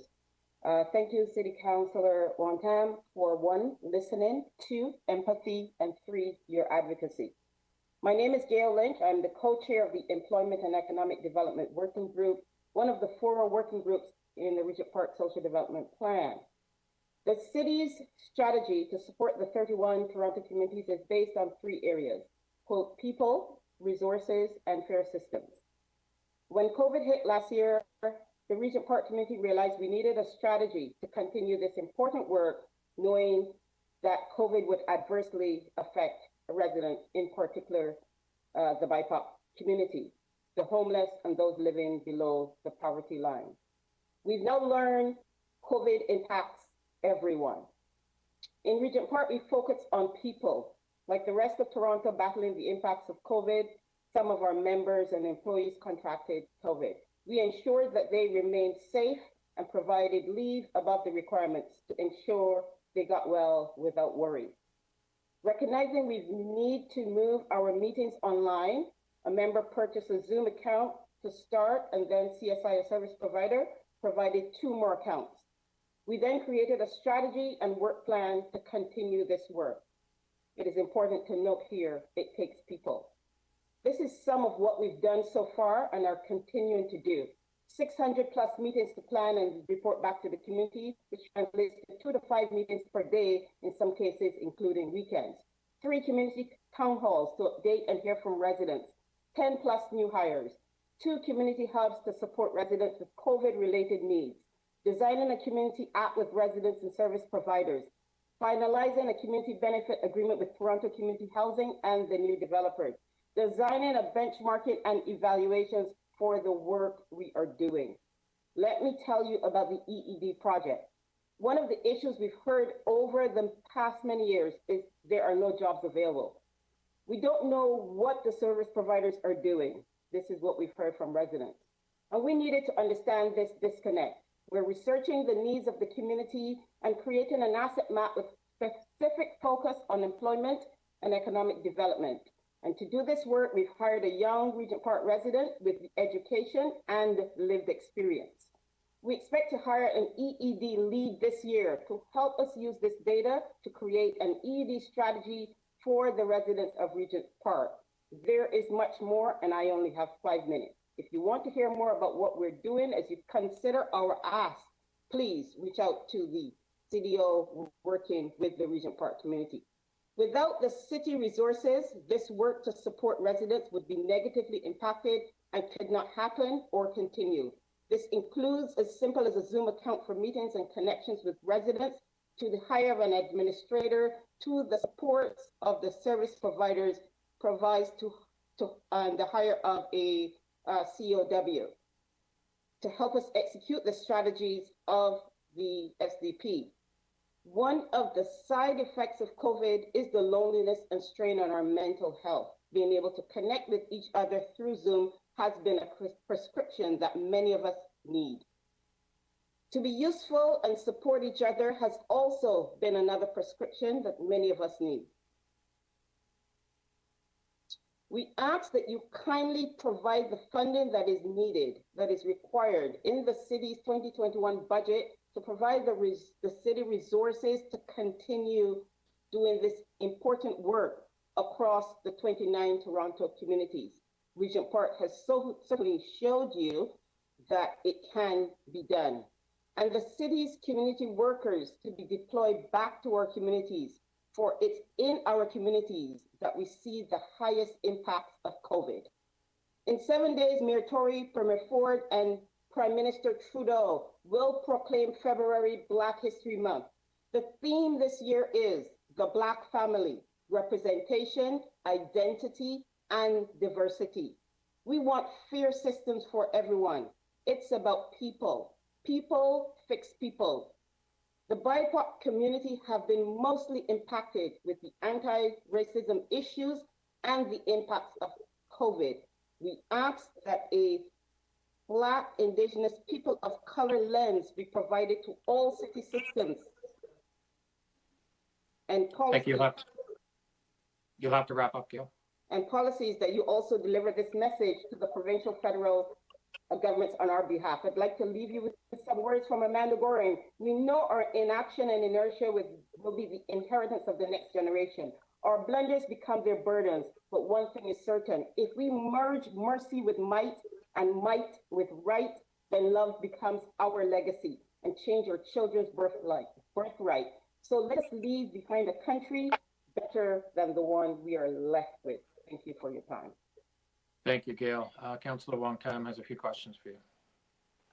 Thank you, City Councillor Wontam, for 1, listening, 2, empathy, and 3, your advocacy. My name is Gail Lynch. I'm the co-chair of the Employment and Economic Development Working Group, one of the 4 working groups in the Regent Park Social Development Plan. The city's strategy to support the 31 Toronto communities is based on 3 areas: quote, people, resources, and fair systems. When COVID hit last year, the Regent Park community realized we needed a strategy to continue this important work, knowing that COVID would adversely affect residents, in particular the BIPOC community, the homeless, and those living below the poverty line. We've now learned COVID impacts everyone. In Regent Park, we focus on people. Like the rest of Toronto battling the impacts of COVID, some of our members and employees contracted COVID. We ensured that they remained safe and provided leave above the requirements to ensure they got well without worry. Recognizing we need to move our meetings online, a member purchased a Zoom account to start, and then CSI, a service provider, provided 2 more accounts. We then created a strategy and work plan to continue this work. It is important to note here, it takes people. This is some of what we've done so far and are continuing to do. 600 plus meetings to plan and report back to the community, which translates to 2 to 5 meetings per day, in some cases, including weekends. 3 community town halls to update and hear from residents. 10 plus new hires. 2 community hubs to support residents with COVID-related needs. Designing a community app with residents and service providers. Finalizing a community benefit agreement with Toronto Community Housing and the new developers. Designing a benchmarking and evaluations for the work we are doing. Let me tell you about the EED project. One of the issues we've heard over the past many years is there are no jobs available. We don't know what the service providers are doing. This is what we've heard from residents. And we needed to understand this disconnect. We're researching the needs of the community and creating an asset map with specific focus on employment and economic development. And to do this work, we've hired a young Regent Park resident with education and lived experience. We expect to hire an EED lead this year to help us use this data to create an EED strategy for the residents of Regent Park. There is much more, and I only have 5 minutes. If you want to hear more about what we're doing as you consider our ask, please reach out to the CDO working with the Regent Park community. Without the city resources, this work to support residents would be negatively impacted and could not happen or continue. This includes as simple as a Zoom account for meetings and connections with residents, to the hire of an administrator, to the support of the service providers provides to the hire of a COW to help us execute the strategies of the SDP. One of the side effects of COVID is the loneliness and strain on our mental health. Being able to connect with each other through Zoom has been a prescription that many of us need. To be useful and support each other has also been another prescription that many of us need. We ask that you kindly provide the funding that is needed, that is required in the city's 2021 budget to provide the city resources to continue doing this important work across the 29 Toronto communities. Regent Park has certainly showed you that it can be done. And the city's community workers to be deployed back to our communities, for it's in our communities that we see the highest impacts of COVID. In 7 days, Mayor Tory, Premier Ford, and Prime Minister Trudeau will proclaim February Black History Month. The theme this year is the Black family, representation, identity, and diversity. We want fair systems for everyone. It's about people. People fix people. The BIPOC community have been mostly impacted with the anti-racism issues and the impacts of COVID. We ask that a Black, Indigenous, people of color lens be provided to all city systems and policies. Thank you. You'll have to wrap up, Gail. And policies that you also deliver this message to the provincial, federal governments on our behalf. I'd like to leave you with some words from Amanda Goring. We know our inaction and inertia will be the inheritance of the next generation. Our blunders become their burdens, but one thing is certain. If we merge mercy with might and might with right, then love becomes our legacy and change our children's birthright. So let us leave behind a country better than the one we are left with. Thank you for your time. Thank you, Gail. Councillor Wong Tam has a few questions for you.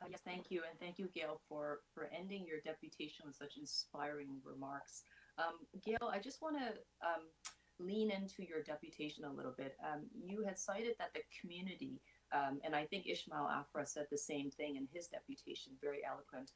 Yes, thank you. And thank you, Gail, for ending your deputation with such inspiring remarks. Gail, I just want to lean into your deputation a little bit. You had cited that the community, and I think Ishmael Afra said the same thing in his deputation, very eloquent.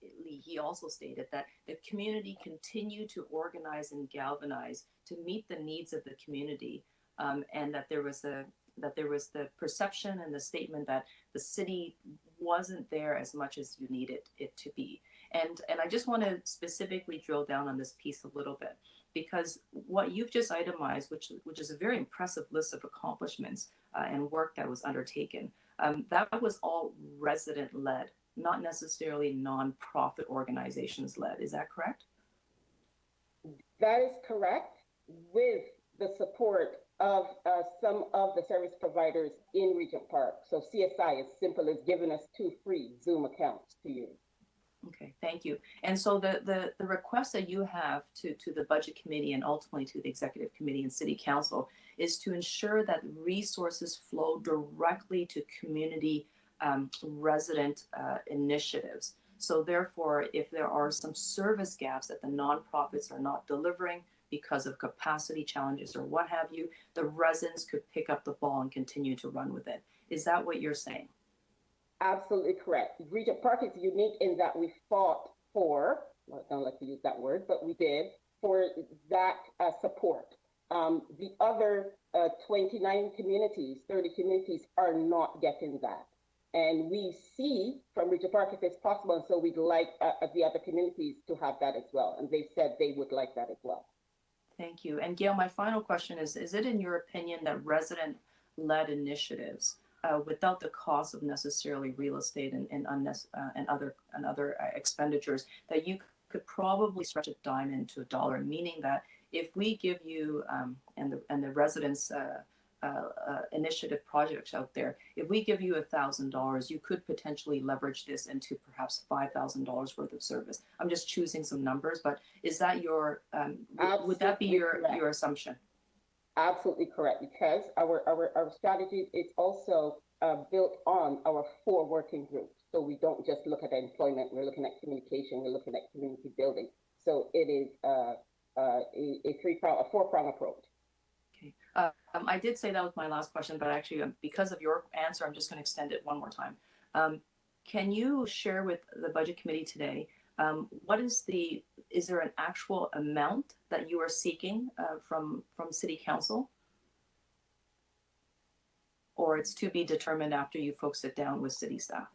He also stated that the community continued to organize and galvanize to meet the needs of the community, and that there was the perception and the statement that the city wasn't there as much as you needed it to be. And I just want to specifically drill down on this piece a little bit, because what you've just itemized, which is a very impressive list of accomplishments and work that was undertaken, that was all resident-led, not necessarily non-profit organizations-led. Is that correct? That is correct, with the support of some of the service providers in Regent Park. So CSI, as simple as giving us 2 free Zoom accounts to use. Okay, thank you. And so the request that you have to the budget committee and ultimately to the executive committee and city council is to ensure that resources flow directly to community resident initiatives. So therefore, if there are some service gaps that the nonprofits are not delivering because of capacity challenges or what have you, the residents could pick up the ball and continue to run with it. Is that what you're saying? Absolutely correct. Regent Park is unique in that we fought for, well, I don't like to use that word, but we did, for that support. The other 29 communities, 30 communities are not getting that. And we see from Regent Park if it's possible, and so we'd like the other communities to have that as well. And they've said they would like that as well. Thank you. And Gail, my final question is it in your opinion that resident-led initiatives without the cost of necessarily real estate and other expenditures, that you could probably stretch a dime into a dollar, meaning that if we give you and the residents initiative projects out there, if we give you $1,000, you could potentially leverage this into perhaps $5,000 worth of service. I'm just choosing some numbers, but is that your would that be your assumption? Absolutely correct, because our strategy is also built on our 4 working groups. So we don't just look at employment, we're looking at communication, we're looking at community building. So it is a 4-prong approach. Okay. I did say that was my last question, but actually because of your answer, I'm just going to extend it one more time. Can you share with the budget committee today, is there an actual amount that you are seeking from City Council? Or it's to be determined after you folks sit down with city staff?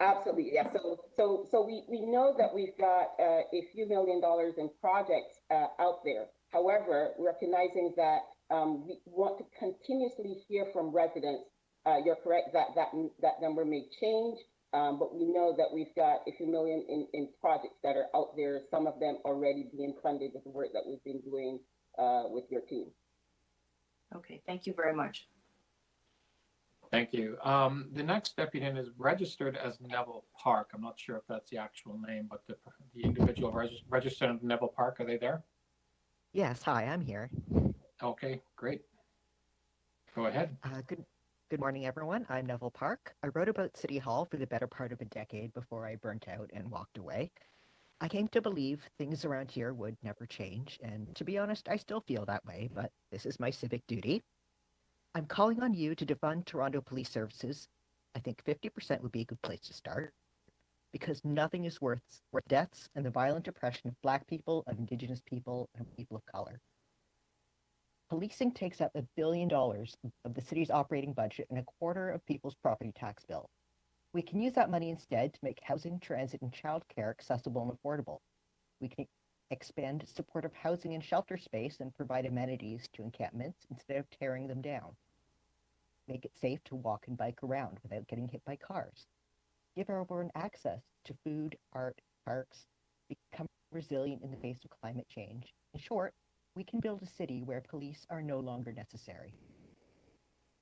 Absolutely, yeah. So we know that we've got a few $1 million in projects out there. However, recognizing that we want to continuously hear from residents. You're correct that number may change, but we know that we've got a few million in projects that are out there, some of them already being funded with the work that we've been doing with your team. Okay, thank you very much. Thank you. The next deputant is registered as Neville Park. I'm not sure if that's the actual name, but the individual registered as Neville Park, are they there? Yes, hi, I'm here. Okay, great. Go ahead. Good morning, everyone. I'm Neville Park. I wrote about City Hall for the better part of a decade before I burnt out and walked away. I came to believe things around here would never change, and to be honest, I still feel that way, but this is my civic duty. I'm calling on you to defund Toronto Police Services. I think 50% would be a good place to start, because nothing is worth deaths and the violent oppression of Black people, of Indigenous people, and people of color. Policing takes up $1 billion of the city's operating budget and a quarter of people's property tax bill. We can use that money instead to make housing, transit, and childcare accessible and affordable. We can expand supportive housing and shelter space and provide amenities to encampments instead of tearing them down. Make it safe to walk and bike around without getting hit by cars. Give everyone access to food, art, parks, become resilient in the face of climate change. In short, we can build a city where police are no longer necessary.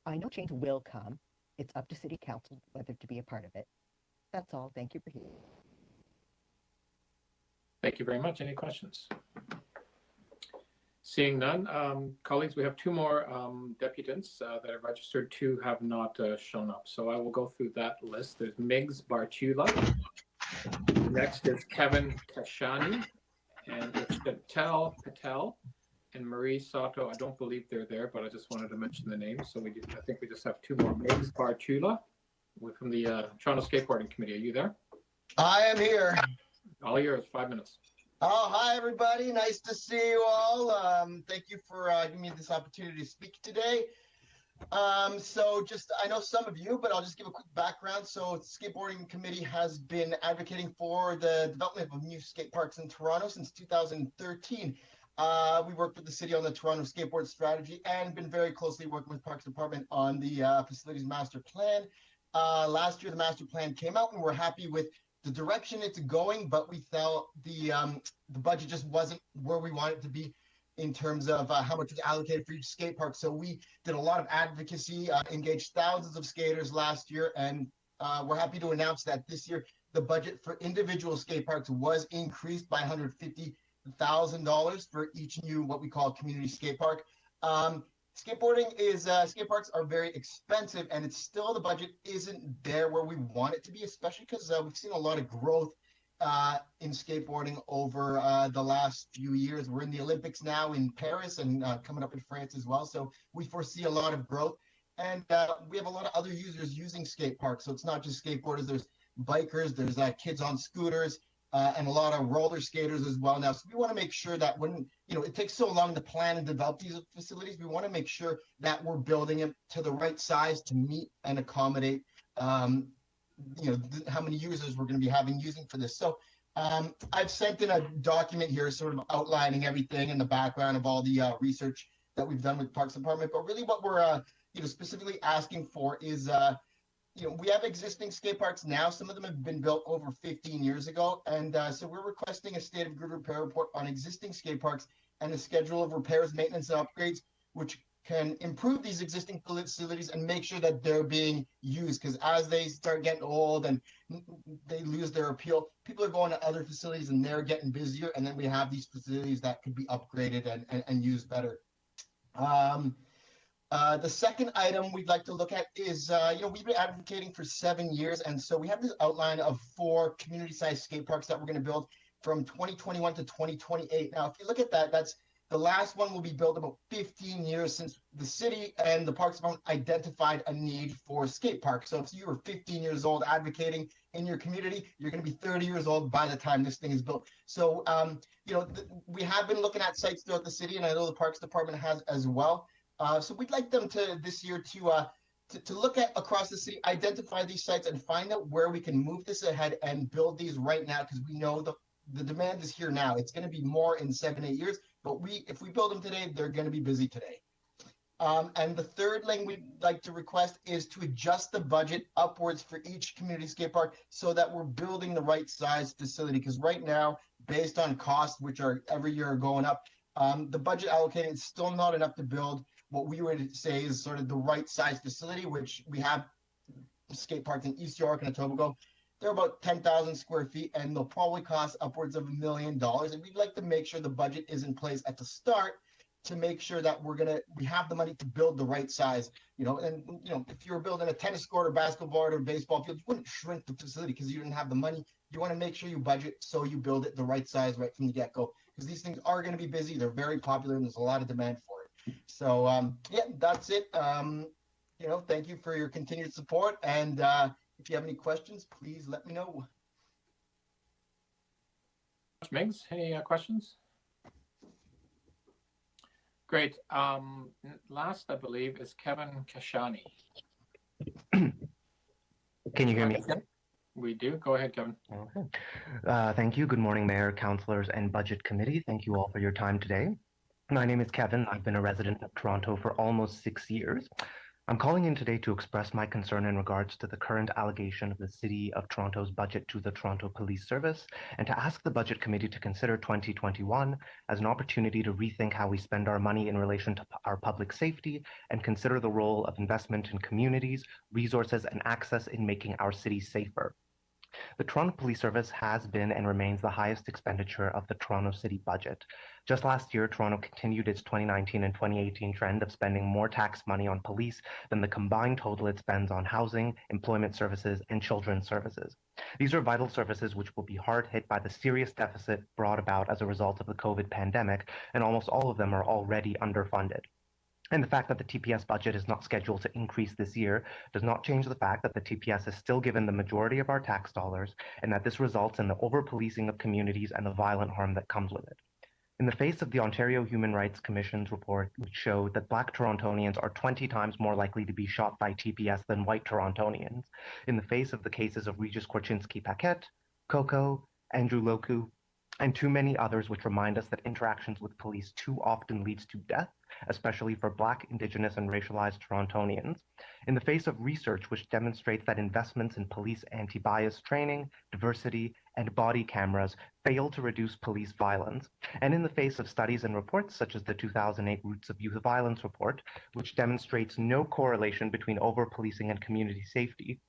I know change will come. It's up to City Council whether to be a part of it. That's all. Thank you for hearing. Thank you very much. Any questions? Seeing none, colleagues, we have 2 more deputants that are registered. 2 have not shown up. So I will go through that list. There's Migs Bartula. Next is Kevin Tashani. And it's Patel and Marie Sato. I don't believe they're there, but I just wanted to mention the names. So I think we just have 2 more. Migs Bartula from the Toronto Skateboarding Committee. Are you there? I am here. All yours, 5 minutes. Oh, hi, everybody. Nice to see you all. Thank you for giving me this opportunity to speak today. So I know some of you, but I'll just give a quick background. So the Skateboarding Committee has been advocating for the development of new skate parks in Toronto since 2013. We worked with the city on the Toronto skateboard strategy and been very closely working with Parks Department on the facilities master plan. Last year, the master plan came out and we're happy with the direction it's going, but we felt the budget just wasn't where we want it to be in terms of how much was allocated for each skate park. So we did a lot of advocacy, engaged thousands of skaters last year, and we're happy to announce that this year the budget for individual skate parks was increased by $150,000 for each new what we call community skate park. Skateboarding is skate parks are very expensive, and it's still the budget isn't there where we want it to be, especially because we've seen a lot of growth in skateboarding over the last few years. We're in the Olympics now in Paris and coming up in France as well. So we foresee a lot of growth, and we have a lot of other users using skate parks. So it's not just skateboarders. There's bikers, there's kids on scooters, and a lot of roller skaters as well now. So we want to make sure that when, it takes so long to plan and develop these facilities, we want to make sure that we're building them to the right size to meet and accommodate how many users we're going to be using for this. So I've sent in a document here sort of outlining everything in the background of all the research that we've done with Parks Department. But really what we're specifically asking for is we have existing skate parks now. Some of them have been built over 15 years ago. And so we're requesting a state of good repair report on existing skate parks and a schedule of repairs, maintenance, and upgrades, which can improve these existing facilities and make sure that they're being used. Because as they start getting old and they lose their appeal, people are going to other facilities and they're getting busier. And then we have these facilities that could be upgraded and used better. The second item we'd like to look at is, we've been advocating for 7 years. And so we have this outline of 4 community-sized skate parks that we're going to build from 2021 to 2028. Now, if you look at that, that's the last one will be built about 15 years since the city and the Parks Department identified a need for skate parks. So if you were 15 years old advocating in your community, you're going to be 30 years old by the time this thing is built. So, we have been looking at sites throughout the city, and I know the Parks Department has as well. So we'd like them to this year to look at across the city, identify these sites, and find out where we can move this ahead and build these right now, because we know the demand is here now. It's going to be more in 7-8 years, but if we build them today, they're going to be busy today. And the third thing we'd like to request is to adjust the budget upwards for each community skate park so that we're building the right size facility. Because right now, based on costs, which are every year going up, the budget allocated is still not enough to build what we would say is sort of the right size facility, which we have skate parks in East York and Etobicoke. They're about 10,000 square feet, and they'll probably cost upwards of $1 million. And we'd like to make sure the budget is in place at the start to make sure that we have the money to build the right size. If you were building a tennis court or basketball or baseball field, you wouldn't shrink the facility because you didn't have the money. You want to make sure you budget so you build it the right size right from the get-go, because these things are going to be busy. They're very popular, and there's a lot of demand for it. So that's it. Thank you for your continued support. And if you have any questions, please let me know. Miggs, any questions? Great. Last, I believe, is Kevin Kashani. Can you hear me? We do. Go ahead, Kevin. Okay. Thank you. Good morning, Mayor, councillors, and Budget Committee. Thank you all for your time today. My name is Kevin. I've been a resident of Toronto for almost 6 years. I'm calling in today to express my concern in regards to the current allocation of the City of Toronto's budget to the Toronto Police Service, and to ask the Budget Committee to consider 2021 as an opportunity to rethink how we spend our money in relation to our public safety, and consider the role of investment in communities, resources, and access in making our city safer. The Toronto Police Service has been and remains the highest expenditure of the Toronto City budget. Just last year, Toronto continued its 2019 and 2018 trend of spending more tax money on police than the combined total it spends on housing, employment services, and children's services. These are vital services which will be hard hit by the serious deficit brought about as a result of the COVID pandemic, and almost all of them are already underfunded. And the fact that the TPS budget is not scheduled to increase this year does not change the fact that the TPS is still given the majority of our tax dollars, and that this results in the over-policing of communities and the violent harm that comes with it. In the face of the Ontario Human Rights Commission's report, which showed that Black Torontonians are 20 times more likely to be shot by TPS than white Torontonians, in the face of the cases of Regis Korchinski-Paquette, Coco, Andrew Loku, and too many others which remind us that interactions with police too often leads to death, especially for Black, Indigenous, and racialized Torontonians. In the face of research which demonstrates that investments in police anti-bias training, diversity, and body cameras fail to reduce police violence, and in the face of studies and reports such as the 2008 Roots of Youth Violence report, which demonstrates no correlation between over-policing and community safety,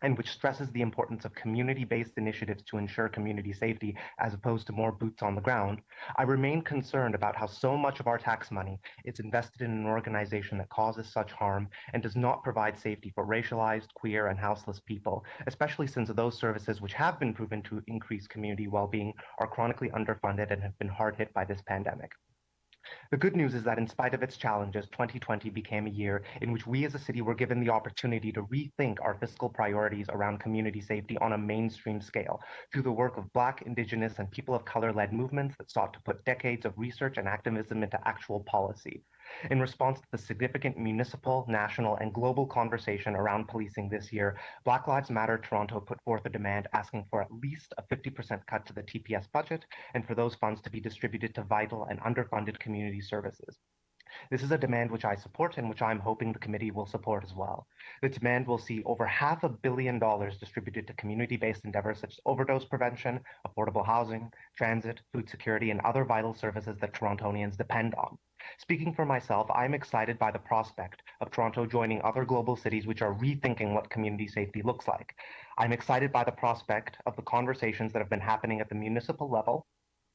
and which stresses the importance of community-based initiatives to ensure community safety as opposed to more boots on the ground, I remain concerned about how so much of our tax money is invested in an organization that causes such harm and does not provide safety for racialized, queer, and houseless people, especially since those services which have been proven to increase community well-being are chronically underfunded and have been hard hit by this pandemic. The good news is that in spite of its challenges, 2020 became a year in which we as a city were given the opportunity to rethink our fiscal priorities around community safety on a mainstream scale through the work of Black, Indigenous, and people of color-led movements that sought to put decades of research and activism into actual policy. In response to the significant municipal, national, and global conversation around policing this year, Black Lives Matter Toronto put forth a demand asking for at least a 50% cut to the TPS budget and for those funds to be distributed to vital and underfunded community services. This is a demand which I support and which I'm hoping the committee will support as well. The demand will see over $500 million distributed to community-based endeavors such as overdose prevention, affordable housing, transit, food security, and other vital services that Torontonians depend on. Speaking for myself, I'm excited by the prospect of Toronto joining other global cities which are rethinking what community safety looks like. I'm excited by the prospect of the conversations that have been happening at the municipal level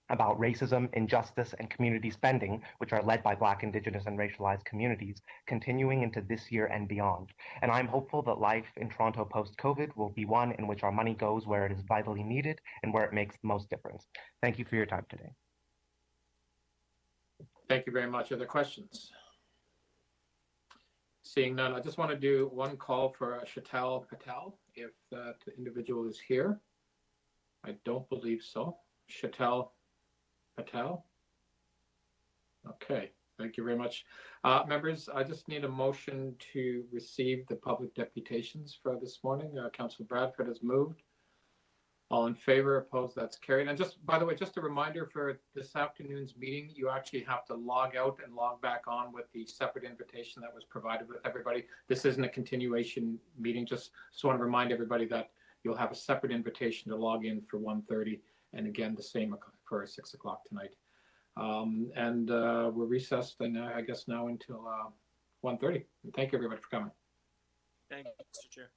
about racism, injustice, and community spending, which are led by Black, Indigenous, and racialized communities, continuing into this year and beyond. And I'm hopeful that life in Toronto post-COVID will be one in which our money goes where it is vitally needed and where it makes the most difference. Thank you for your time today. Thank you very much. Other questions? Seeing none, I just want to do one call for Sheetal Patel, if that individual is here. I don't believe so. Sheetal Patel? Okay, thank you very much. Members, I just need a motion to receive the public deputations for this morning. Councillor Bradford has moved. All in favor, opposed, that's carried. And just, by the way, just a reminder for this afternoon's meeting, you actually have to log out and log back on with the separate invitation that was provided with everybody. This isn't a continuation meeting. Just want to remind everybody that you'll have a separate invitation to log in for 1:30, and again, the same for 6 o'clock tonight. We're recessed, and I guess now until 1:30. Thank you, everybody, for coming. Thank you, Mr. Chair.